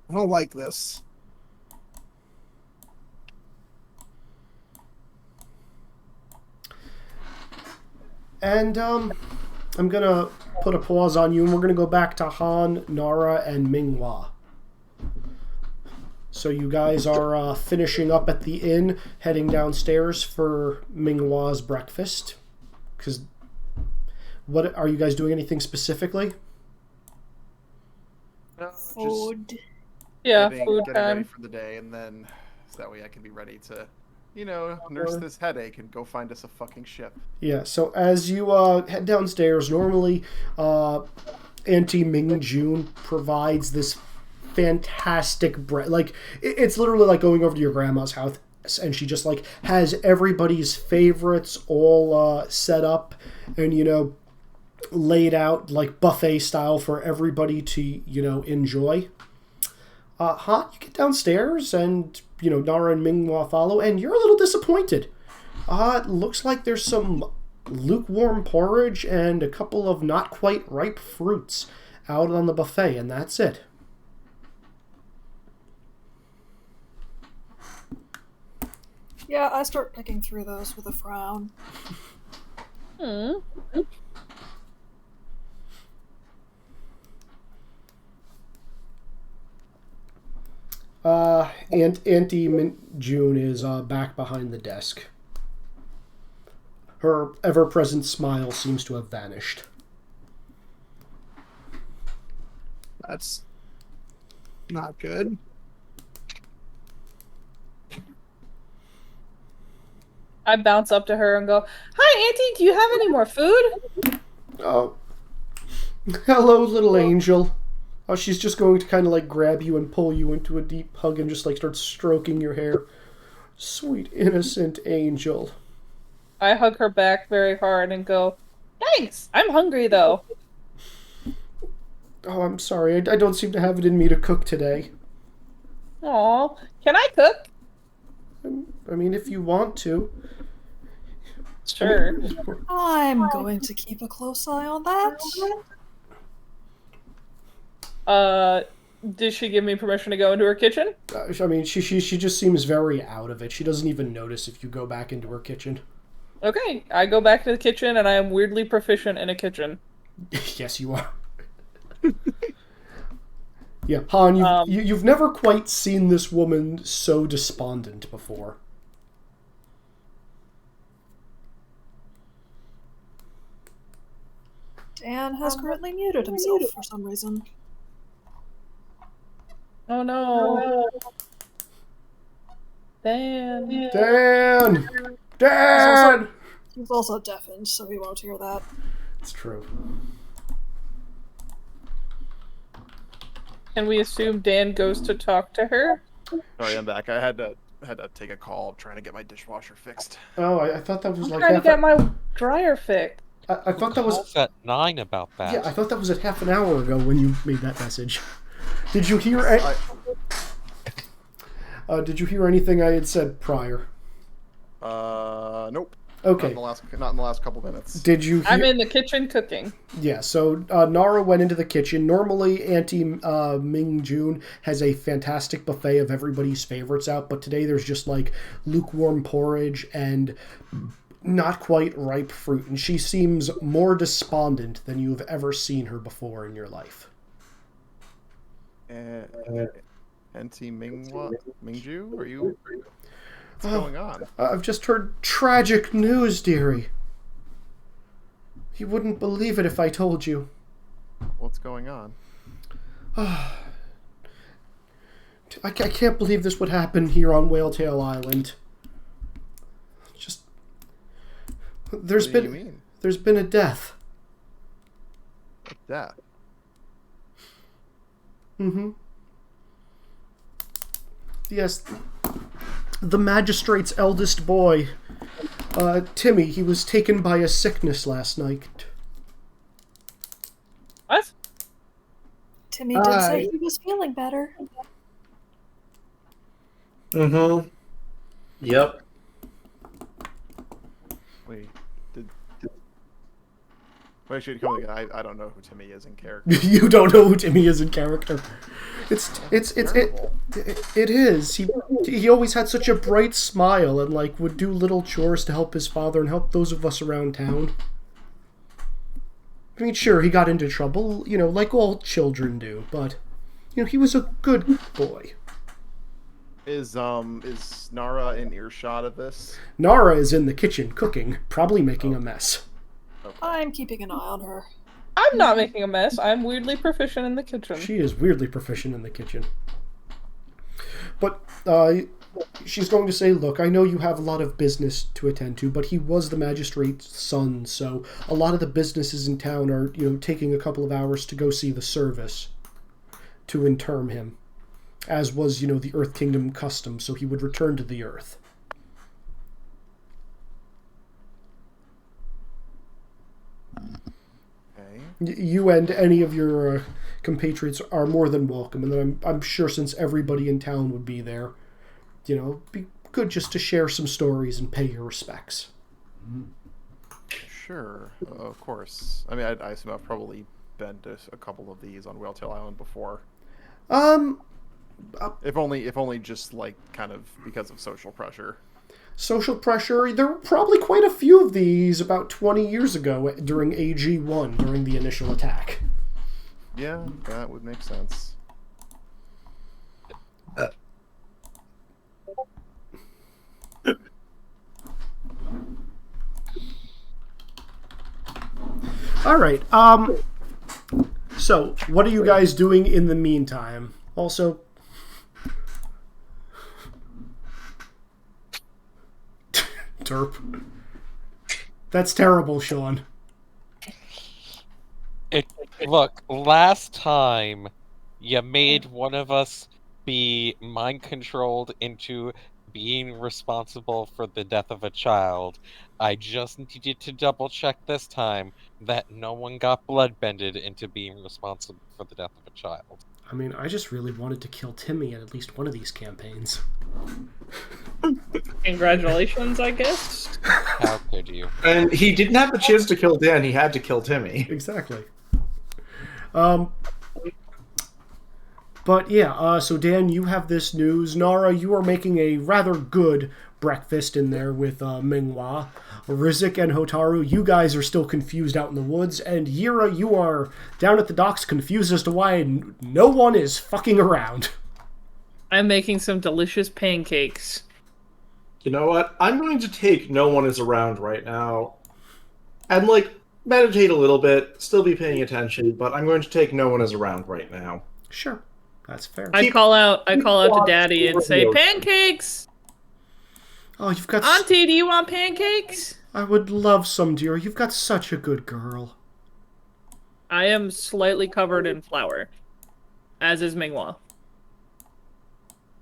I don't like this. And I'm gonna put a pause on you, and we're gonna go back to Han, Nara, and Minghua. So you guys are finishing up at the inn, heading downstairs for Minghua's breakfast. Because what are you guys doing? Anything specifically? No, just Food. Yeah, getting food ready time. for the day, and then so that way I can be ready to, nurse this headache and go find us a fucking ship. Yeah. So as you head downstairs, normally Auntie Ming Jun provides this fantastic bread. Like it's literally like going over to your grandma's house, and she just like has everybody's favorites all set up, and laid out like buffet style for everybody to enjoy. Han, you get downstairs, and Nara and Minghua follow, and you're a little disappointed. It looks like there's some lukewarm porridge and a couple of not quite ripe fruits out on the buffet, and that's it. Yeah, I start picking through those with a frown. And Auntie June is back behind the desk. Her ever-present smile seems to have vanished. That's not good. I bounce up to her and go, "Hi, Auntie. Do you have any more food?" Oh, hello, little angel. Oh, she's just going to kind of like grab you and pull you into a deep hug and just like start stroking your hair. Sweet, innocent angel. I hug her back very hard and go, "Thanks. I'm hungry though." Oh, I'm sorry. I don't seem to have it in me to cook today. Aw, can I cook? I mean, if you want to. Sure. I'm going to keep a close eye on that. Did she give me permission to go into her kitchen? I mean, she just seems very out of it. She doesn't even notice if you go back into her kitchen. Okay, I go back to the kitchen and I am weirdly proficient in a kitchen. Yes, you are. Yeah, Han, you've never quite seen this woman so despondent before. Dan has currently muted himself for some reason. Oh no. Dan. Dan! Dan! He's also deafened, so he won't hear that. It's true. Can we assume Dan goes to talk to her? Sorry, I'm back. I had to take a call trying to get my dishwasher fixed. Oh, I thought that was I'm like trying to get my dryer fixed. I thought that was at 9 about that. Yeah, I thought that was at half an hour ago when you made that message. Did you hear did you hear anything I had said prior? Nope. Okay. Not in the last couple minutes. Did you hear... I'm in the kitchen cooking. Yeah, so Nara went into the kitchen. Normally, Auntie Ming Jun has a fantastic buffet of everybody's favorites out, but today there's just like lukewarm porridge and not quite ripe fruit, and she seems more despondent than you've ever seen her before in your life. Auntie Mingju, are you? What's going on? I've just heard tragic news, dearie. You wouldn't believe it if I told you. What's going on? I can't believe this would happen here on Whaletail Island. Just... What do you mean? There's been a death. A death? Mm-hmm. Yes. The magistrate's eldest boy, Timmy, he was taken by a sickness last night. What? Timmy did say he was feeling better. Mm-hmm. Yep. Wait, Well, actually, I don't know who Timmy is in character. You don't know who Timmy is in character. It is. He always had such a bright smile and like would do little chores to help his father and help those of us around town. I mean, sure, he got into trouble, like all children do, but he was a good boy. Is Nara in earshot of this? Nara is in the kitchen cooking, probably making a mess. Okay. I'm keeping an eye on her. I'm not making a mess. I'm weirdly proficient in the kitchen. She is weirdly proficient in the kitchen. But she's going to say, look, I know you have a lot of business to attend to, but he was the magistrate's son, so a lot of the businesses in town are, taking a couple of hours to go see the service to interm him, as was, the Earth Kingdom custom, so he would return to the Earth. You and any of your compatriots are more than welcome, and then I'm sure since everybody in town would be there, be good just to share some stories and pay your respects. Sure, of course. I mean, I assume I've probably been to a couple of these on Whaletail Island before. If only just like kind of because of social pressure. Social pressure. There were probably quite a few of these about 20 years ago during AG1, during the initial attack. Yeah, that would make sense. All right. So, what are you guys doing in the meantime? Also, derp. That's terrible, Sean. Look, last time you made one of us be mind-controlled into being responsible for the death of a child. I just needed to double-check this time that no one got bloodbended into being responsible for the death of a child. I mean, I just really wanted to kill Timmy at least one of these campaigns. Congratulations, I guess. How could you? And he didn't have the chance to kill Dan, he had to kill Timmy. Exactly. But yeah, so Dan, you have this news. Nara, you are making a rather good breakfast in there with Minghua. Rizik and Hotaru, you guys are still confused out in the woods. And Yira, you are down at the docks confused as to why no one is fucking around. I'm making some delicious pancakes. You know what? I'm going to take no one is around right now. And, meditate a little bit, still be paying attention, but I'm going to take no one is around right now. Sure. That's fair. I call out to Daddy and say, pancakes! Oh, you've got... Auntie, do you want pancakes? I would love some, dear. You've got such a good girl. I am slightly covered in flour. As is Minghua.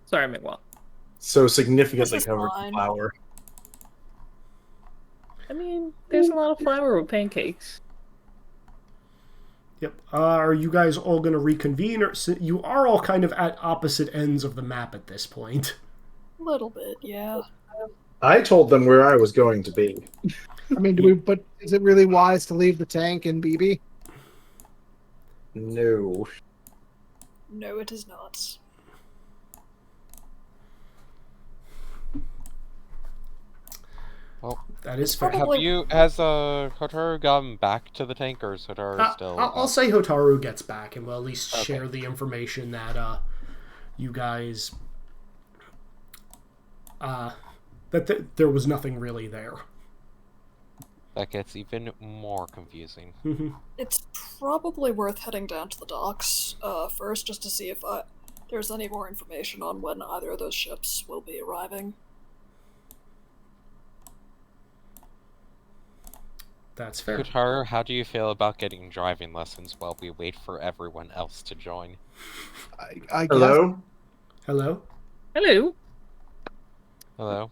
Sorry, Minghua. So significantly covered fine. in flour. I mean, there's a lot of flour with pancakes. Yep. Are you guys all going to reconvene? Or you are all kind of at opposite ends of the map at this point. A little bit, yeah. I told them where I was going to be. I mean, but is it really wise to leave the tank in BB? No. No, it is not. Well, that is fair. Has Hotaru gotten back to the tank, or is Hotaru still... I'll say Hotaru gets back, and we'll at least share the information that you guys... that there was nothing really there. That gets even more confusing. Mm-hmm. It's probably worth heading down to the docks first, just to see if there's any more information on when either of those ships will be arriving. That's fair. Hotaru, how do you feel about getting driving lessons while we wait for everyone else to join? I Hello? guess. Hello? Hello. Hello?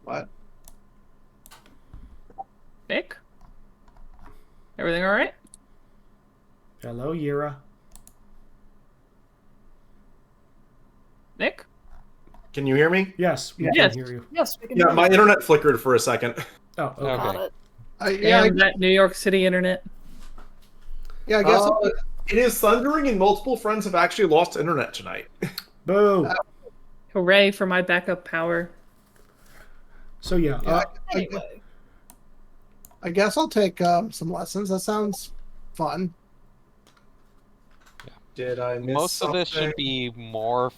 What? Nick? Everything alright? Hello, Yira. Nick? Can you hear me? Yes, we Yes. can hear you. Yes, we can Yeah, hear my you. internet flickered for a second. Oh, okay. Got it. Damn, that New York City internet. Yeah, I guess. It is thundering, and multiple friends have actually lost internet tonight. Boo. Hooray for my backup power. So yeah, Anyway, I guess I'll take some lessons. That sounds fun. Did I miss Most of this something? should be more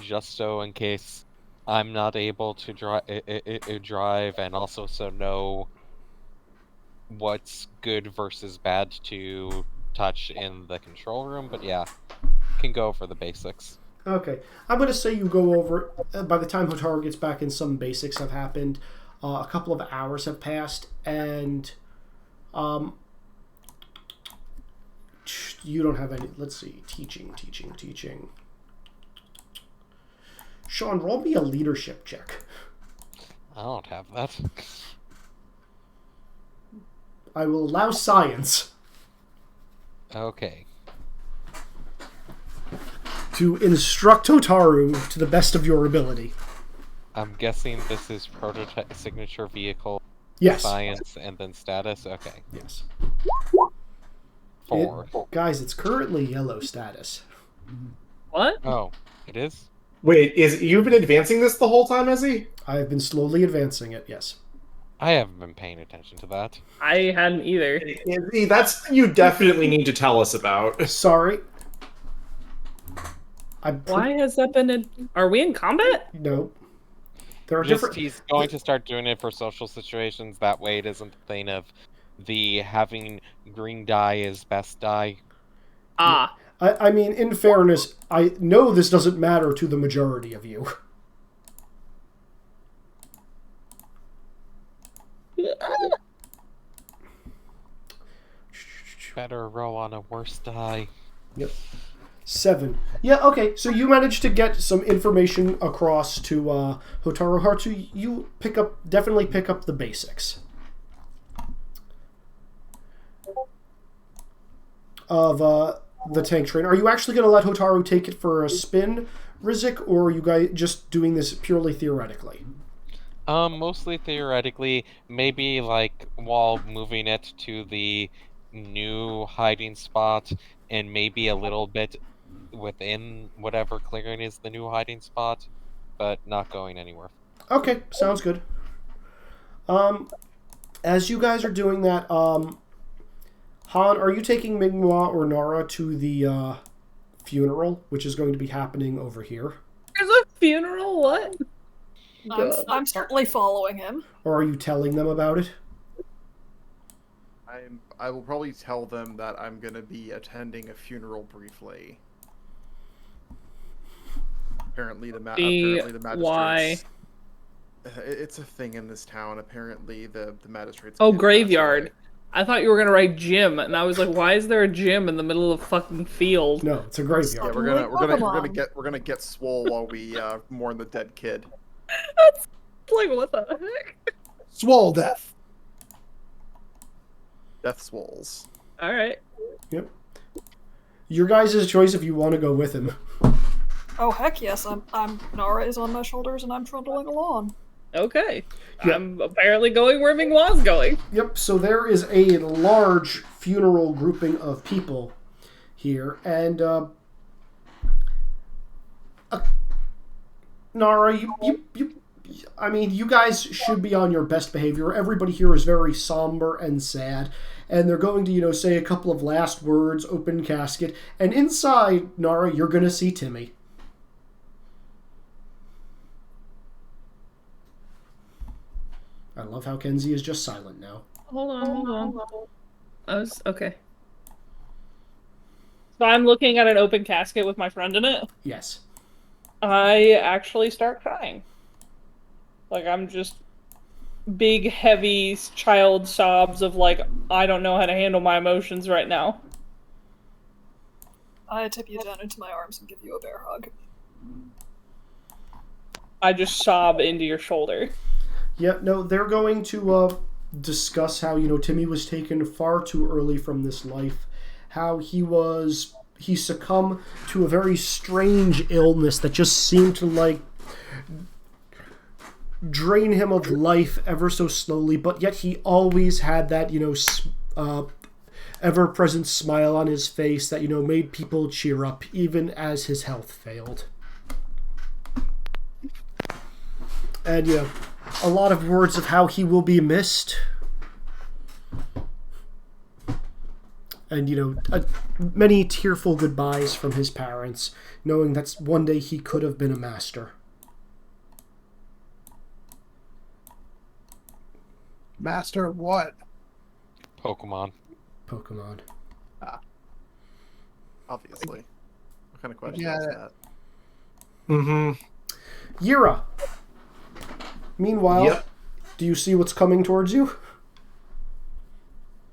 just so in case I'm not able to drive, and also so know what's good versus bad to touch in the control room. But yeah, can go for the basics. okay. I'm going to say you go over, by the time Hotaru gets back and some basics have happened, a couple of hours have passed, and you don't have any, let's see, teaching. Sean, roll me a leadership check. I don't have that. I will allow science Okay. to instruct Hotaru to the best of your ability. I'm guessing this is prototype signature vehicle, Yes. science, and then status. Okay. Yes. 4. Guys, it's currently yellow status. What? Oh, it is? Wait, you've been advancing this the whole time, has he? I have been slowly advancing it, yes. I haven't been paying attention to that. I hadn't either. Izzy, that's something you definitely need to tell us about. Sorry. Why has that been Are we in combat? No. There are Just different... he's going to start doing it for social situations. That way it isn't the thing of the having green dye is best dye. Ah. I mean, in fairness, I know this doesn't matter to the majority of you. Better roll on a worse die. Yep. 7. Yeah, okay, so you managed to get some information across to Hotaru Hartsu. You definitely pick up the basics of the tank train. Are you actually going to let Hotaru take it for a spin, Rizik, or are you guys just doing this purely theoretically? Mostly theoretically, maybe like while moving it to the new hiding spot, and maybe a little bit within whatever clearing is the new hiding spot, but not going anywhere. Okay, sounds good. As you guys are doing that, Han, are you taking Minghua or Nara to the funeral, which is going to be happening over here? There's a funeral? What? I'm certainly following him. Or are you telling them about it? I will probably tell them that I'm going to be attending a funeral briefly. Apparently the magistrates... Why? It's a thing in this town. Apparently the magistrates... Oh, graveyard. I thought you were gonna write gym, and I was like, why is there a gym in the middle of fucking field? No, it's a graveyard. Yeah, we're gonna get swole while we mourn the dead kid. That's like, what the heck? Swole death. Death swolls. Alright. Yep. Your guys' choice if you want to go with him. Oh heck yes, I'm Nara is on my shoulders and I'm trundling along. Okay. Yeah. I'm apparently going where Minghua's going. Yep, so there is a large funeral grouping of people here, and Nara, I mean, you guys should be on your best behavior. Everybody here is very somber and sad, and they're going to, say a couple of last words, open casket, and inside, Nara, you're going to see Timmy. I love how Kenzie is just silent now. Hold on. Okay. So I'm looking at an open casket with my friend in it. Yes. I actually start crying. Like, I'm just big, heavy child sobs of like, I don't know how to handle my emotions right now. I tip you down into my arms and give you a bear hug. I just sob into your shoulder. Yeah, no, they're going to discuss how, Timmy was taken far too early from this life, how he succumbed to a very strange illness that just seemed to, drain him of life ever so slowly, but yet he always had that, ever-present smile on his face that, made people cheer up even as his health failed. And, a lot of words of how he will be missed. And, many tearful goodbyes from his parents, knowing that one day he could have been a master. Master of what? Pokemon. Pokemon. Obviously. What kind of question Yeah. is that? Mm-hmm. Yira. Meanwhile, Yep. do you see what's coming towards you?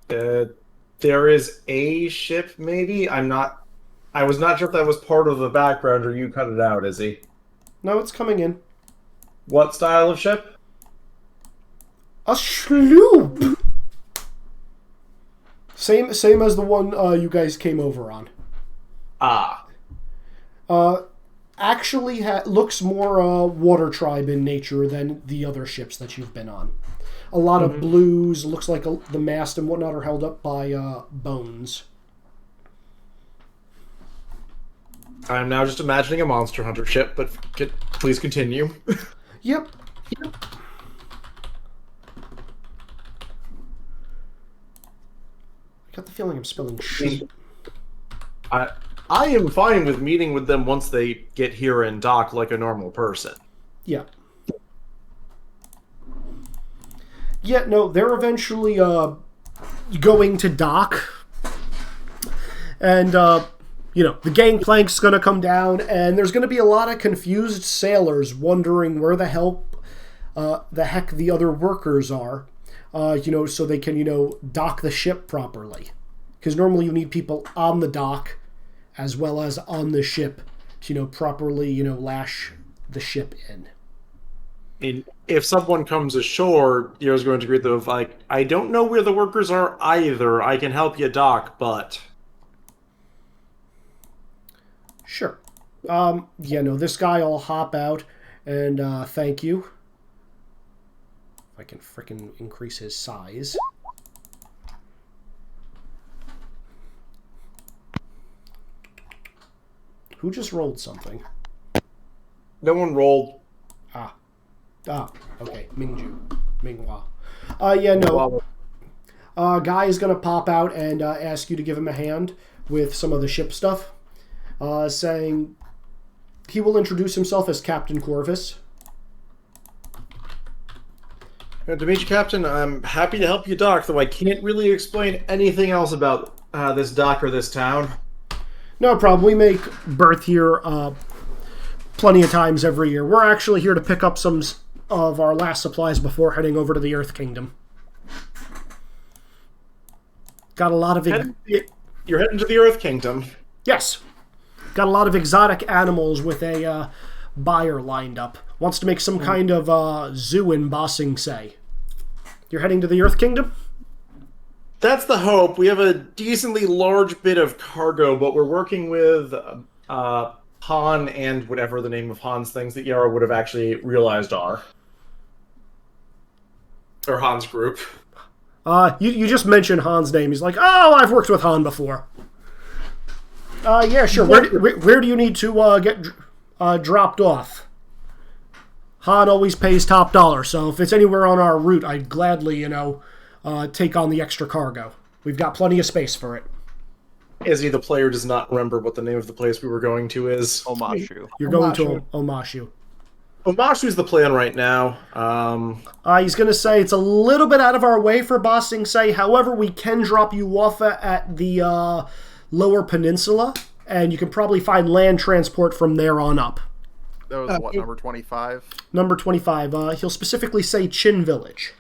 There is a ship, maybe? I was not sure if that was part of the background or you cut it out, Izzy. No, it's coming in. What style of ship? A sloop! Same as the one you guys came over on. Ah. Actually looks more water tribe in nature than the other ships that you've been on. A lot of blues. Looks like the mast and whatnot are held up by bones. I'm now just imagining a Monster Hunter ship, but please continue. Yep. I got the feeling I'm spelling sheep. I am fine with meeting with them once they get here and dock like a normal person. Yeah. Yeah, no, they're eventually going to dock. And, the gangplank's going to come down, and there's going to be a lot of confused sailors wondering where the heck the other workers are, so they can, dock the ship properly. Because normally you need people on the dock as well as on the ship to, properly, lash the ship in. And if someone comes ashore, you're going to greet them with, like, I don't know where the workers are either. I can help you dock, but... Sure. This guy will hop out and thank you. If I can frickin' increase his size. Who just rolled something? No one rolled. Okay. Minghua. Guy is going to pop out and ask you to give him a hand with some of the ship stuff. Saying he will introduce himself as Captain Corvus. To meet you, Captain. I'm happy to help you dock, though I can't really explain anything else about this dock or this town. No problem. We make berth here plenty of times every year. We're actually here to pick up some of our last supplies before heading over to the Earth Kingdom. Got a lot of... You're heading to the Earth Kingdom. Yes. Got a lot of exotic animals with a buyer lined up. Wants to make some kind of zoo in Ba Sing Se. You're heading to the Earth Kingdom? That's the hope. We have a decently large bit of cargo, but we're working with Han and whatever the name of Han's things that Yara would have actually realized are. Or Han's group. You just mentioned Han's name. He's like, oh, I've worked with Han before. Yeah, sure. Where do you need to get dropped off? Han always pays top dollar, so if it's anywhere on our route, I'd gladly, take on the extra cargo. We've got plenty of space for it. Izzy, the player, does not remember what the name of the place we were going to is. Omashu. You're going to Omashu. Omashu's the plan right now. He's going to say it's a little bit out of our way for Ba Sing Se. However, we can drop you off at the Lower Peninsula, and you can probably find land transport from there on up. That was what, number 25? Number 25. He'll specifically say Chin Village.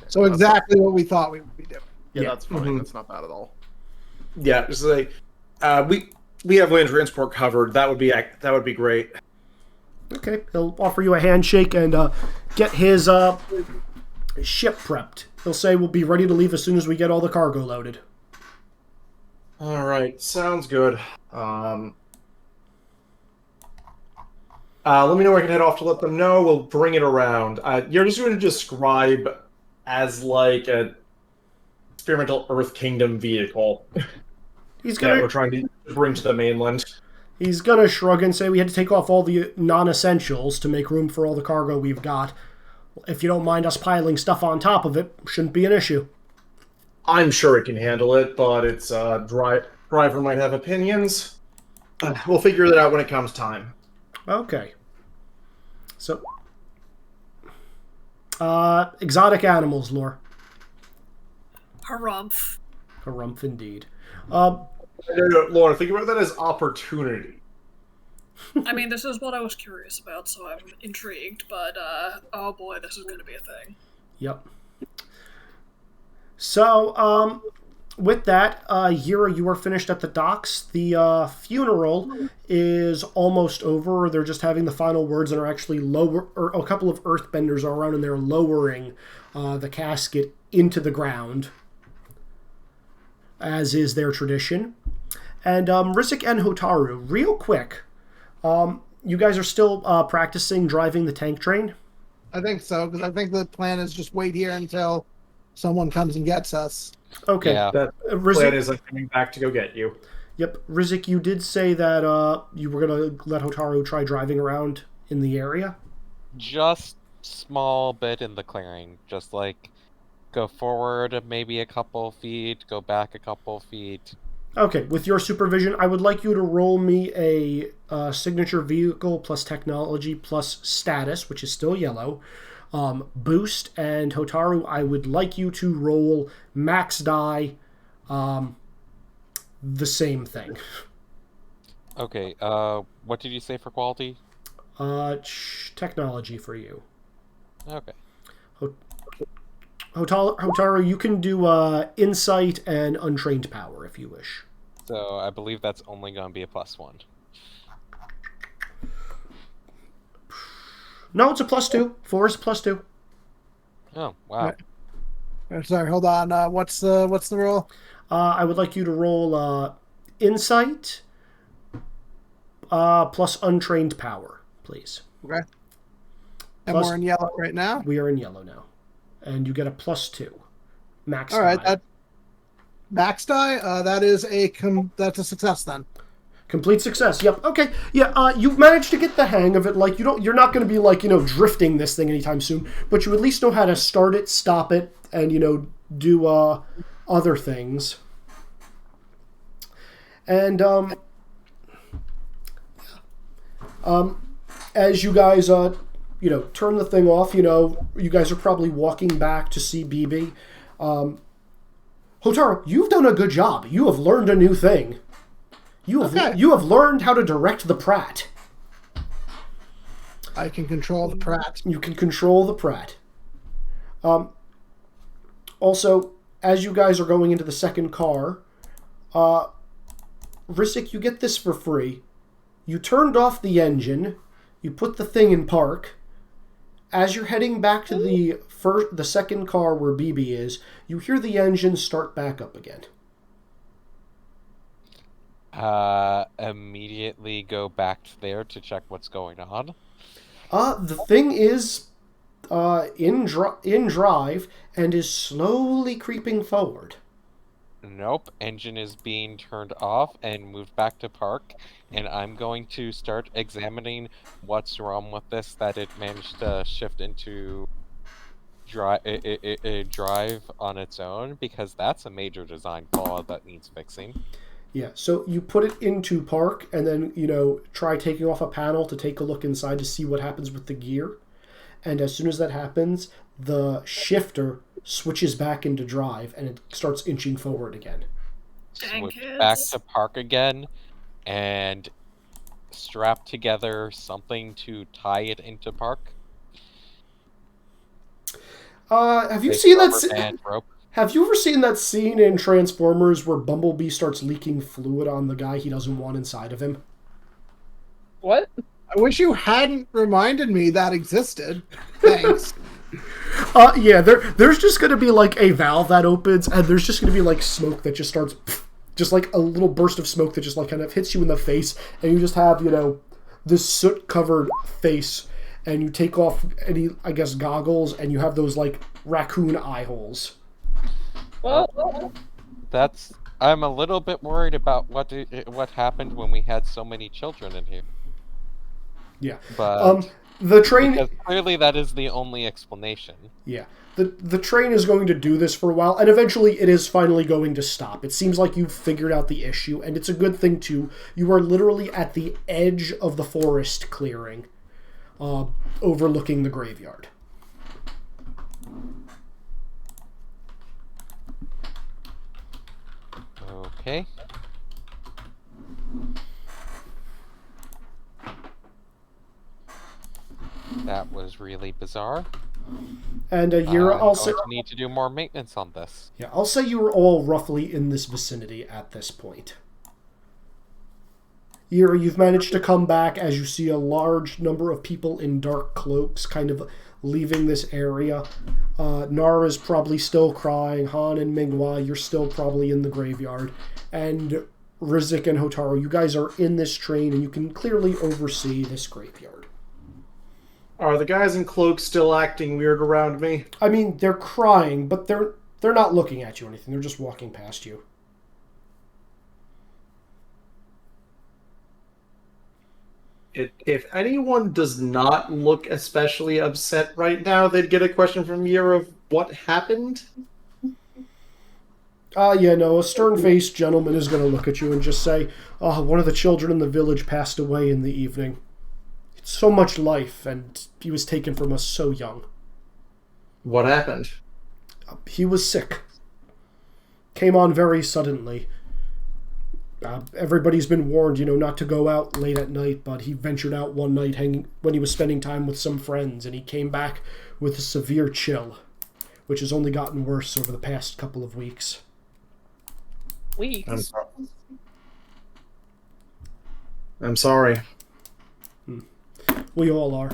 So exactly what we thought we would be doing. Yeah, that's fine. That's not bad at all. Yeah, just like we have land transport covered. That would be great. Okay, he'll offer you a handshake and get his ship prepped. He'll say we'll be ready to leave as soon as we get all the cargo loaded. All right, sounds good. Let me know where I can head off to let them know. We'll bring it around. You're just going to describe as like a experimental Earth Kingdom vehicle He's that we're gonna trying to bring to the mainland. he's gonna shrug and say we had to take off all the non-essentials to make room for all the cargo we've got. If you don't mind us piling stuff on top of it, shouldn't be an issue. I'm sure it can handle it, but its driver might have opinions. We'll figure that out when it comes time. Okay. So, exotic animals lore. Harumph. Harumph indeed. No, Laura, think about that as opportunity. I mean, this is what I was curious about, so I'm intrigued, but, oh boy, this is gonna be a thing. Yep. So, with that, Yira, you are finished at the docks. The funeral is almost over. They're just having the final words and are actually or a couple of earthbenders are around and they're lowering the casket into the ground, as is their tradition. And Rizik and Hotaru, real quick, you guys are still practicing driving the tank train? I think so, because I think the plan is just wait here until someone comes and gets us. Okay. Yeah. That plan is like coming back to go get you. Yep. Rizik, you did say that you were going to let Hotaru try driving around in the area? Just small bit in the clearing. Just like go forward maybe a couple feet, go back a couple feet. Okay. With your supervision, I would like you to roll me a signature vehicle plus technology plus status, which is still yellow, boost, and Hotaru, I would like you to roll max die, the same thing. Okay, what did you say for quality? Technology for you. Okay. Hotaru, you can do insight and untrained power if you wish. So I believe that's only going to be a +1. No, it's a +2. 4 is a +2. Oh, wow. Sorry, hold on. What's the roll? I would like you to roll insight plus untrained power, please. Okay. And Plus- we're in yellow right now. We are in yellow now. And you get a +2. Max All right, die. that max die. That is that's a success then. Complete success. Yep. Okay. Yeah. You've managed to get the hang of it. Like you're not going to be like drifting this thing anytime soon. But you at least know how to start it, stop it, and do other things. And as you guys turn the thing off, you guys are probably walking back to see BB. Hotaru, you've done a good job. You have learned a new thing. You have learned how to direct the Pratt. I can control the Pratt. You can control the Pratt. Also, as you guys are going into the second car, Rizik, you get this for free. You turned off the engine. You put the thing in park. As you're heading back to the second car where BB is, you hear the engine start back up again. Immediately go back there to check what's going on. The thing is in drive and is slowly creeping forward. Nope, engine is being turned off and moved back to park, and I'm going to start examining what's wrong with this, that it managed to shift into drive on its own, because that's a major design flaw that needs fixing. Yeah, so you put it into park and then, try taking off a panel to take a look inside to see what happens with the gear. And as soon as that happens, the shifter switches back into drive and it starts inching forward again. Switch back to park again and strap together something to tie it into park. Have you seen that? Have you ever seen that scene in Transformers where Bumblebee starts leaking fluid on the guy he doesn't want inside of him? What? I wish you hadn't reminded me that existed. Thanks. Yeah, there's just going to be like a valve that opens and there's just going to be like smoke that just starts, just like a little burst of smoke that just like kind of hits you in the face, and you just have, this soot-covered face, and you take off any, I guess, goggles, and you have those like raccoon eye holes. Well, That's. I'm a little bit worried about what happened when we had so many children in here. Yeah. But The train. because clearly that is the only explanation. Yeah. The train is going to do this for a while, and eventually it is finally going to stop. It seems like you've figured out the issue, and it's a good thing, too. You are literally at the edge of the forest clearing, overlooking the graveyard. Okay. That was really bizarre. And you're I'm also... going to need to do more maintenance on this. Yeah, I'll say you were all roughly in this vicinity at this point. You've managed to come back as you see a large number of people in dark cloaks kind of leaving this area. Nara's probably still crying. Han and Minghua, you're still probably in the graveyard. And Rizik and Hotaru, you guys are in this train and you can clearly oversee this graveyard. Are the guys in cloaks still acting weird around me? I mean, they're crying, but they're not looking at you or anything. They're just walking past you. If anyone does not look especially upset right now, they'd get a question from Yer of what happened. Yeah, no, a stern-faced gentleman is going to look at you and just say, one of the children in the village passed away in the evening. It's so much life, and he was taken from us so young. What happened? He was sick. Came on very suddenly. Everybody's been warned, not to go out late at night, but he ventured out one night when he was spending time with some friends, and he came back with a severe chill, which has only gotten worse over the past couple of weeks. Weeks? I'm sorry. We all are.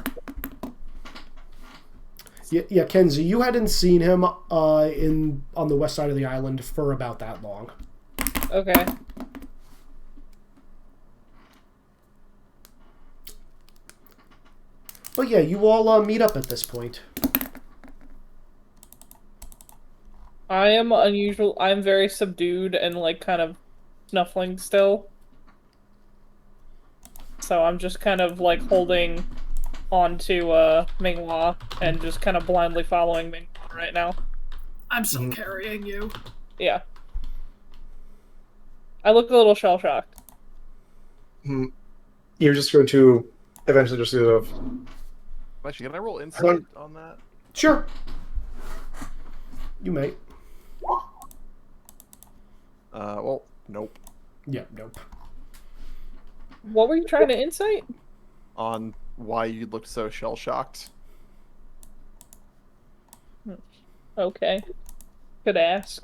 Yeah, Kenzie, you hadn't seen him on the west side of the island for about that long. Okay. But yeah, you all meet up at this point. I am unusual. I'm very subdued and kind of snuffling still. So I'm just kind of holding on to Minghua and just kind of blindly following Minghua right now. I'm still carrying you. Yeah. I look a little shell-shocked. You're just going to eventually just sort of... Actually, can I roll insight on that? Sure. You may. Well, nope. Yeah, nope. What were you trying to insight? On why you looked so shell-shocked. Okay. Could ask.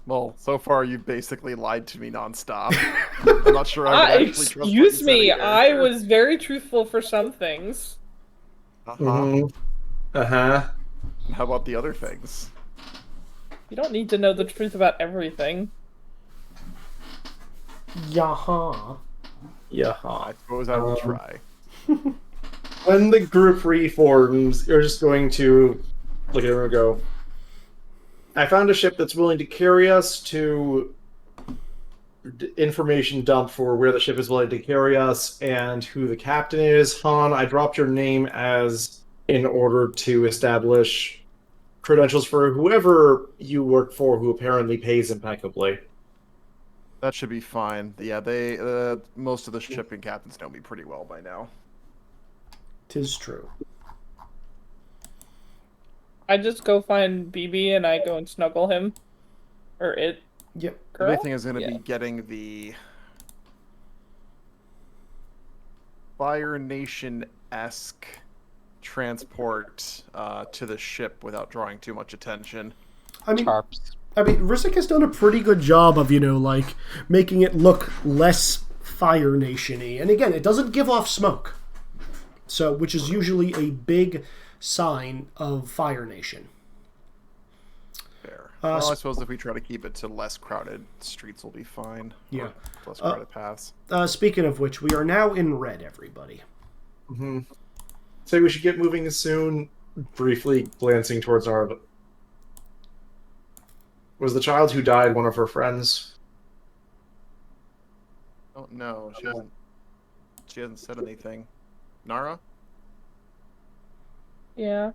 Well, so far you've basically lied to me nonstop. I'm not sure I would actually trust what you Excuse said me, either. I was very truthful for some things. Uh-huh. Uh-huh. And how about the other things? You don't need to know the truth about everything. Yaha. Yeah. I suppose I will try. When the group reforms, you're just going to look at it and go, I found a ship that's willing to carry us to information dump for where the ship is willing to carry us and who the captain is. Han, I dropped your name as in order to establish credentials for whoever you work for who apparently pays impeccably. That should be fine. Yeah, they most of the shipping captains know me pretty well by now. 'Tis true. I just go find BB and I go and snuggle him. Or it. Yep. The big thing is going to Yeah. be getting the Fire Nation-esque transport to the ship without drawing too much attention. I mean, Tarps. Rizik has done a pretty good job of, making it look less Fire Nation-y. And again, it doesn't give off smoke. So, which is usually a big sign of Fire Nation. Fair. Uh, Well, I suppose if we try to keep it to less crowded streets, will be fine. Yeah. Or less crowded paths. Speaking of which, we are now in red, everybody. So we should get moving soon. briefly glancing towards Nara. Was the child who died one of her friends? Oh no, she hasn't. She hasn't said anything. Nara, Yeah.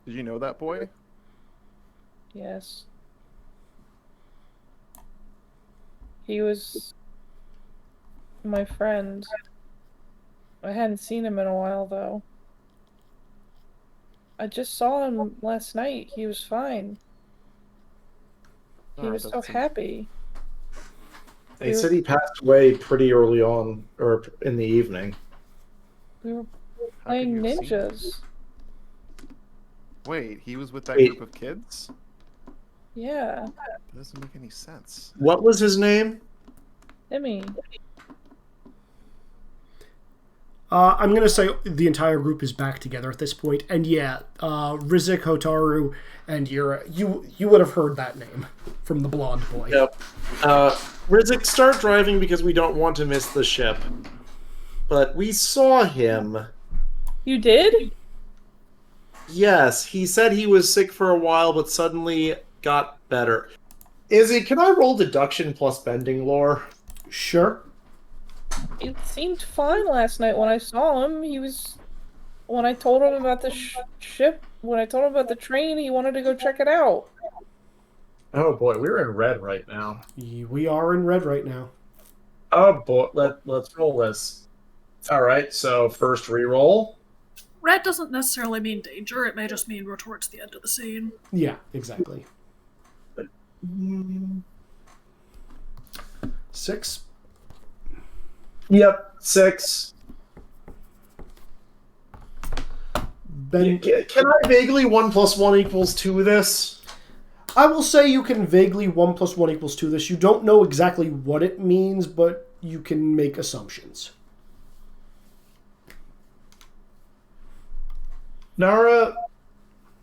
did you know that boy? Yes. He was my friend. I hadn't seen him in a while, though. I just saw him last night. He was fine. He Nara was so doesn't seem- happy. They said he passed away pretty early on, or in the evening. We were How could playing you have seen him? ninjas. Wait, he was with that Wait. group of kids? Yeah. That doesn't make any sense. What was his name? Emmy. I'm going to say the entire group is back together at this point. And yeah, Rizik, Hotaru, and Yura, you would have heard that name from the blonde boy. Yep. Rizik, start driving because we don't want to miss the ship. But we saw him. You did? Yes, he said he was sick for a while, but suddenly got better. Izzy, can I roll deduction plus bending lore? Sure. It seemed fine last night when I saw him. He was... When I told him about the ship, when I told him about the train, he wanted to go check it out. Oh boy, we're in red right now. We are in red right now. Oh boy, let's roll this. All right, so first reroll. Red doesn't necessarily mean danger, it may just mean we're towards the end of the scene. Yeah, exactly. 6. Yep, 6. Ben, Can I vaguely 1 + 1 = 2 this? I will say you can vaguely 1 + 1 = 2 this. You don't know exactly what it means, but you can make assumptions. Nara,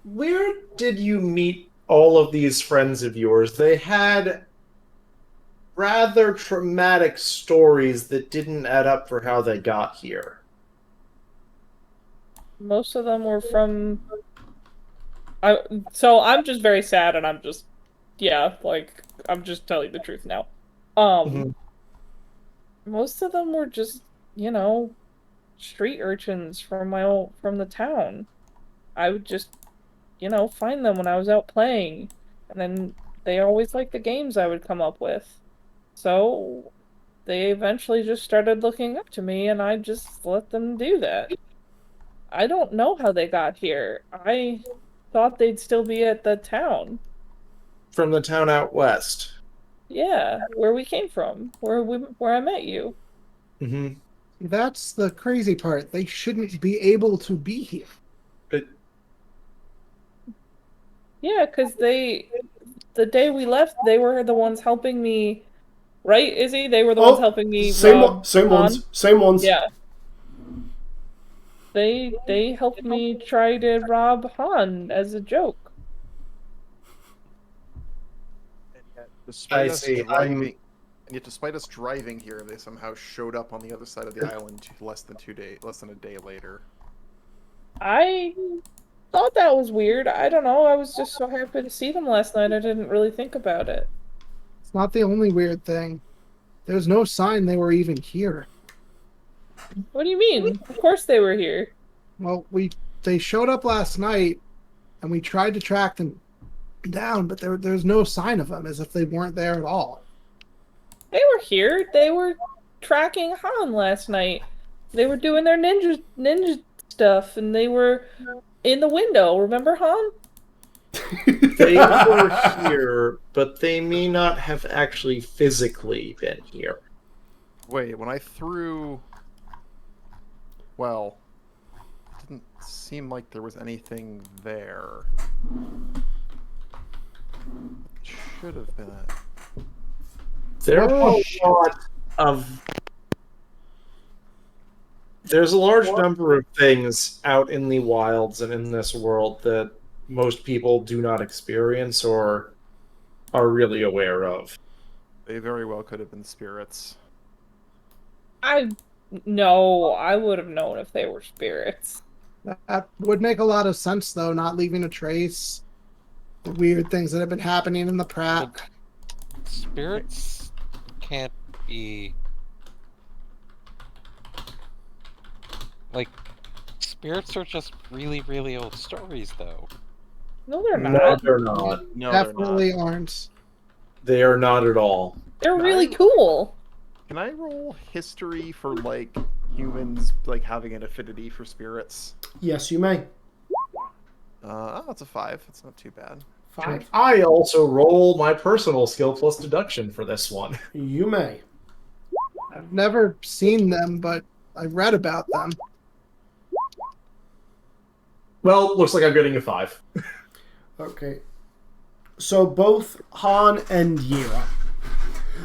where did you meet all of these friends of yours? They had rather traumatic stories that didn't add up for how they got here. Most of them were from... So I'm just very sad and I'm just... Yeah, like, I'm just telling the truth now. Most of them were just, you know, street urchins from the town. I would just, you know, find them when I was out playing. And then they always liked the games I would come up with. So they eventually just started looking up to me and I just let them do that. I don't know how they got here. I thought they'd still be at the town. From the town out west. Yeah, where we came from. Where I met you. Mm-hmm. That's the crazy part. They shouldn't be able to be here. But Yeah, because the day we left, they were the ones helping me. Right, Izzy? They were the ones helping me Same rob same Han. ones. Same ones. Yeah. They helped me try to rob Han as a joke. Despite I us see. driving, and yet despite us driving here, they somehow showed up on the other side of the island less than a day later. I thought that was weird. I don't know. I was just so happy to see them last night. I didn't really think about it. It's not the only weird thing. There's no sign they were even here. What do you mean? Of course they were here. Well, they showed up last night, and we tried to track them down, but there's no sign of them, as if they weren't there at all. They were here. They were tracking Han last night. They were doing their ninja stuff, and they were in the window. Remember Han? they were here, but they may not have actually physically been here. Wait, when I threw... Well, it didn't seem like there was anything there. It should have been it. There are a lot of... There's a large number of things out in the wilds and in this world that most people do not experience or are really aware of. They very well could have been spirits. No, I would have known if they were spirits. That would make a lot of sense, though, not leaving a trace. The weird things that have been happening in the Pratt. Spirits can't be like spirits are just really, really old stories, though. No, they're No, not. they're not. No, they're Definitely not. aren't. They are not at all. They're really Nice. cool. Can I roll history for like humans like having an affinity for spirits? Yes, you may. Oh, that's a 5. That's not too bad. 5. I also roll my personal skill plus deduction for this one. You may. I've never seen them, but I read about them. Well, looks like I'm getting a 5. Okay. So both Han and Yira.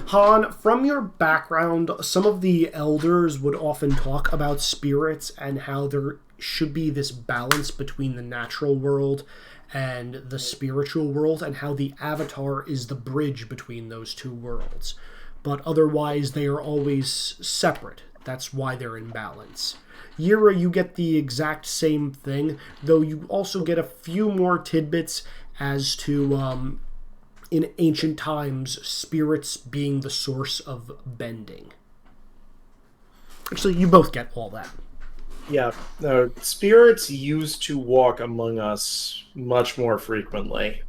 Han, from your background, some of the elders would often talk about spirits and how there should be this balance between the natural world and the spiritual world, and how the Avatar is the bridge between those two worlds. But otherwise, they are always separate. That's why they're in balance. Yira, you get the exact same thing, though you also get a few more tidbits as to, in ancient times, spirits being the source of bending. Actually, you both get all that. Yeah, no, spirits used to walk among us much more frequently.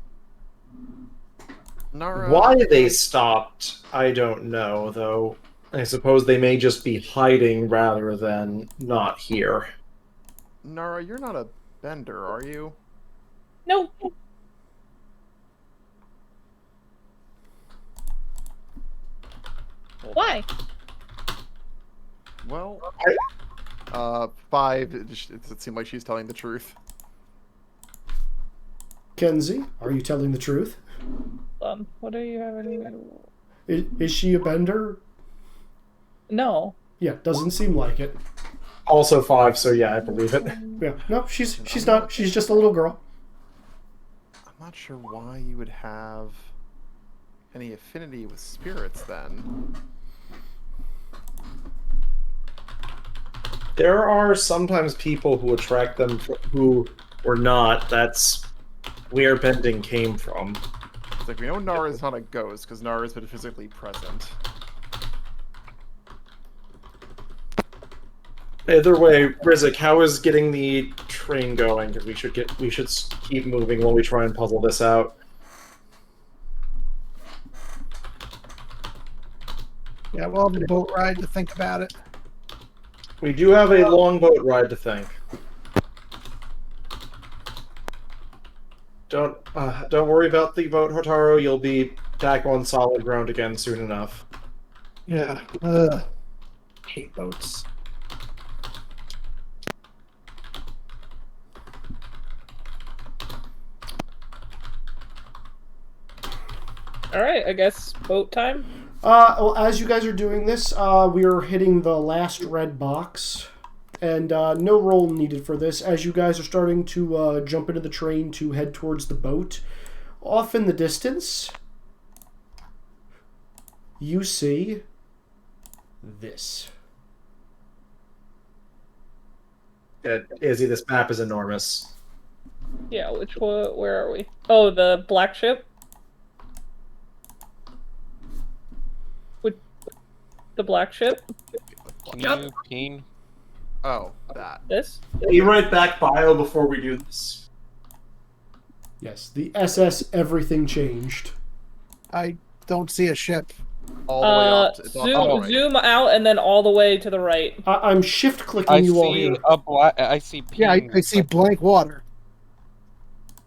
Nara, Why they stopped, I don't know, though. I suppose they may just be hiding rather than not here. Nara, you're not a bender, are you? No. Why? Well, 5. It seemed like she's telling the truth. Kenzie, are you telling the truth? What are you having? Is she a bender? No. Yeah, doesn't seem like it. Also 5, so yeah, I believe it. Yeah, no, she's not. She's just a little girl. I'm not sure why you would have any affinity with spirits then. There are sometimes people who attract them who were not. That's where bending came from. It's like we know Nara's not a ghost because Nara's been physically present. Either way, Rizik, how is getting the train going? Because we should keep moving while we try and puzzle this out. Yeah, we'll have a boat ride to think about it. We do have a long boat ride to think. Don't worry about the boat, Hotaru. You'll be back on solid ground again soon enough. Yeah. Hate boats. Alright, I guess boat time. Well, as you guys are doing this, we are hitting the last red box, and no roll needed for this. As you guys are starting to jump into the train to head towards the boat, off in the distance, you see this. Izzy, this map is enormous. Yeah, which one? Where are we? Oh, the black ship? The black ship? Can you ping? Oh, that. This? Be right back, bio, before we do this. Yes, the SS Everything Changed. I don't see a ship. All the way off. It's off to the right. Zoom out and then all the way to the right. I'm shift clicking I you all see here. a black. I see ping. Yeah, I see blank water.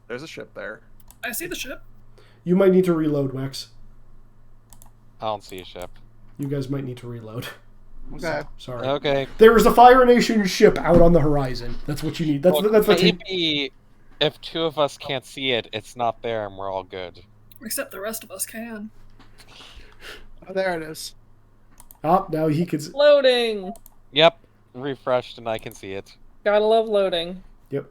There's a ship there. I see the ship. You might need to reload, Wex. I don't see a ship. You guys might need to reload. Okay. Sorry. Okay. There is a Fire Nation ship out on the horizon. That's what you need. That's Well, what maybe if 2 of us can't see it, it's not there, and we're all good. Except the rest of us can. Oh, there it is. Oh, now he can. Loading! Yep, refreshed, and I can see it. Gotta love loading. Yep.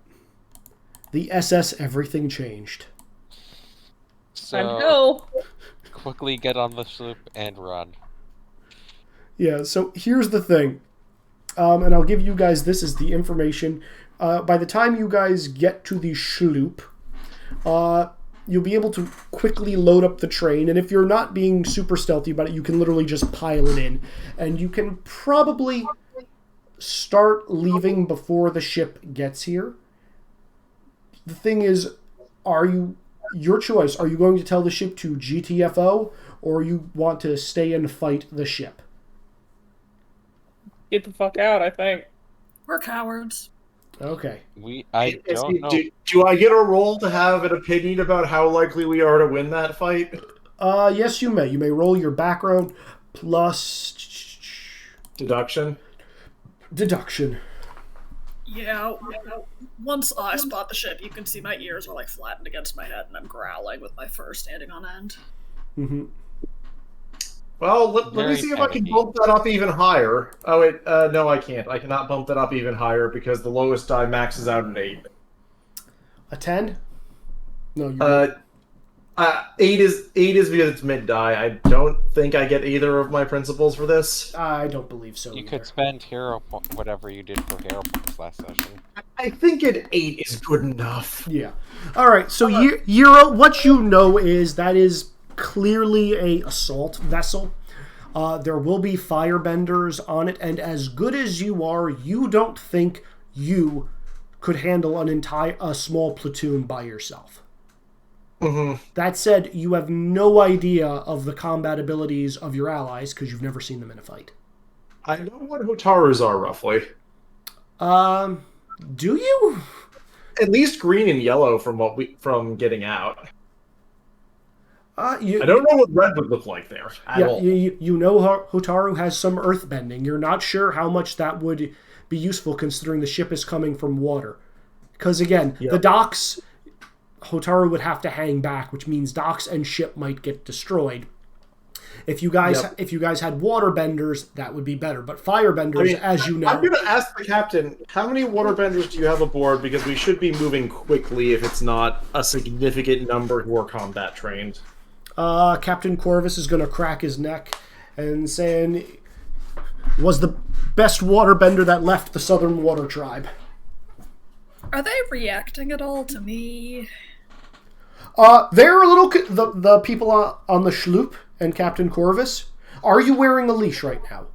The SS Everything Changed. Time to So go! quickly get on the sloop and run. Yeah, so here's the thing. and I'll give you guys this as the information. By the time you guys get to the sloop, you'll be able to quickly load up the train, and if you're not being super stealthy about it, you can literally just pile it in, and you can probably start leaving before the ship gets here. The thing is, your choice, are you going to tell the ship to GTFO, or you want to stay and fight the ship? Get the fuck out, I think. We're cowards. Okay. I don't know. Do I get a roll to have an opinion about how likely we are to win that fight? Yes, you may. You may roll your background plus Deduction? deduction. Yeah, once I spot the ship, you can see my ears are like flattened against my head and I'm growling with my fur standing on end. Mm-hmm. Well, let me Very see if I can panicky. bump that up even higher. Oh, wait, no, I can't. I cannot bump that up even higher because the lowest die maxes out an 8. A 10? No, you 8 is because it's mid die. I don't think I get either of my principles for this. I don't believe so. You either. could spend whatever you did for hero points last session. I think an 8 is good enough. Yeah. All right. So Euro, what you know is that is clearly a assault vessel. There will be firebenders on it, and as good as you are, you don't think you could handle a small platoon by yourself. Mm-hmm. That said, you have no idea of the combat abilities of your allies because you've never seen them in a fight. I know what Hotarus are roughly. Do you? At least green and yellow from getting out. I don't know what red would look like there at all. You know Hotaru has some earthbending. You're not sure how much that would be useful considering the ship is coming from water. Because again, the docks, Hotaru would have to hang back, which means docks and ship might get destroyed. If you guys had waterbenders, that would be better. But firebenders, as you know... I'm going to ask the captain, how many waterbenders do you have aboard? Because we should be moving quickly if it's not a significant number who are combat trained. Captain Corvus is going to crack his neck and saying, was the best waterbender that left the Southern Water Tribe. Are they reacting at all to me? They're a little... The people on the sloop and Captain Corvus, are you wearing a leash right now?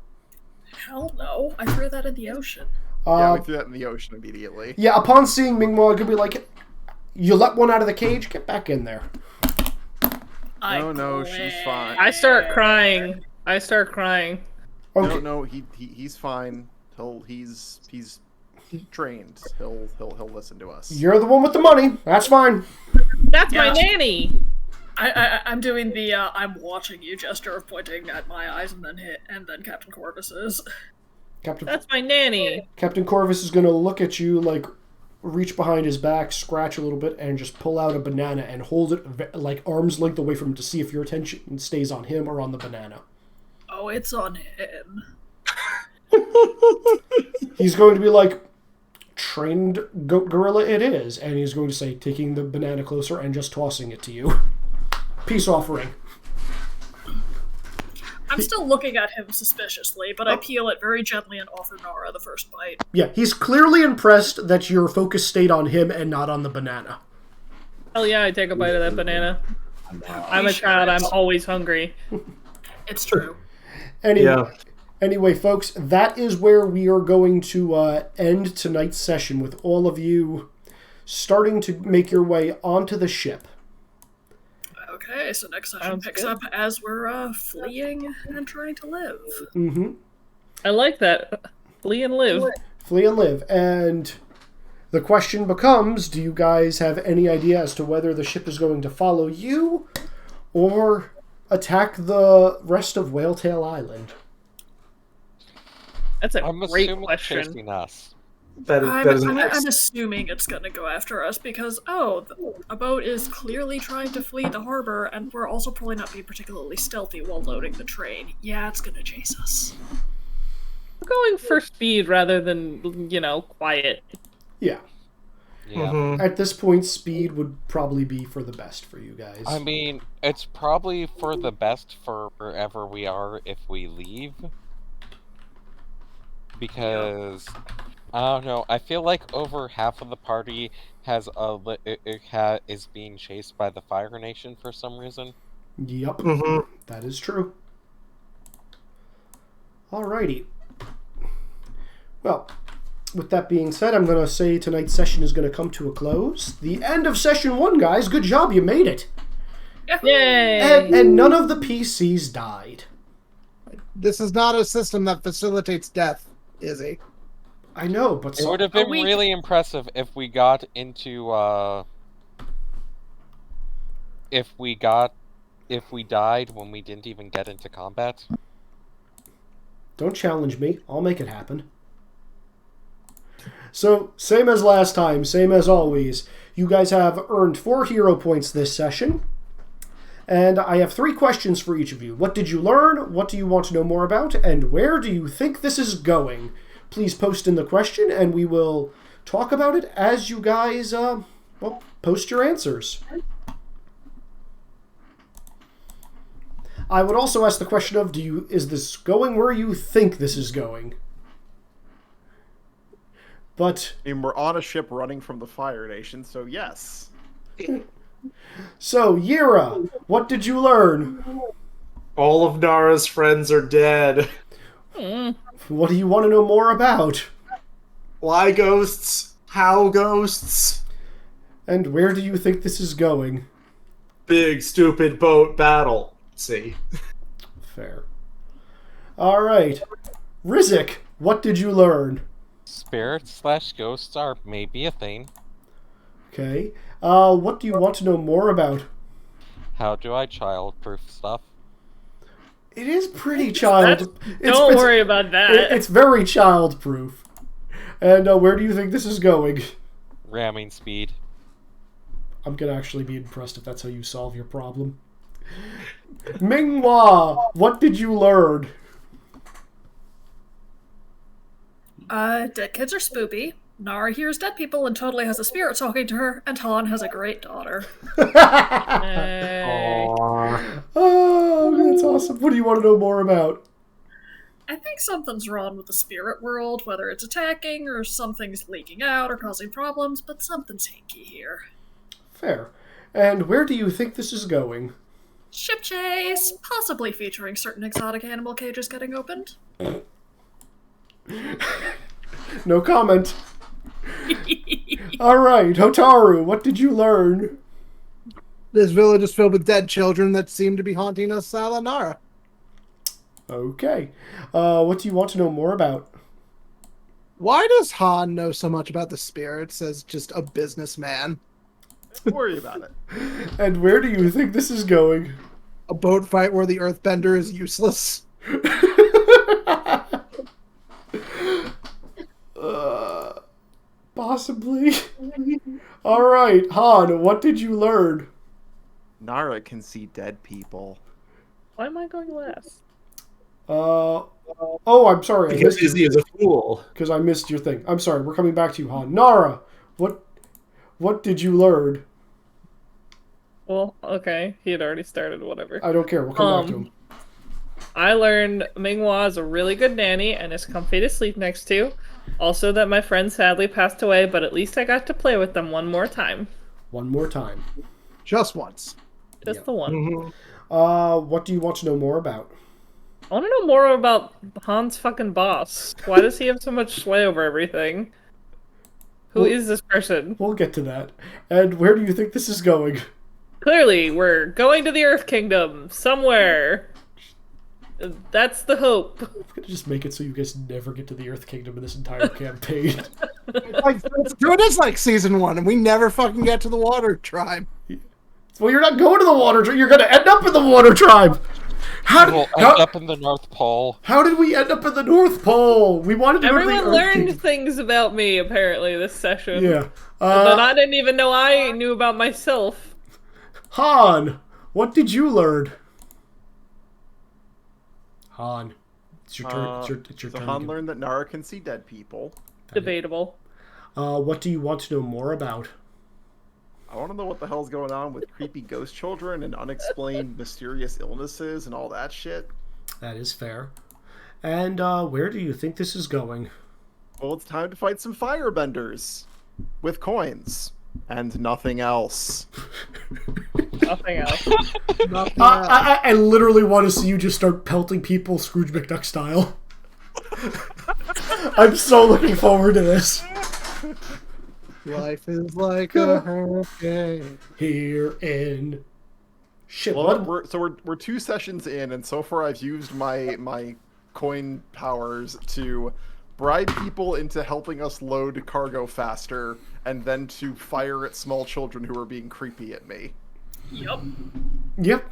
Hell no. I threw that in the ocean. Yeah, we threw that in the ocean immediately. Yeah, upon seeing Mingwa, could be like, you let one out of the cage, get back in there. No, she's fine. I start crying. Okay. No, he's fine. He's trained. He'll listen to us. You're the one with the money. That's fine. That's my nanny. I'm doing the I'm watching you gesture of pointing at my eyes and then Captain Corvus's. That's my nanny. Captain Corvus is gonna look at you, like reach behind his back, scratch a little bit, and just pull out a banana and hold it like arm's length away from him to see if your attention stays on him or on the banana. Oh, it's on him. He's going to be like, trained goat gorilla it is, and he's going to say, taking the banana closer and just tossing it to you. Peace offering. I'm still looking at him suspiciously, but I peel it very gently and offer Nara the first bite. Yeah, he's clearly impressed that your focus stayed on him and not on the banana. Hell yeah, I take a bite of that banana. I'm a child, I'm always hungry. It's true. Anyway, folks, that is where we are going to end tonight's session with all of you starting to make your way onto the ship. Okay, so next session picks up as we're fleeing and trying to live. Mm-hmm. I like that. Flee and live. Flee and live. And the question becomes, do you guys have any idea as to whether the ship is going to follow you or attack the rest of Whaletail Island? That's a I'm great assuming question. it's chasing us. I'm assuming it's gonna go after us because, a boat is clearly trying to flee the harbor and we're also probably not being particularly stealthy while loading the train. Yeah, it's gonna chase us. I'm going for speed rather than, quiet. Yeah. Yeah. Mm-hmm. At this point, speed would probably be for the best for you guys. I mean, it's probably for the best for wherever we are if we leave. because I don't know. I feel like over half of the party is being chased by the Fire Nation for some reason. Yep, that is true. Alrighty. Well, with that being said, I'm going to say tonight's session is going to come to a close. The end of session 1, guys. Good job, you made it. Yay! And none of the PCs died. This is not a system that facilitates death, is it? I know, but It would have been really impressive if we got into if we died when we didn't even get into combat. Don't challenge me. I'll make it happen. So, same as last time, same as always. You guys have earned 4 hero points this session. And I have 3 questions for each of you. What did you learn? What do you want to know more about? And where do you think this is going? Please post in the question, and we will talk about it as you guys, post your answers. I would also ask the question of, is this going where you think this is going? But... I mean, we're on a ship running from the Fire Nation, so yes. So, Yira, what did you learn? All of Nara's friends are dead. What do you want to know more about? Why ghosts? How ghosts? And where do you think this is going? Big stupid boat battle. See. Fair. Alright. Rizik, what did you learn? Spirits/ghosts are maybe a thing. Okay. What do you want to know more about? How do I childproof stuff? It is pretty child... Don't worry about that. It's very child-proof. And where do you think this is going? Ramming speed. I'm gonna actually be impressed if that's how you solve your problem. Minghua, what did you learn? Dead kids are spoopy. Nara hears dead people and totally has a spirit talking to her, and Han has a great daughter. Hey. Oh, that's awesome. What do you want to know more about? I think something's wrong with the spirit world, whether it's attacking or something's leaking out or causing problems, but something's hinky here. Fair. And where do you think this is going? Ship chase, possibly featuring certain exotic animal cages getting opened. No comment. Alright, Hotaru, what did you learn? This village is filled with dead children that seem to be haunting us, Salanara. Okay. What do you want to know more about? Why does Han know so much about the spirits as just a businessman? Don't worry about it. And where do you think this is going? A boat fight where the earthbender is useless? Possibly. Alright, Han, what did you learn? Nara can see dead people. Why am I going last? Oh, I'm sorry. Because Izzy is a fool. Because I missed your thing. I'm sorry, we're coming back to you, Han. Nara, what did you learn? Well, okay. He had already started, whatever. I don't care. We'll come back to him. I learned Minghua is a really good nanny and is comfy to sleep next to. Also that my friend sadly passed away, but at least I got to play with them one more time. One more time. Just once. Just the one. Mm-hmm. What do you want to know more about? I want to know more about Han's fucking boss. Why does he have so much sway over everything? Who is this person? We'll get to that. And where do you think this is going? Clearly, we're going to the Earth Kingdom. Somewhere. That's the hope. I'm gonna just make it so you guys never get to the Earth Kingdom in this entire campaign. It is like season 1, and we never fucking get to the Water Tribe. Well, you're not going to the Water Tribe. You're gonna end up in the Water Tribe. We'll end up in the North Pole. How did we end up in the North Pole? We wanted to go to the Everyone Earth learned Kingdom. things about me, apparently, this session. Yeah. But I didn't even know I knew about myself. Han, what did you learn? Han, it's your turn. It's your so turn. Han learned that Nara can see dead people. Debatable. What do you want to know more about? I want to know what the hell's going on with creepy ghost children and unexplained mysterious illnesses and all that shit. That is fair. And where do you think this is going? Well, it's time to fight some firebenders with coins and nothing else. Nothing else. I literally want to see you just start pelting people Scrooge McDuck style. I'm so looking forward to this. Life is like a hurricane. Here in... Shit, Well, what? we're 2 sessions in, and so far I've used my coin powers to bribe people into helping us load cargo faster, and then to fire at small children who are being creepy at me. Yup. Yep.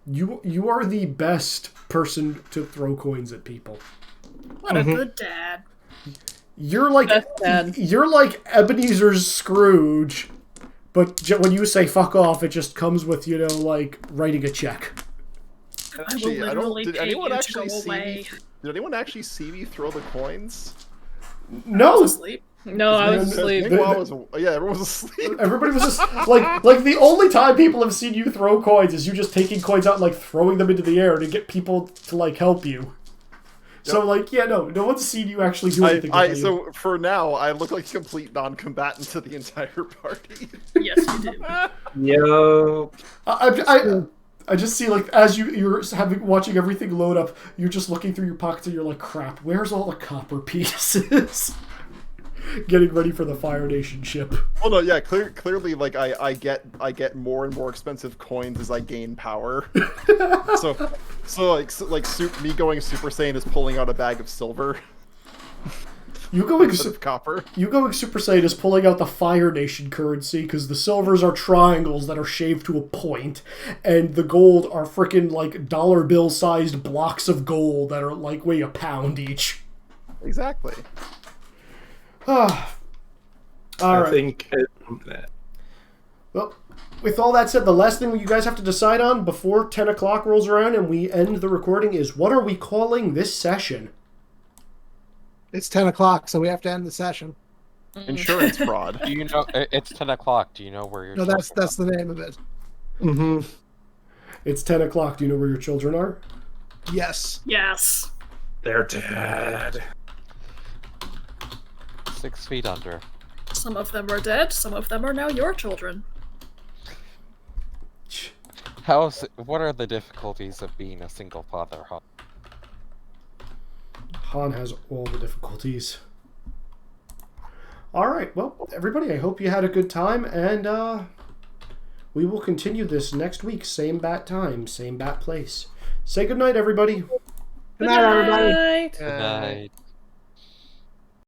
You are the best person to throw coins at people. What a good dad. You're like Best dad. you're like Ebenezer's Scrooge, but when you say fuck off, it just comes with, you know, like writing a check. Actually, I don't. literally Did pay anyone you to actually go see me? away. Did anyone actually see me throw the coins? No, Asleep. No, I was asleep. Meanwhile, everyone was asleep. everybody was just like the only time people have seen you throw coins is you just taking coins out and like throwing them into the air to get people to like help you. So like, yeah, no one's seen you actually do anything. So for now, I look like a complete non-combatant to the entire party. Yes, you do. Yo. I just see, like, as you're watching everything load up, you're just looking through your pockets and you're like, crap, where's all the copper pieces? Getting ready for the Fire Nation ship. Oh no, yeah, clearly, like I get more and more expensive coins as I gain power. so me going Super Saiyan is pulling out a bag of silver. You going Instead of copper. You going Super Saiyan is pulling out the Fire Nation currency because the silvers are triangles that are shaved to a point, and the gold are freaking like dollar bill sized blocks of gold that are like weigh a pound each. Exactly. All right. I think. Well, with all that said, the last thing you guys have to decide on before 10 o'clock rolls around and we end the recording is, what are we calling this session? It's 10 o'clock, so we have to end the session. Insurance fraud. Do you know it's 10 o'clock? Do you know where your No, that's the name of it. Mm-hmm. It's 10 o'clock. Do you know where your children are? Yes. Yes. They're dead. 6 feet under? Some of them are dead, some of them are now your children. What are the difficulties of being a single father, huh? Han has all the difficulties. Alright, well, everybody, I hope you had a good time, and we will continue this next week. Same bat time, same bat place. Say goodnight, everybody. Good night, everybody. Night. Good night.